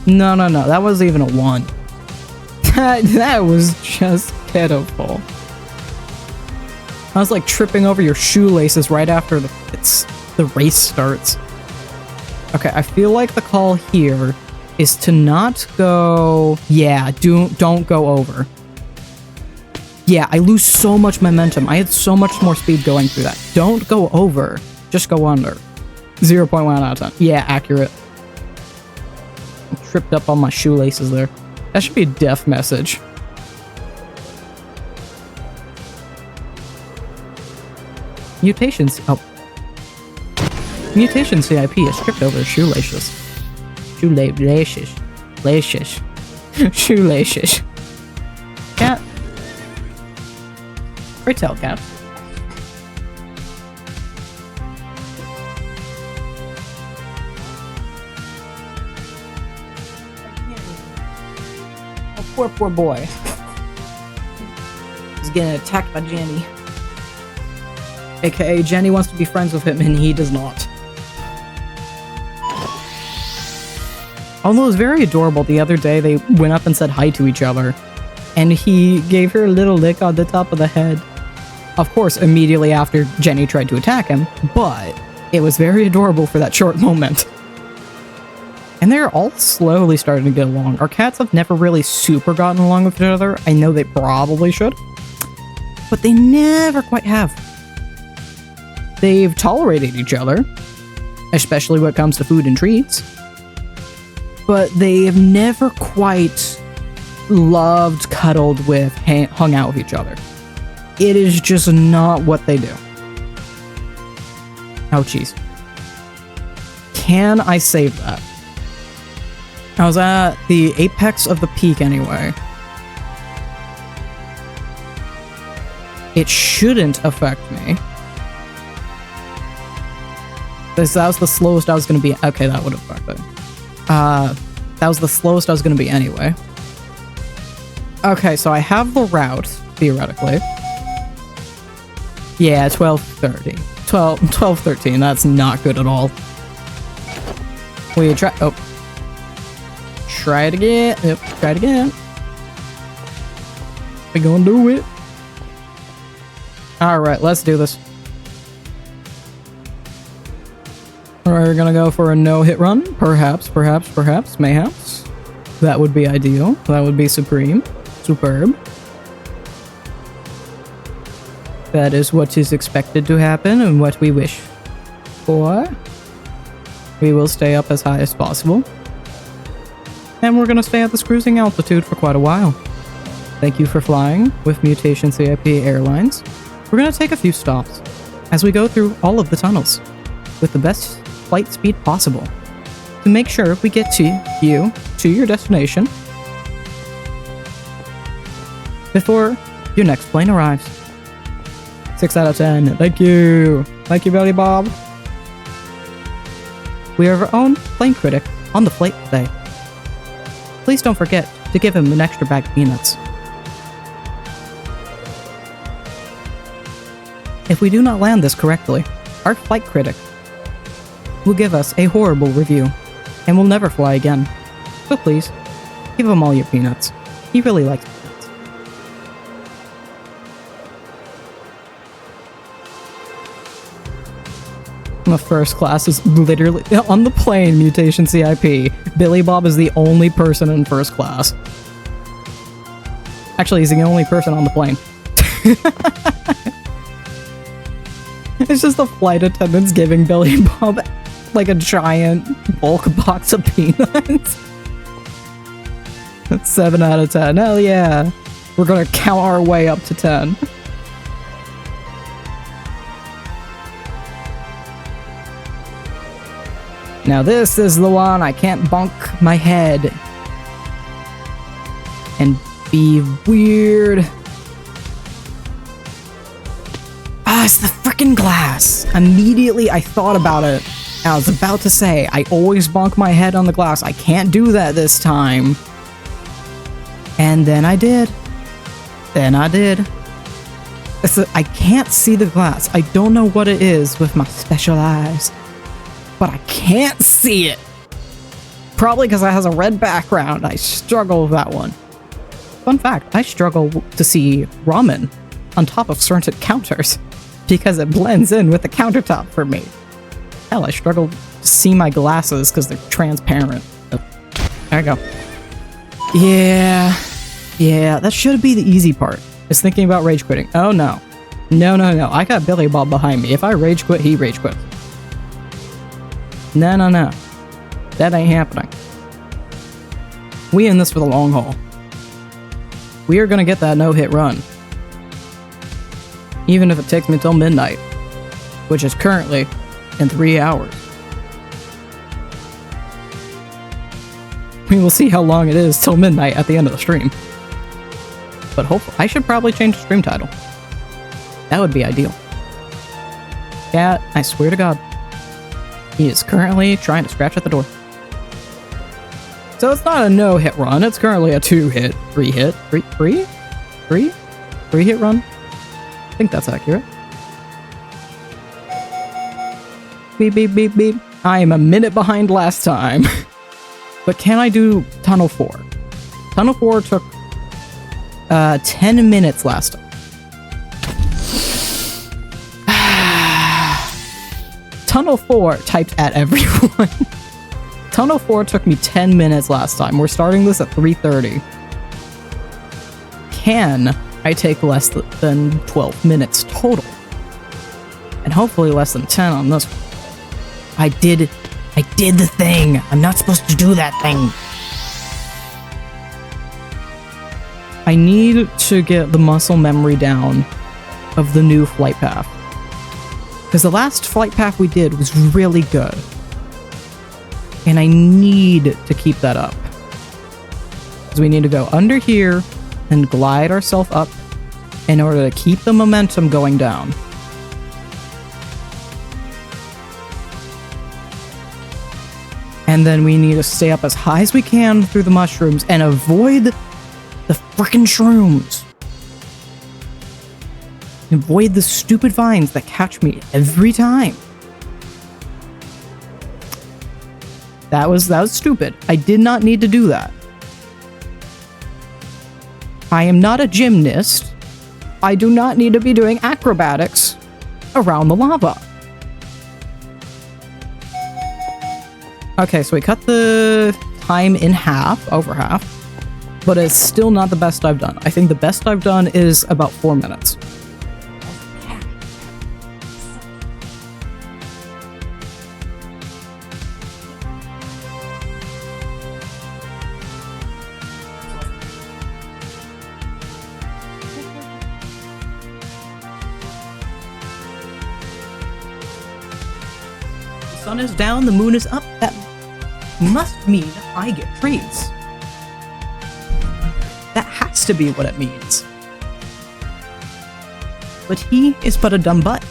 no, no, no. That wasn't even a 1. That was just pitiful. I was like tripping over your shoelaces right after the race starts. Okay, I feel like the call here is to not go... Yeah, don't go over. Yeah, I lose so much momentum. I had so much more speed going through that. Don't go over. Just go under. 0.1 out of 10. Yeah, accurate. I tripped up on my shoelaces there. That should be a death message. Mutations. Oh. Mutation CIP is tripped over shoelaces. Shoelaces. Laces. Shoelaces. Cat. Great tell, cat. Oh, poor boy. He's getting attacked by Jenny. AKA Jenny wants to be friends with him and he does not. Although it was very adorable, the other day they went up and said hi to each other. and he gave her a little lick on the top of the head. Of course, immediately after Jenny tried to attack him, but it was very adorable for that short moment. And they're all slowly starting to get along. Our cats have never really super gotten along with each other. I know they probably should, but they never quite have. They've tolerated each other, especially when it comes to food and treats, but they have never quite loved, cuddled with, hung out with each other. It is just not what they do. Ouchies. Can I save that? I was at the apex of the peak anyway. It shouldn't affect me. Because that was the slowest I was going to be. Okay, that would affect it. That was the slowest I was going to be anyway. Okay, so I have the route, theoretically. Yeah, 12:30. 12:13, that's not good at all. We try. Oh. Try it again. Yep, try it again. We gonna do it. Alright, let's do this. Alright, we're gonna go for a no-hit run. Perhaps, mayhaps. That would be ideal. That would be supreme. Superb. That is what is expected to happen and what we wish for. We will stay up as high as possible. And we're going to stay at this cruising altitude for quite a while. Thank you for flying with Mutation CIP Airlines. We're going to take a few stops as we go through all of the tunnels with the best flight speed possible to make sure we get to your destination before your next plane arrives. 6 out of 10. Thank you. Thank you, Billy Bob. We have our own plane critic on the flight today. Please don't forget to give him an extra bag of peanuts. If we do not land this correctly, our flight critic will give us a horrible review and will never fly again. So please, give him all your peanuts. He really likes peanuts. The first class is literally on the plane. Mutation CIP. Billy Bob is the only person in first class. Actually, he's the only person on the plane. It's just the flight attendants giving Billy Bob like a giant bulk box of peanuts. That's 7 out of 10. Hell yeah. We're gonna count our way up to 10. Now this is the one I can't bonk my head and be weird. Ah, it's the freaking glass. Immediately I thought about it. I was about to say, I always bonk my head on the glass. I can't do that this time. And then I did. I can't see the glass. I don't know what it is with my special eyes, but I can't see it. Probably because it has a red background. I struggle with that one. Fun fact, I struggle to see ramen on top of certain counters because it blends in with the countertop for me. Hell, I struggle to see my glasses because they're transparent. Oh, there I go. Yeah, that should be the easy part. Is thinking about rage quitting. Oh no. No. I got Billy Bob behind me. If I rage quit, he rage quits. No. That ain't happening. We in this for the long haul. We are gonna get that no-hit run. Even if it takes me till midnight, which is currently in 3 hours. We will see how long it is till midnight at the end of the stream. But hopefully, I should probably change the stream title. That would be ideal. Cat, I swear to God. He is currently trying to scratch at the door. So it's not a no-hit run, it's currently a 2-hit, 3-hit, 3-hit run? I think that's accurate. Beep, beep, beep, beep. I am a minute behind last time. But can I do Tunnel 4? Tunnel 4 took 10 minutes last time. Tunnel 4 typed at everyone. Tunnel 4 took me 10 minutes last time. We're starting this at 3:30. Can I take less than 12 minutes total? And hopefully less than 10 on this one. I did the thing. I'm not supposed to do that thing. I need to get the muscle memory down of the new flight path. Because the last flight path we did was really good. And I need to keep that up. Because we need to go under here and glide ourselves up in order to keep the momentum going down. And then we need to stay up as high as we can through the mushrooms and avoid the frickin' shrooms. Avoid the stupid vines that catch me every time. That was stupid. I did not need to do that. I am not a gymnast. I do not need to be doing acrobatics around the lava. Okay, so we cut the time in half, over half, but it's still not the best I've done. I think the best I've done is about 4 minutes. The sun is down, the moon is up. That must mean I get trees. That has to be what it means. But he is but a dumb butt.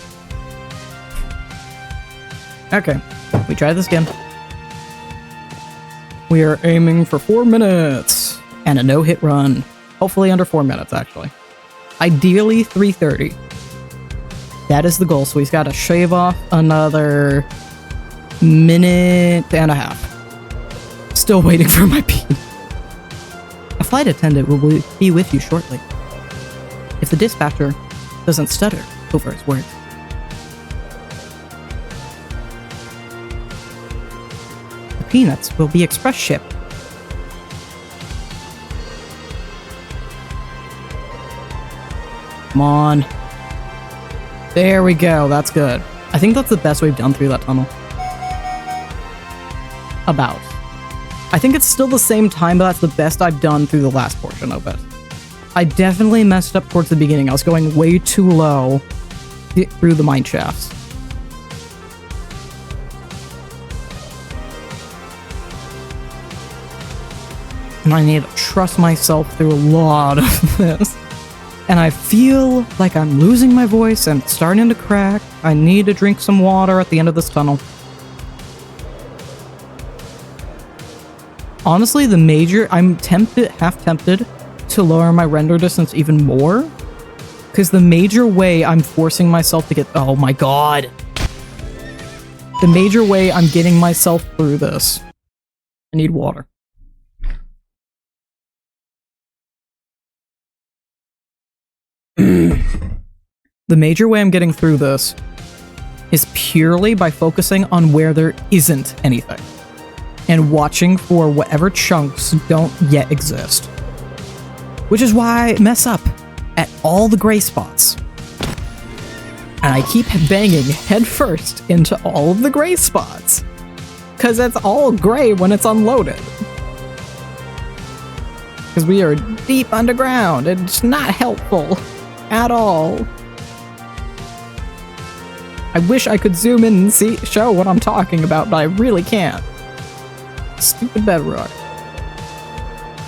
Okay, we try this again. We are aiming for 4 minutes and a no-hit run. Hopefully under 4 minutes, actually. Ideally 3:30. That is the goal, so we've got to shave off another minute and a half. Still waiting for my pee. A flight attendant will be with you shortly. If the dispatcher doesn't stutter over his words. The peanuts will be express shipped. Come on. There we go, that's good. I think that's the best we've done through that tunnel. About. I think it's still the same time, but that's the best I've done through the last portion of it. I definitely messed up towards the beginning. I was going way too low through the mine shafts. And I need to trust myself through a lot of this. And I feel like I'm losing my voice and it's starting to crack. I need to drink some water at the end of this tunnel. Honestly, I'm half tempted to lower my render distance even more. Because the major way I'm forcing myself to get... Oh my god! The major way I'm getting myself through this. I need water. The major way I'm getting through this is purely by focusing on where there isn't anything. And watching for whatever chunks don't yet exist. Which is why I mess up at all the gray spots. And I keep banging head first into all of the gray spots. Because it's all gray when it's unloaded. Because we are deep underground. It's not helpful at all. I wish I could zoom in and show what I'm talking about, but I really can't. Stupid bedrock.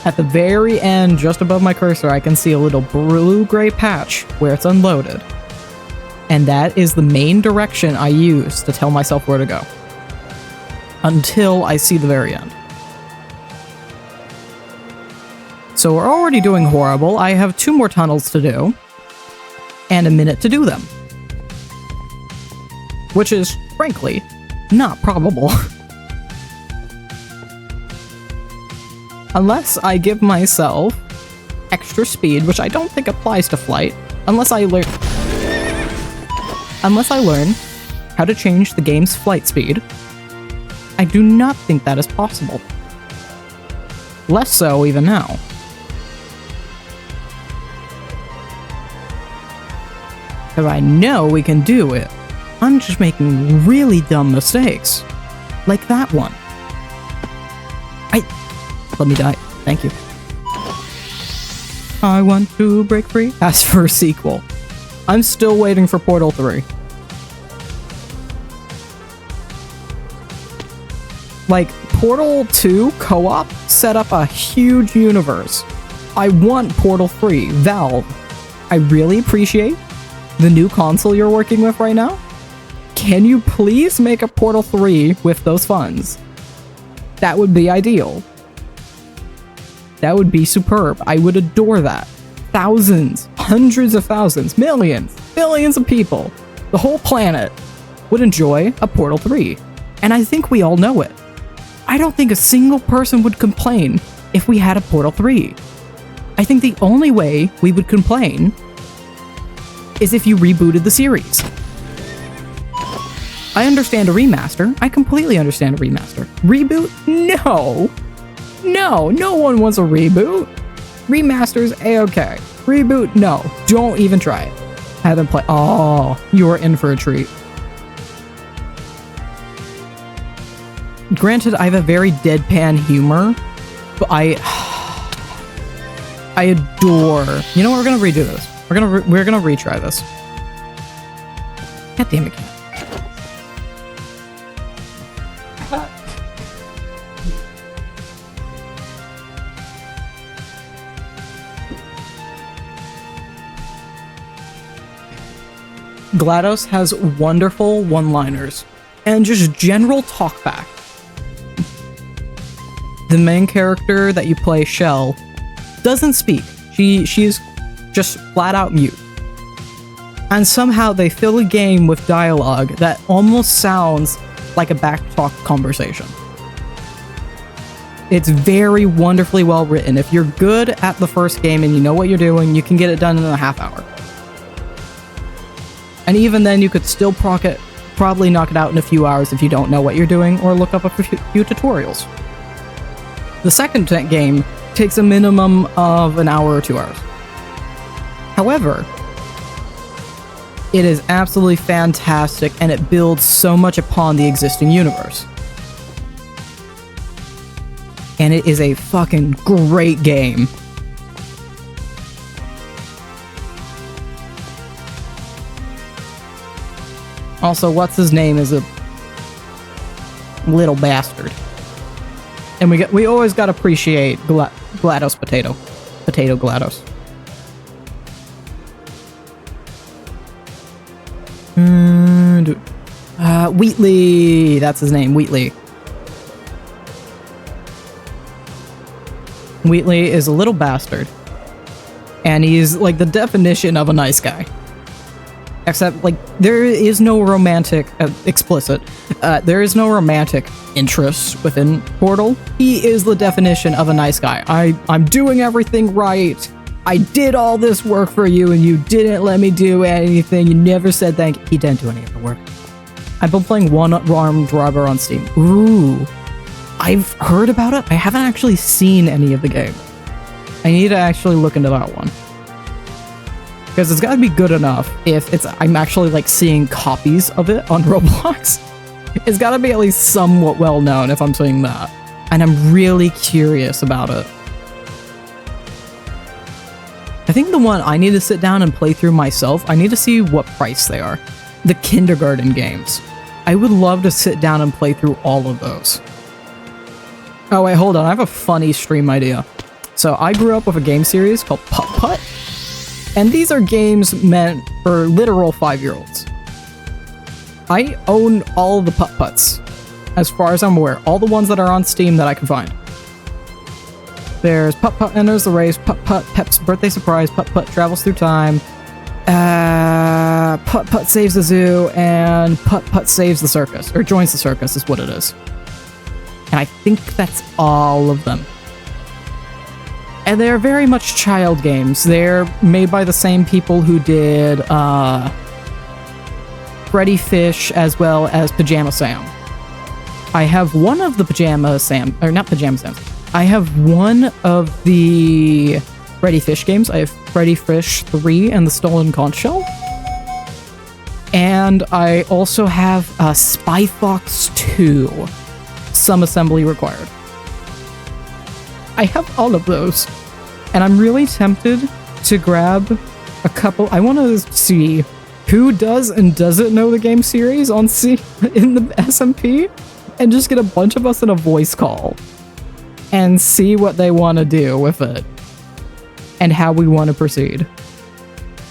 At the very end, just above my cursor, I can see a little blue-gray patch where it's unloaded. And that is the main direction I use to tell myself where to go. Until I see the very end. So we're already doing horrible. I have 2 more tunnels to do. And a minute to do them. Which is, frankly, not probable. Unless I give myself extra speed, which I don't think applies to flight, unless I learn how to change the game's flight speed. I do not think that is possible. Less so even now. Because I know we can do it. I'm just making really dumb mistakes. Like that one. Let me die. Thank you. I want to break free. As for a sequel, I'm still waiting for Portal 3. Like, Portal 2 co-op set up a huge universe. I want Portal 3. Valve, I really appreciate the new console you're working with right now. Can you please make a Portal 3 with those funds? That would be ideal. That would be superb. I would adore that. Thousands, hundreds of thousands, millions, billions of people, the whole planet would enjoy a Portal 3. And I think we all know it. I don't think a single person would complain if we had a Portal 3. I think the only way we would complain is if you rebooted the series. I understand a remaster. I completely understand a remaster. Reboot? No! No one wants a reboot. Remasters, A-okay. Reboot, no. Don't even try it. Have them play. Oh, you are in for a treat. Granted, I have a very deadpan humor, but I adore. You know what? We're gonna redo this. We're gonna retry this. God damn it, cat. GLaDOS has wonderful one-liners and just general talkback. The main character that you play, Shell, doesn't speak. She's just flat out mute. And somehow they fill a game with dialogue that almost sounds like a back-talk conversation. It's very wonderfully well written. If you're good at the first game and you know what you're doing, you can get it done in a half hour. And even then, you could still probably knock it out in a few hours if you don't know what you're doing, or look up a few tutorials. The second game takes a minimum of an hour or 2 hours. However, it is absolutely fantastic, and it builds so much upon the existing universe. And it is a fucking great game. Also, what's his name is a little bastard. And we always gotta appreciate GLaDOS Potato. Potato GLaDOS. Wheatley! That's his name, Wheatley. Wheatley is a little bastard. And he's like the definition of a nice guy. Except, like, there is no romantic, explicit, there is no romantic interest within Portal. He is the definition of a nice guy. I'm doing everything right. I did all this work for you and you didn't let me do anything. You never said thank you. He didn't do any of the work. I've been playing One Armed Robber on Steam. Ooh. I've heard about it. I haven't actually seen any of the game. I need to actually look into that one. Because it's got to be good enough if I'm actually like seeing copies of it on Roblox. It's got to be at least somewhat well known if I'm seeing that. And I'm really curious about it. I think the one I need to sit down and play through myself, I need to see what price they are. The kindergarten games. I would love to sit down and play through all of those. Oh wait, hold on, I have a funny stream idea. So I grew up with a game series called Putt Putt. And these are games meant for literal 5-year-olds. I own all the Putt Putts, as far as I'm aware. All the ones that are on Steam that I can find. There's Putt Putt Enters the Race, Putt Putt Pep's Birthday Surprise, Putt Putt Travels Through Time, Putt Putt Saves the Zoo, and Putt Putt Saves the Circus, or Joins the Circus is what it is. And I think that's all of them. And they're very much child games. They're made by the same people who did Freddy Fish as well as Pajama Sam. I have one of the Pajama Sam, or not Pajama Sam. I have one of the Freddy Fish games. I have Freddy Fish 3 and the Stolen Conch Shell. And I also have Spy Fox 2. Some assembly required. I have all of those. And I'm really tempted to grab a couple. I want to see who does and doesn't know the game series on in the SMP, and just get a bunch of us in a voice call and see what they want to do with it and how we want to proceed.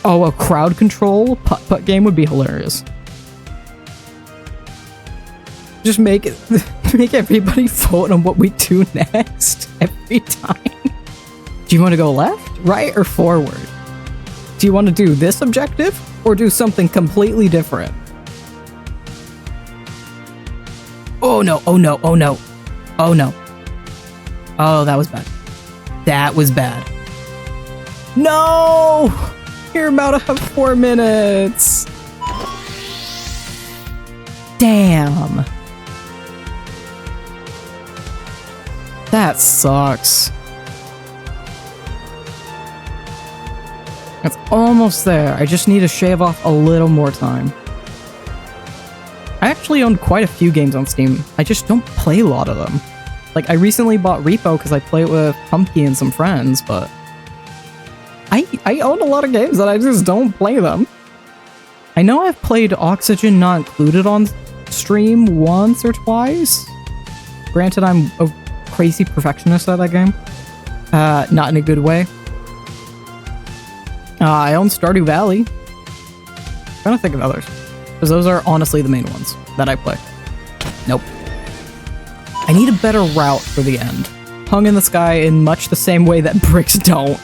Oh, a crowd control putt-putt game would be hilarious. Just make everybody vote on what we do next every time. Do you want to go left, right, or forward? Do you want to do this objective or do something completely different? Oh no, oh no, oh no. Oh no. Oh, that was bad. That was bad. No! You're about to have 4 minutes. Damn. That sucks. It's almost there. I just need to shave off a little more time. I actually own quite a few games on Steam. I just don't play a lot of them. Like, I recently bought Repo because I play it with Pumpkin and some friends, but I own a lot of games that I just don't play them. I know I've played Oxygen Not Included on stream once or twice. Granted, I'm a crazy perfectionist at that game. Not in a good way. I own Stardew Valley. I'm trying to think of others. Because those are honestly the main ones that I play. Nope. I need a better route for the end. Hung in the sky in much the same way that bricks don't.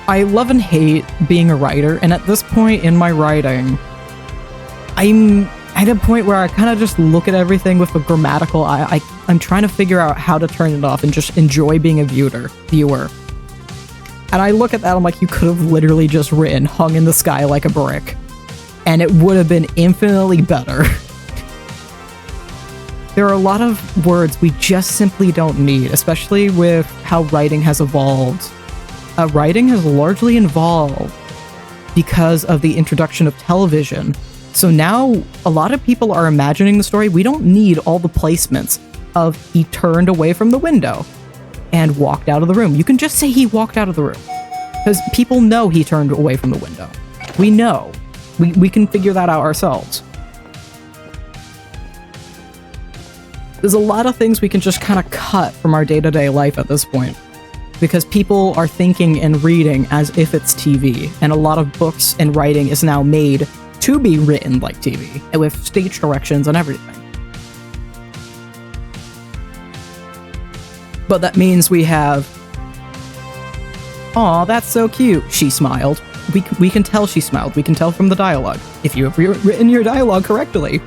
I love and hate being a writer, and at this point in my writing, I'm at a point where I kind of just look at everything with a grammatical eye. I'm trying to figure out how to turn it off and just enjoy being a viewer. And I look at that, I'm like, you could have literally just written hung in the sky like a brick, and it would have been infinitely better. There are a lot of words we just simply don't need, especially with how writing has evolved. Writing has largely evolved because of the introduction of television. So now a lot of people are imagining the story. We don't need all the placements of he turned away from the window and walked out of the room. You can just say he walked out of the room because people know he turned away from the window. We know. We can figure that out ourselves. There's a lot of things we can just kind of cut from our day-to-day life at this point, because people are thinking and reading as if it's TV, and a lot of books and writing is now made to be written like TV, and with stage directions and everything. But that means we have, "Aw, that's so cute," she smiled. We can tell she smiled. We can tell from the dialogue. If you have written your dialogue correctly,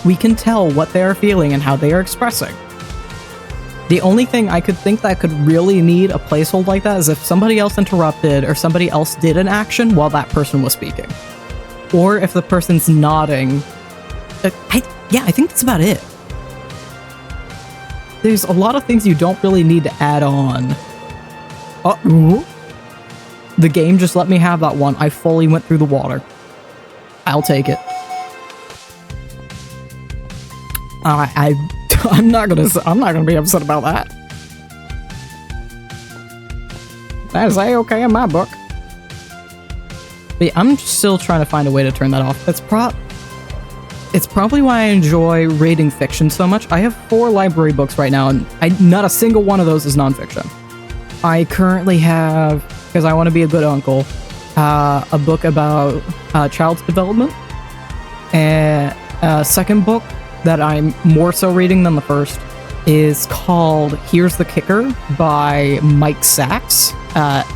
we can tell what they are feeling and how they are expressing. The only thing I could think that could really need a placeholder like that is if somebody else interrupted or somebody else did an action while that person was speaking. Or if the person's nodding. I think that's about it. There's a lot of things you don't really need to add on. The game just let me have that one. I fully went through the water. I'll take it. I'm not gonna be upset about that. That's A-okay in my book. But yeah, I'm still trying to find a way to turn that off. It's probably why I enjoy reading fiction so much. I have 4 library books right now, and not a single one of those is nonfiction. I currently have, because I want to be a good uncle, a book about child's development, and a second book that I'm more so reading than the first is called Here's the Kicker by Mike Sachs.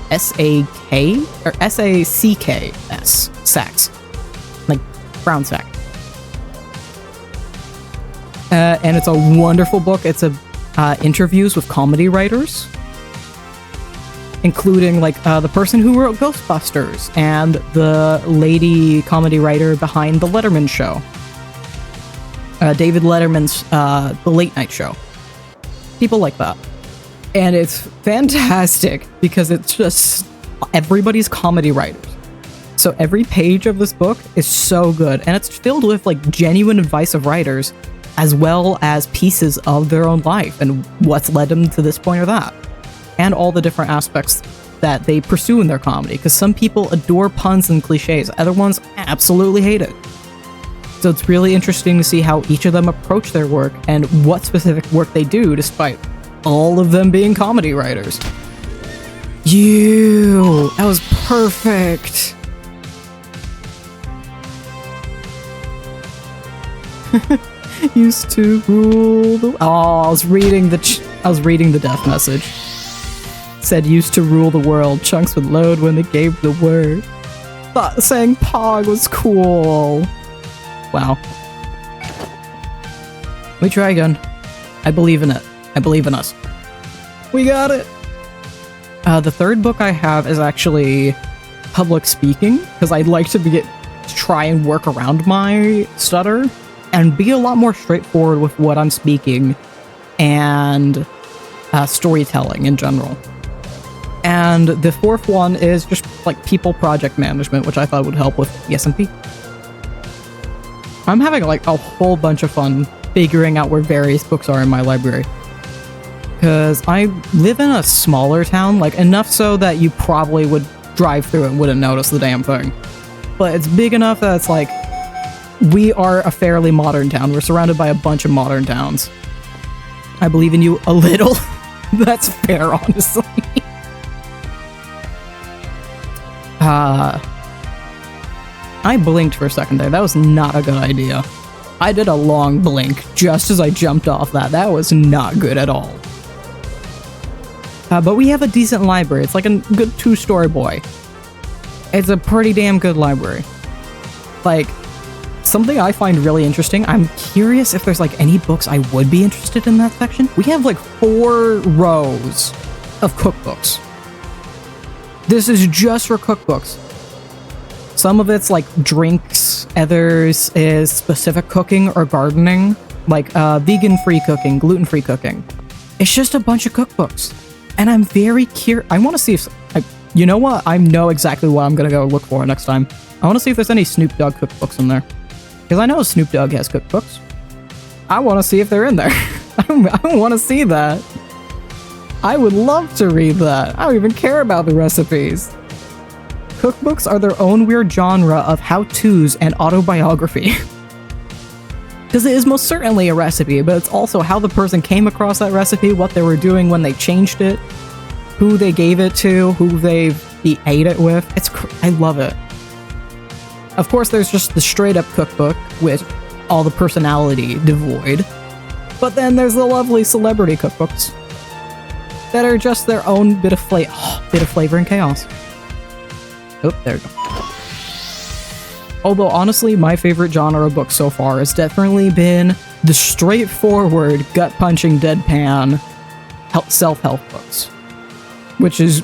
S-A-K or S-A-C-K-S. Sachs. Like brown sack. And it's a wonderful book. It's a interviews with comedy writers, including like the person who wrote Ghostbusters and the lady comedy writer behind the Letterman show, David Letterman's The Late Night Show. People like that. And it's fantastic because it's just everybody's comedy writers. So every page of this book is so good, and it's filled with like genuine advice of writers, as well as pieces of their own life and what's led them to this point or that, and all the different aspects that they pursue in their comedy, because some people adore puns and cliches, other ones absolutely hate it. So it's really interesting to see how each of them approach their work and what specific work they do, despite all of them being comedy writers. That was perfect. Used to rule the... Oh, I was reading the death message. Said used to rule the world. Chunks would load when they gave the word. Thought saying Pog was cool. Wow. We try again. I believe in it. I believe in us. We got it! The third book I have is actually public speaking, because I'd like to try and work around my stutter and be a lot more straightforward with what I'm speaking and storytelling in general. And the fourth one is just like people project management, which I thought would help with the SMP. I'm having like a whole bunch of fun figuring out where various books are in my library. Because I live in a smaller town, like enough so that you probably would drive through and wouldn't notice the damn thing. But it's big enough that it's like, we are a fairly modern town. We're surrounded by a bunch of modern towns. I believe in you a little. That's fair, honestly. I blinked for a second there. That was not a good idea. I did a long blink just as I jumped off that. That was not good at all. But we have a decent library. It's like a good two-story boy. It's a pretty damn good library. Like, something I find really interesting, I'm curious if there's like any books I would be interested in that section. We have like 4 rows of cookbooks. This is just for cookbooks. Some of it's like drinks, others is specific cooking or gardening, like vegan-free cooking, gluten-free cooking. It's just a bunch of cookbooks. And I'm very curious. I want to see if... you know what? I know exactly what I'm going to go look for next time. I want to see if there's any Snoop Dogg cookbooks in there. Because I know Snoop Dogg has cookbooks. I want to see if they're in there. I want to see that. I would love to read that. I don't even care about the recipes. Cookbooks are their own weird genre of how-tos and autobiography. Because it is most certainly a recipe, but it's also how the person came across that recipe, what they were doing when they changed it, who they gave it to, who they ate it with. I love it. Of course, there's just the straight-up cookbook with all the personality devoid. But then there's the lovely celebrity cookbooks that are just their own bit of flavor and chaos. Oh, there we go. Although, honestly, my favorite genre of book so far has definitely been the straightforward, gut-punching, deadpan self-help books. Which is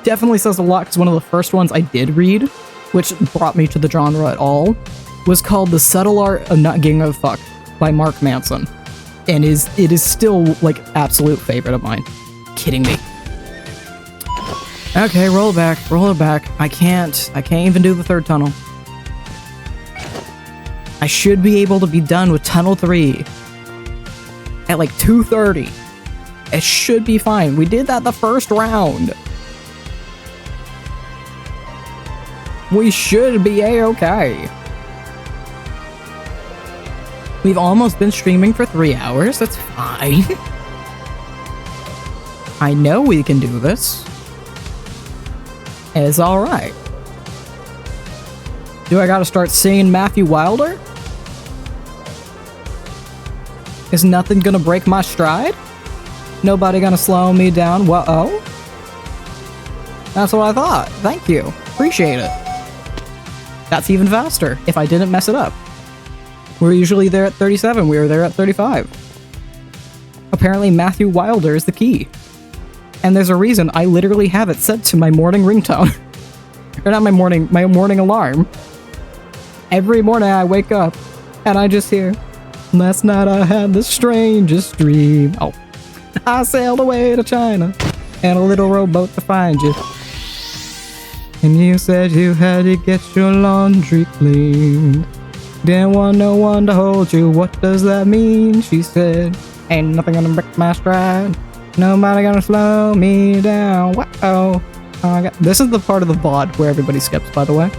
definitely says a lot, because one of the first ones I did read, which brought me to the genre at all, was called The Subtle Art of Not Giving a Fuck by Mark Manson. And it is still, like, absolute favorite of mine. Kidding me. Okay, roll it back. I can't even do the third tunnel. I should be able to be done with Tunnel 3 at like 2:30. It should be fine. We did that the first round. We should be a-okay. We've almost been streaming for 3 hours. That's fine. I know we can do this. It's alright. Do I gotta start singing Matthew Wilder? Is nothing gonna break my stride? Nobody gonna slow me down? Whoa-oh? That's what I thought. Thank you. Appreciate it. That's even faster, if I didn't mess it up. We're usually there at 37. We were there at 35. Apparently Matthew Wilder is the key. And there's a reason I literally have it set to my morning ringtone. Or not my morning alarm. Every morning I wake up and I just hear, last night I had the strangest dream. Oh. I sailed away to China and a little rowboat to find you. And you said you had to get your laundry cleaned. Didn't want no one to hold you. What does that mean? She said, ain't nothing gonna break my stride. Nobody gonna slow me down. Whoa. This is the part of the VOD where everybody skips, by the way.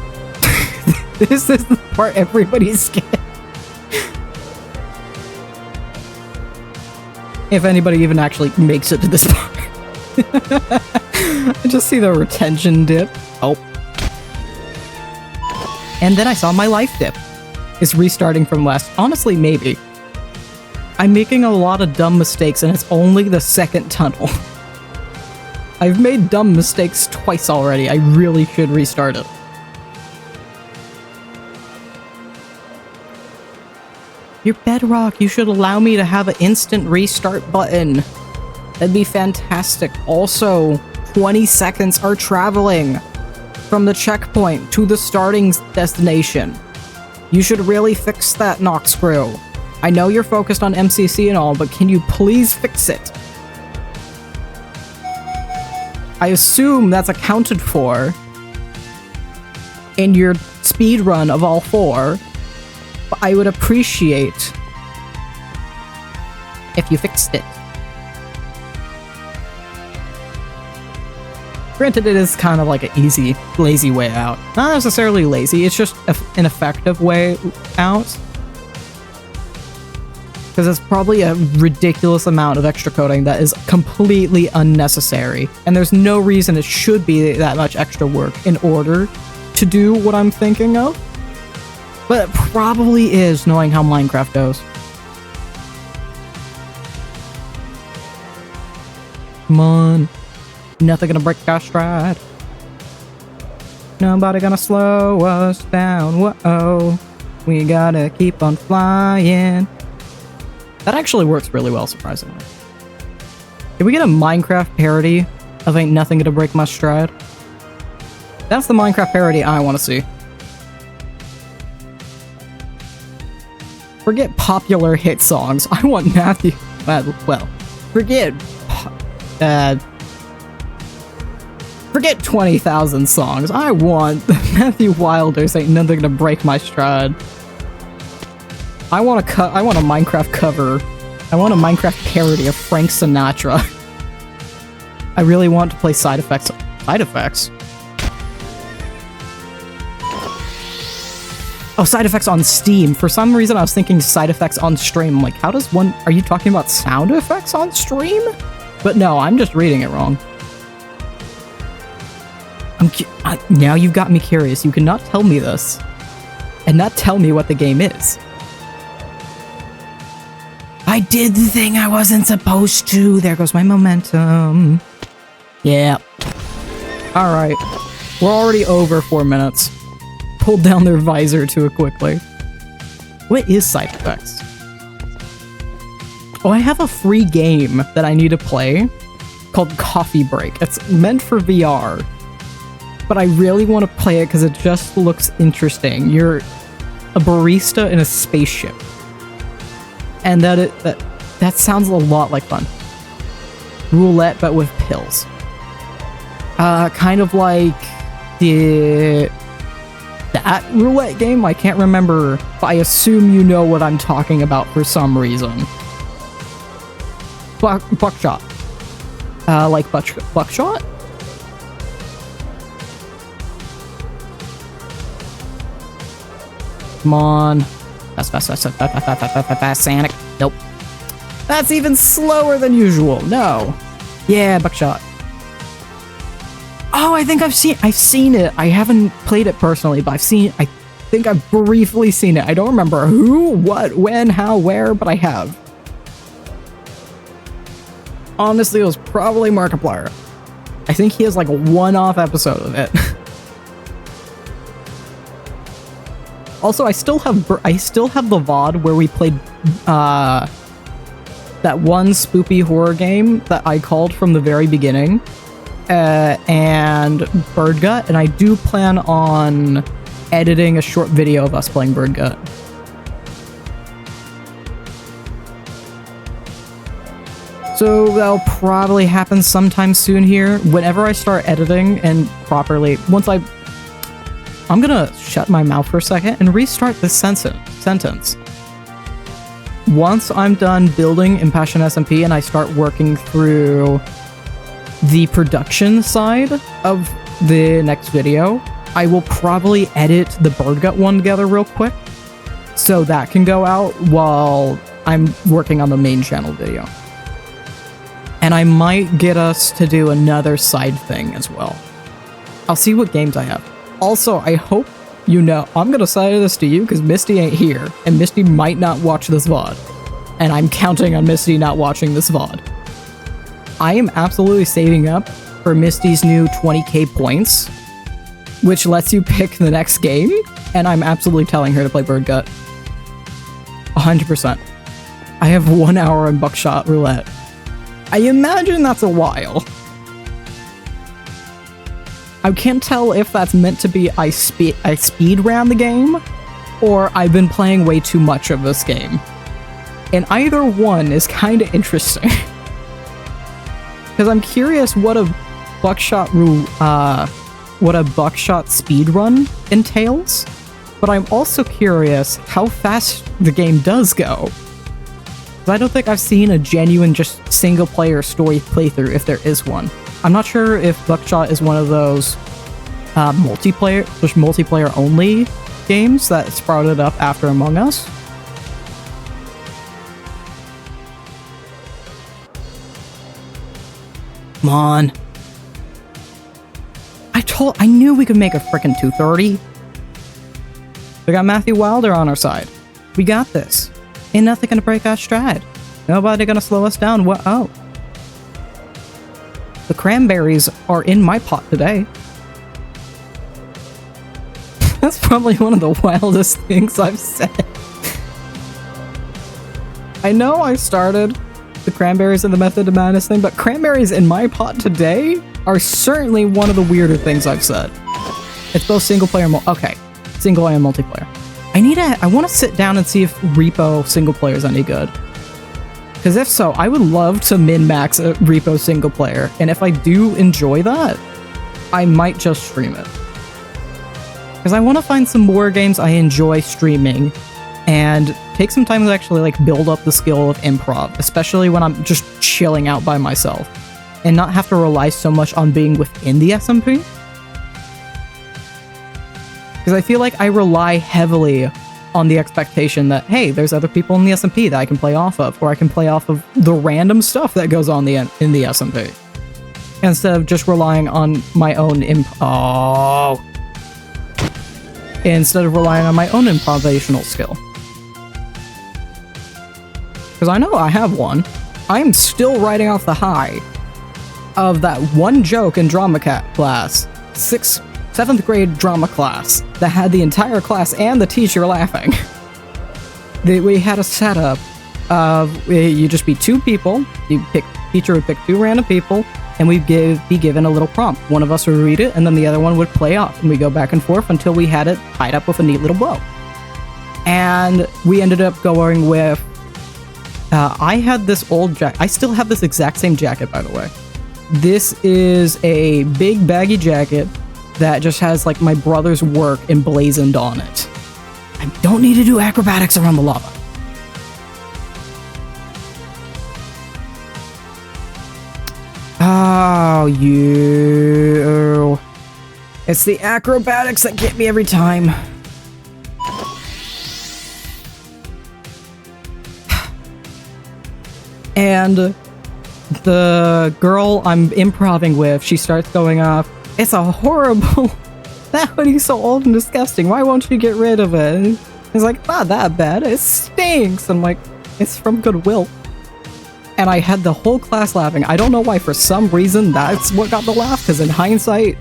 This is the part everybody skips. If anybody even actually makes it to this part. I just see the retention dip. Oh. And then I saw my life dip. It's restarting from last. Honestly, maybe. I'm making a lot of dumb mistakes and it's only the second tunnel. I've made dumb mistakes twice already. I really should restart it. You're Bedrock. You should allow me to have an instant restart button. That'd be fantastic. Also, 20 seconds are traveling from the checkpoint to the starting destination. You should really fix that, Knockscrew. I know you're focused on MCC and all, but can you please fix it? I assume that's accounted for in your speedrun of all 4, but I would appreciate if you fixed it. Granted, it is kind of like an easy, lazy way out. Not necessarily lazy, it's just an effective way out. Because it's probably a ridiculous amount of extra coding that is completely unnecessary. And there's no reason it should be that much extra work in order to do what I'm thinking of. But it probably is, knowing how Minecraft goes. Come on. Nothing gonna break our stride. Nobody gonna slow us down. Whoa. We gotta keep on flying. That actually works really well, surprisingly. Can we get a Minecraft parody of Ain't Nothing Gonna Break My Stride? That's the Minecraft parody I want to see. Forget popular hit songs. I want Matthew... well, forget 20,000 songs. I want Matthew Wilder's Ain't Nothing Gonna Break My Stride. I want a Minecraft cover. I want a Minecraft parody of Frank Sinatra. I really want to play Side Effects. Side Effects? Oh, Side Effects on Steam. For some reason, I was thinking Side Effects on Stream. Like, how does one... Are you talking about sound effects on stream? But no, I'm just reading it wrong. Now you've got me curious. You cannot tell me this and not tell me what the game is. I did the thing I wasn't supposed to. There goes my momentum. Yeah. Alright. We're already over 4 minutes. Pulled down their visor too quickly. What is Side Effects? Oh, I have a free game that I need to play called Coffee Break. It's meant for VR. But I really want to play it because it just looks interesting. You're a barista in a spaceship. And that sounds a lot like fun. Roulette, but with pills. Kind of like that roulette game. I can't remember, but I assume you know what I'm talking about for some reason. Buckshot. Like buckshot? Come on. Fast, Sonic. Nope. That's even slower than usual. No. Yeah, buckshot. Oh, I think I've seen it. I haven't played it personally, but I think I've briefly seen it. I don't remember who, what, when, how, where, but I have. Honestly, it was probably Markiplier. I think he has like a one-off episode of it. Also, I still have the VOD where we played that one spoopy horror game that I called from the very beginning, and Bird Gut, and I do plan on editing a short video of us playing Bird Gut. So that'll probably happen sometime soon here. Whenever I start editing and properly, I'm gonna shut my mouth for a second and restart this sentence. Once I'm done building Impassioned SMP and I start working through the production side of the next video, I will probably edit the Bird Gut one together real quick, so that can go out while I'm working on the main channel video. And I might get us to do another side thing as well. I'll see what games I have. Also, I hope you know, I'm gonna say this to you because Misty ain't here, and Misty might not watch this VOD. And I'm counting on Misty not watching this VOD. I am absolutely saving up for Misty's new 20k points, which lets you pick the next game, and I'm absolutely telling her to play Bird Gut. 100%. I have 1 hour in Buckshot Roulette. I imagine that's a while. I can't tell if that's meant to be I speed ran the game, or I've been playing way too much of this game. And either one is kind of interesting. Because I'm curious what a Buckshot speedrun entails, but I'm also curious how fast the game does go. I don't think I've seen a genuine just single-player story playthrough, if there is one. I'm not sure if Buckshot is one of those multiplayer only games that sprouted up after Among Us. Come on. I knew we could make a frickin' 230. We got Matthew Wilder on our side. We got this. Ain't nothing gonna break our stride. Nobody gonna slow us down. What? Oh. The cranberries are in my pot today. That's probably one of the wildest things I've said. I know I started the cranberries and the Method to Madness thing, but cranberries in my pot today are certainly one of the weirder things I've said. It's both single player and single and multiplayer. I want to sit down and see if Repo single player is any good. Because if so, I would love to min-max a Repo single player, and if I do enjoy that, I might just stream it. Because I want to find some more games I enjoy streaming, and take some time to actually like build up the skill of improv, especially when I'm just chilling out by myself, and not have to rely so much on being within the SMP. Because I feel like I rely heavily on the expectation that, hey, there's other people in the SMP that I can play off of, or I can play off of the random stuff that goes on in the SMP, instead of just relying on my own improvisational skill. Because I know I have one. I'm still riding off the high of that one joke in drama class, 7th grade drama class, that had the entire class and the teacher laughing. We had a setup of you just be two people, teacher would pick two random people, and we'd be given a little prompt. One of us would read it, and then the other one would play off, and we go back and forth until we had it tied up with a neat little bow. And we ended up going with, I had this old jacket. I still have this exact same jacket, by the way. This is a big baggy jacket that just has like my brother's work emblazoned on it. I don't need to do acrobatics around the lava. Oh, you. It's the acrobatics that get me every time. And the girl I'm improvising with, she starts going off, "It's a horrible, that hoodie's so old and disgusting, why won't you get rid of it?" And he's like, "Not that bad, it stinks." I'm like, "It's from Goodwill." And I had the whole class laughing. I don't know why, for some reason, that's what got the laugh, because in hindsight,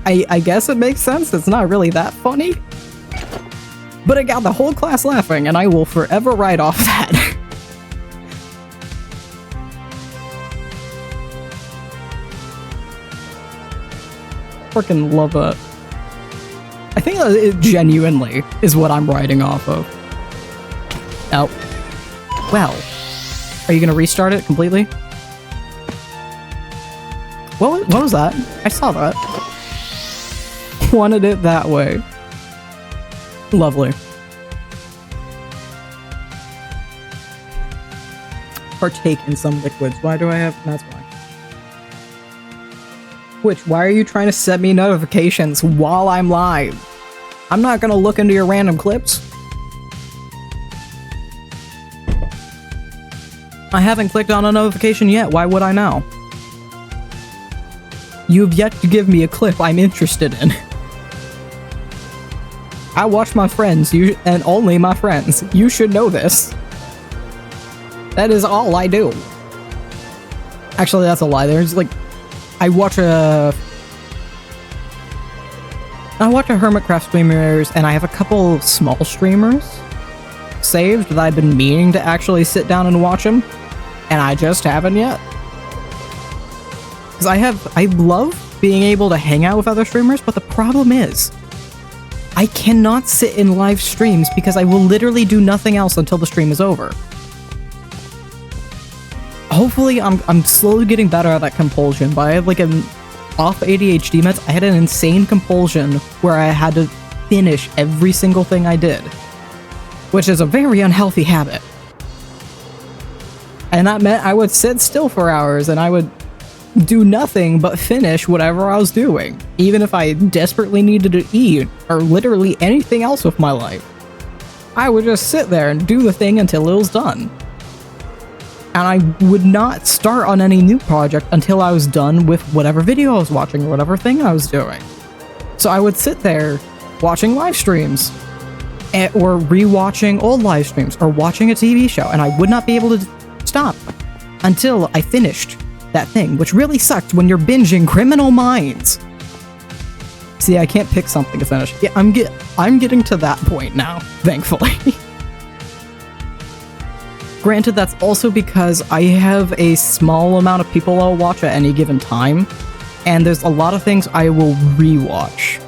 I guess it makes sense, it's not really that funny. But it got the whole class laughing, and I will forever write off that. Freaking love it. I think it genuinely is what I'm writing off of. Oh. Well. Are you gonna restart it completely? What was that? I saw that. Wanted it that way. Lovely. Partake in some liquids. Why do I have... That's why. Twitch, why are you trying to set me notifications while I'm live? I'm not gonna look into your random clips. I haven't clicked on a notification yet. Why would I now? You've yet to give me a clip I'm interested in. I watch my friends, and only my friends. You should know this. That is all I do. Actually, that's a lie. There's like... I watch a Hermitcraft streamers, and I have a couple small streamers saved that I've been meaning to actually sit down and watch them, and I just haven't yet. Because I love being able to hang out with other streamers, but the problem is, I cannot sit in live streams because I will literally do nothing else until the stream is over. Hopefully, I'm slowly getting better at that compulsion, but I have like an off ADHD meds. I had an insane compulsion where I had to finish every single thing I did, which is a very unhealthy habit. And that meant I would sit still for hours and I would do nothing but finish whatever I was doing, even if I desperately needed to eat or literally anything else with my life. I would just sit there and do the thing until it was done. And I would not start on any new project until I was done with whatever video I was watching or whatever thing I was doing. So I would sit there watching live streams or rewatching old live streams or watching a TV show, and I would not be able to stop until I finished that thing, which really sucked when you're binging Criminal Minds. See, I can't pick something to finish. Yeah, I'm getting to that point now, thankfully. Granted, that's also because I have a small amount of people I'll watch at any given time, and there's a lot of things I will rewatch.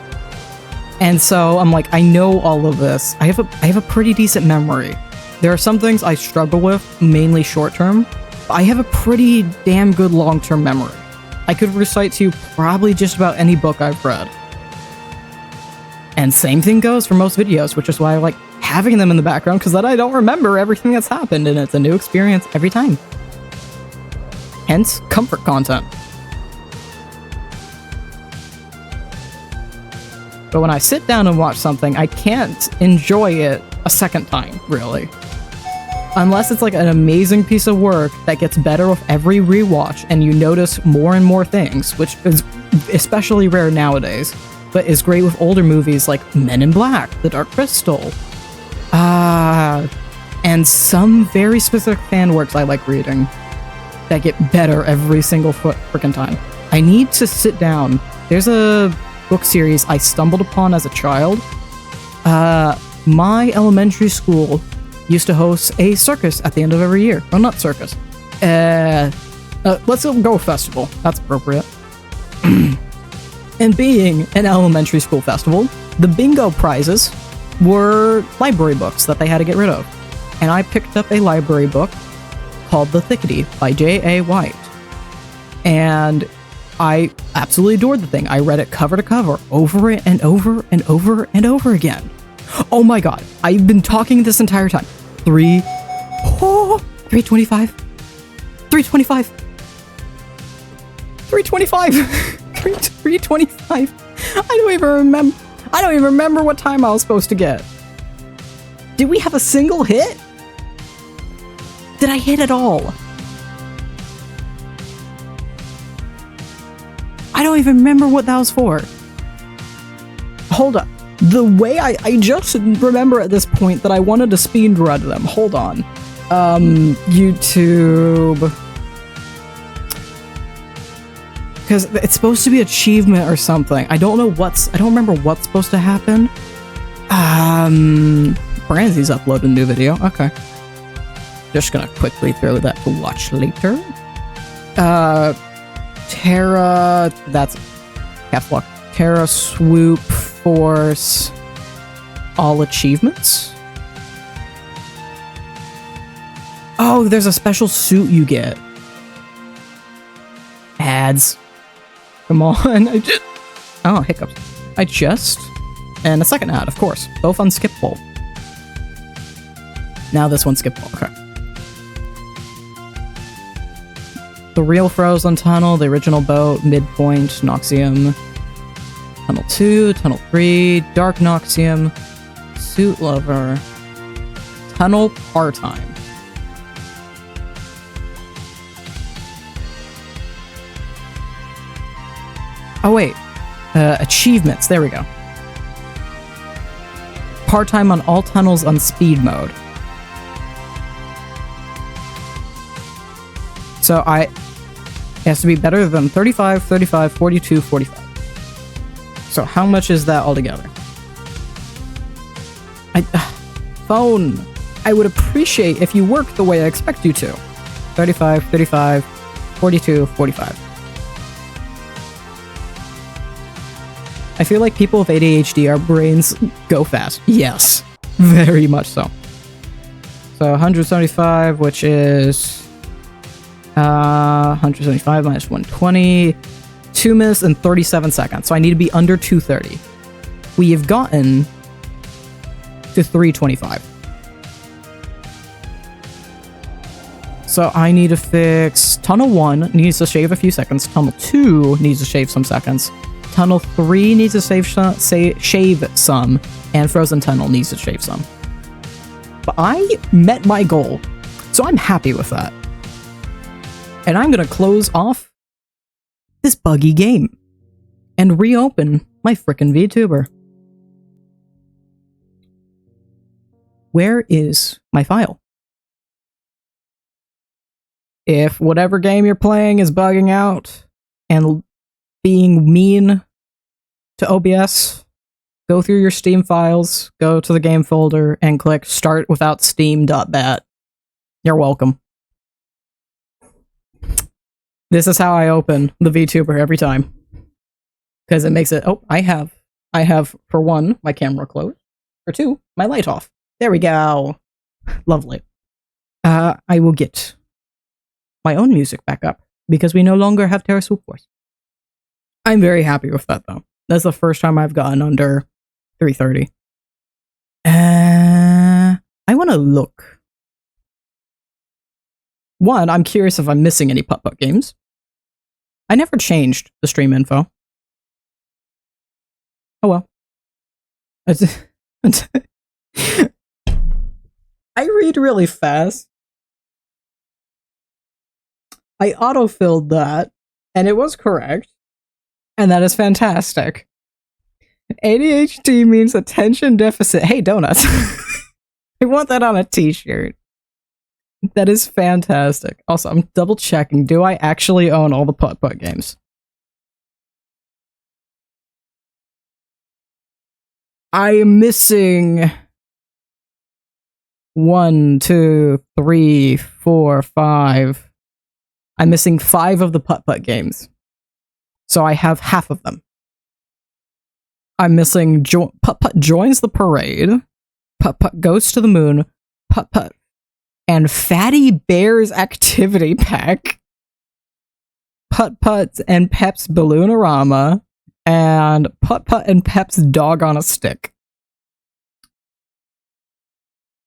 And so I'm like, I know all of this. I have a pretty decent memory. There are some things I struggle with, mainly short-term, but I have a pretty damn good long-term memory. I could recite to you probably just about any book I've read. And same thing goes for most videos, which is why I like having them in the background, because then I don't remember everything that's happened, and it's a new experience every time. Hence, comfort content. But when I sit down and watch something, I can't enjoy it a second time, really. Unless it's like an amazing piece of work that gets better with every rewatch, and you notice more and more things, which is especially rare nowadays, but is great with older movies like Men in Black, The Dark Crystal, and some very specific fan works I like reading that get better every single frickin' time. I need to sit down. There's a book series I stumbled upon as a child. My elementary school used to host a circus at the end of every year. Well, not circus. Let's go festival. That's appropriate. And being an elementary school festival, the bingo prizes were library books that they had to get rid of. And I picked up a library book called The Thickety by J.A. White. And I absolutely adored the thing. I read it cover to cover, over it and over and over and over again. Oh my god, I've been talking this entire time. 325. 325. 325. 325. I don't even remember what time I was supposed to get. Did we have a single hit? Did I hit at all? I don't even remember what that was for. Hold up. The way I just remember at this point that I wanted to speed run them. Hold on. YouTube. Because it's supposed to be achievement or something. I don't remember what's supposed to happen. Branzy's uploaded a new video. Okay. Just gonna quickly throw that to watch later. Terra... That's... Caps Lock. Terra Swoop Force... All achievements? Oh, there's a special suit you get. Ads. Come on. Oh, hiccups. And a second ad, of course. Both unskippable. Now this one's skippable. Okay. The real Frozen Tunnel, the original boat, Midpoint, Noxium. Tunnel 2, Tunnel 3, Dark Noxium, Suit Lover, Tunnel Part-Time. Oh wait, achievements, there we go. Part-time on all tunnels on speed mode. So it has to be better than 35, 35, 42, 45. So how much is that altogether? Phone, I would appreciate if you work the way I expect you to. 35, 35, 42, 45. I feel like people with ADHD, our brains go fast. Yes, very much so. So 175, which is 175 minus 120, 2 minutes and 37 seconds. So I need to be under 230. We have gotten to 325. So I need to fix Tunnel 1 needs to shave a few seconds. Tunnel 2 needs to shave some seconds. Tunnel 3 needs to shave some, and Frozen Tunnel needs to shave some. But I met my goal, so I'm happy with that. And I'm gonna close off this buggy game and reopen my frickin' VTuber. Where is my file? If whatever game you're playing is bugging out and being mean to OBS, go through your Steam files, go to the game folder, and click Start Without Steam.bat. You're welcome. This is how I open the VTuber every time. Because it makes it... Oh, I have, for one, my camera closed. For two, my light off. There we go. Lovely. I will get my own music back up, because we no longer have Terra Swoop Force. I'm very happy with that, though. That's the first time I've gotten under 330. I want to look. One, I'm curious if I'm missing any putt-putt games. I never changed the stream info. Oh well. I read really fast. I autofilled that, and it was correct. And that is fantastic. ADHD means attention deficit. Hey, donuts. I want that on a t-shirt. That is fantastic. Also, I'm double checking. Do I actually own all the putt-putt games? I am missing 1, 2, 3, 4, 5. I'm missing 5 of the putt-putt games. So I have half of them. I'm missing Putt-Putt Joins the Parade, Putt-Putt Goes to the Moon, Putt-Putt and Fatty Bear's Activity Pack, Putt-Putt and Pep's Balloonorama, and Putt-Putt and Pep's Dog on a Stick.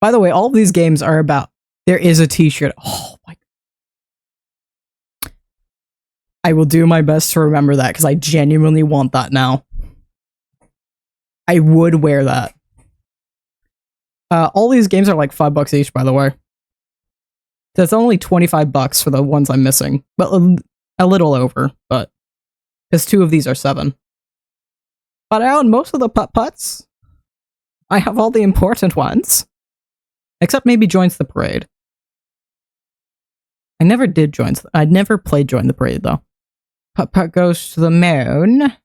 By the way, all of these games are about... There is a t-shirt. Oh my... I will do my best to remember that, because I genuinely want that now. I would wear that. All these games are like $5 each, by the way. That's only $25 for the ones I'm missing. But a little over, but... Because 2 of these are 7. But I own most of the putt-putts. I have all the important ones. Except maybe Joins the Parade. I never did I never played Join the Parade, though. Putt-Putt Goes to the Moon. I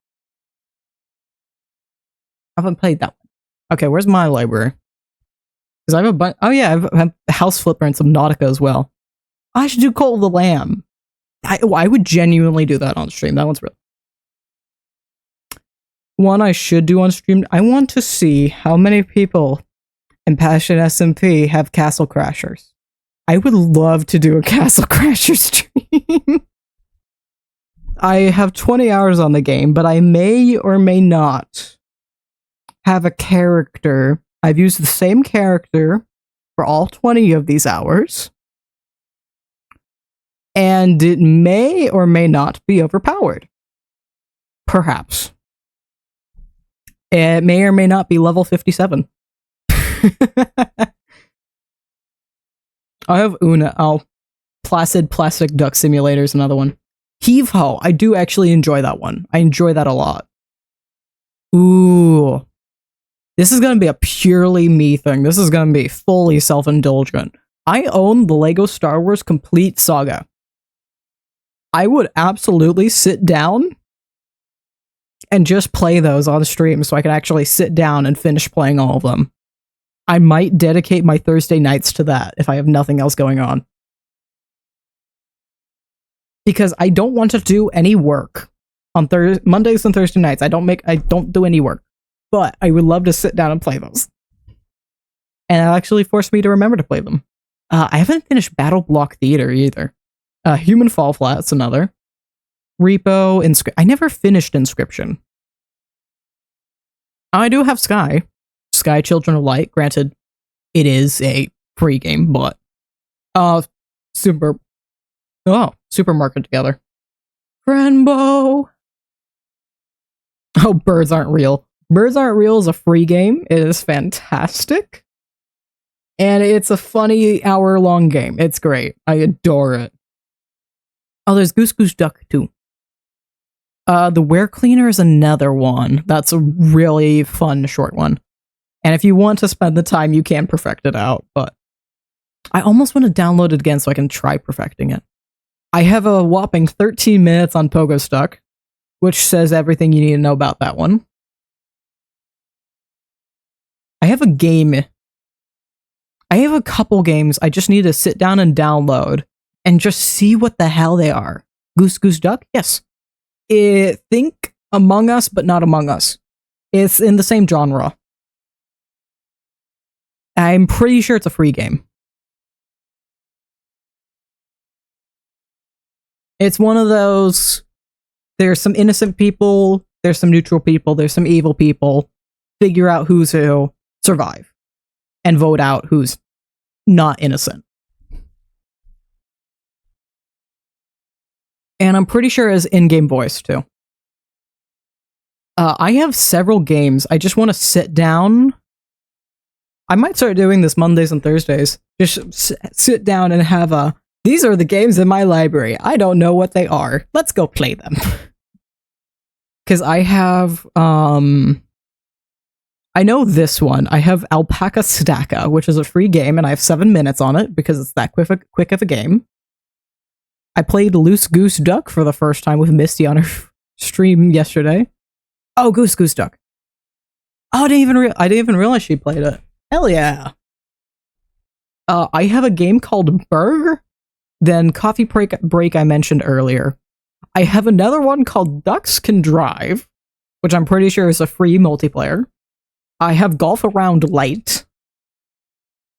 haven't played that one. Okay, where's my library? Because I have a bunch. Oh yeah, I have House Flipper and some Nautica as well. I should do Cult of the Lamb. I would genuinely do that on stream. That one's real. One I should do on stream. I want to see how many people in Passion SMP have Castle Crashers. I would love to do a Castle Crasher stream. I have 20 hours on the game, but I may or may not have a character. I've used the same character for all 20 of these hours. And it may or may not be overpowered. Perhaps. It may or may not be level 57. I have Una. Oh, Placid Plastic Duck Simulator is another one. Heave Ho. I do actually enjoy that one. I enjoy that a lot. Ooh. This is going to be a purely me thing. This is going to be fully self-indulgent. I own the LEGO Star Wars Complete Saga. I would absolutely sit down and just play those on stream so I can actually sit down and finish playing all of them. I might dedicate my Thursday nights to that if I have nothing else going on. Because I don't want to do any work on Mondays and Thursday nights. I don't do any work. But I would love to sit down and play those. And it'll actually force me to remember to play them. I haven't finished Battle Block Theater either. Human Fall Flat's another. Repo, I never finished Inscription. I do have Sky. Sky Children of Light. Granted, it is a free game, but Supermarket Together. Rainbow. Oh, Birds Aren't Real. Birds Aren't Real is a free game. It is fantastic. And it's a funny hour-long game. It's great. I adore it. Oh, there's Goose Goose Duck, too. The Ware Cleaner is another one. That's a really fun short one. And if you want to spend the time, you can perfect it out. But I almost want to download it again so I can try perfecting it. I have a whopping 13 minutes on Pogo Stuck, which says everything you need to know about that one. I have a game. I have a couple games I just need to sit down and download and just see what the hell they are. Goose Goose Duck? Yes. Think Among Us, but not Among Us. It's in the same genre. I'm pretty sure it's a free game. It's one of those, there's some innocent people, there's some neutral people, there's some evil people. Figure out who's who, survive, and vote out who's not innocent. And I'm pretty sure it has in-game voice, too. I have several games. I just want to sit down. I might start doing this Mondays and Thursdays. Just sit down and have these are the games in my library. I don't know what they are. Let's go play them. Because I have, I know this one. I have Alpaca Stacka, which is a free game, and I have 7 minutes on it because it's that quick of a game. I played Loose Goose Duck for the first time with Misty on her stream yesterday. Oh, Goose Goose Duck. Oh, I didn't even realize she played it. Hell yeah. I have a game called Burr, then Coffee Break I mentioned earlier. I have another one called Ducks Can Drive, which I'm pretty sure is a free multiplayer. I have Golf Around Light.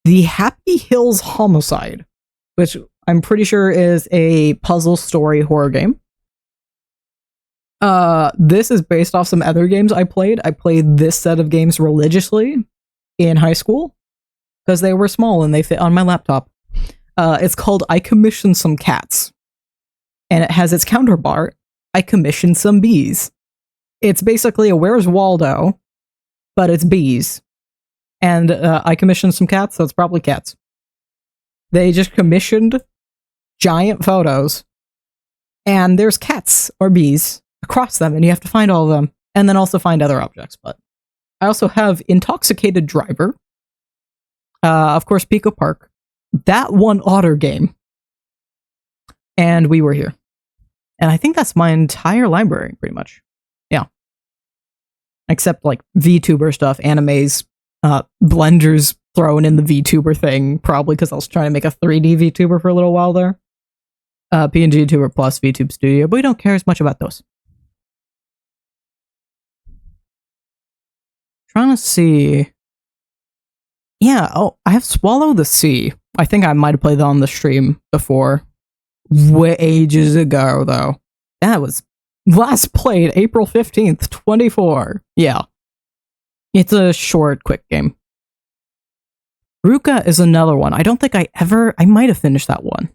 The Happy Hills Homicide, which I'm pretty sure is a puzzle story horror game. This is based off some other games I played. I played this set of games religiously in high school because they were small and they fit on my laptop. It's called I Commissioned Some Cats. And it has its counterpart, I Commissioned Some Bees. It's basically a Where's Waldo, but it's bees. And I commissioned some cats, so it's probably cats. They just commissioned giant photos, and there's cats or bees across them, and you have to find all of them, and then also find other objects. But I also have Intoxicated Driver, of course, Pico Park, that one otter game, and We Were Here. And I think that's my entire library, pretty much. Yeah. Except, like, VTuber stuff, animes, Blender's throwing in the VTuber thing, probably because I was trying to make a 3D VTuber for a little while there. PNG Tuber plus VTube Studio, but we don't care as much about those. Trying to see. Yeah, oh, I have Swallow the Sea. I think I might have played that on the stream before. Way ages ago, though. That was last played April 15th, 24. Yeah. It's a short, quick game. Ruka is another one. I don't think I might have finished that one.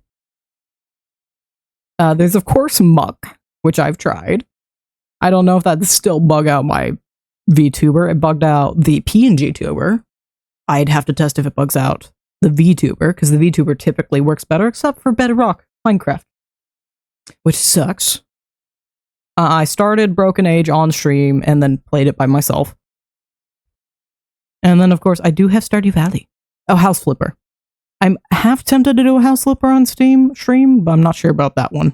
There's, of course, Muck, which I've tried. I don't know if that still bug out my VTuber. It bugged out the PNG tuber. I'd have to test if it bugs out the VTuber, because the VTuber typically works better, except for Bedrock Minecraft, which sucks. I started Broken Age on stream and then played it by myself. And then, of course, I do have Stardew Valley. Oh, House Flipper. I'm half tempted to do a House Flipper on stream, but I'm not sure about that one.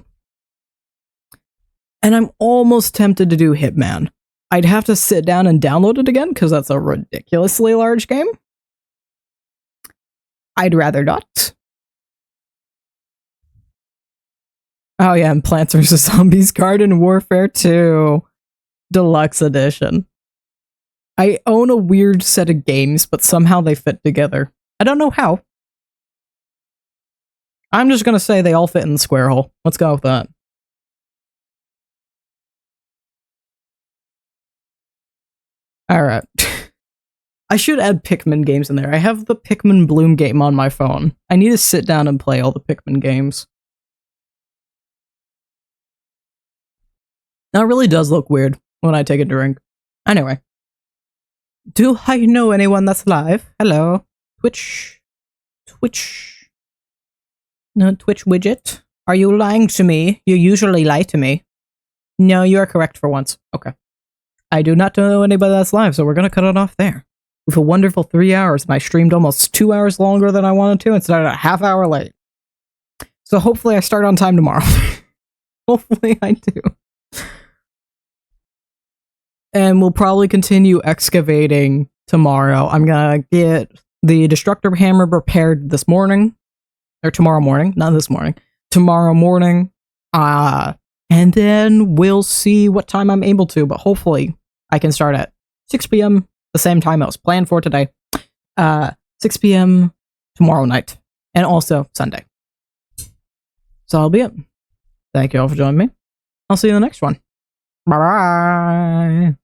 And I'm almost tempted to do Hitman. I'd have to sit down and download it again, because that's a ridiculously large game. I'd rather not. Oh yeah, and Plants vs. Zombies Garden Warfare 2 Deluxe Edition. I own a weird set of games, but somehow they fit together. I don't know how. I'm just gonna say they all fit in the square hole. Let's go with that. Alright. I should add Pikmin games in there. I have the Pikmin Bloom game on my phone. I need to sit down and play all the Pikmin games. Now, it really does look weird when I take a drink. Anyway. Do I know anyone that's live? Hello? Twitch? No, Twitch widget? Are you lying to me? You usually lie to me. No, you are correct for once. Okay. I do not know anybody that's live, so we're gonna cut it off there. With a wonderful 3 hours, and I streamed almost 2 hours longer than I wanted to and started a half hour late. So hopefully I start on time tomorrow. Hopefully I do. And we'll probably continue excavating tomorrow. I'm gonna get the destructor hammer prepared this morning. Or tomorrow morning. Not this morning. Tomorrow morning. And then we'll see what time I'm able to. But hopefully I can start at 6 p.m. the same time I was planned for today. 6 p.m. tomorrow night. And also Sunday. So that'll be it. Thank you all for joining me. I'll see you in the next one. Bye-bye.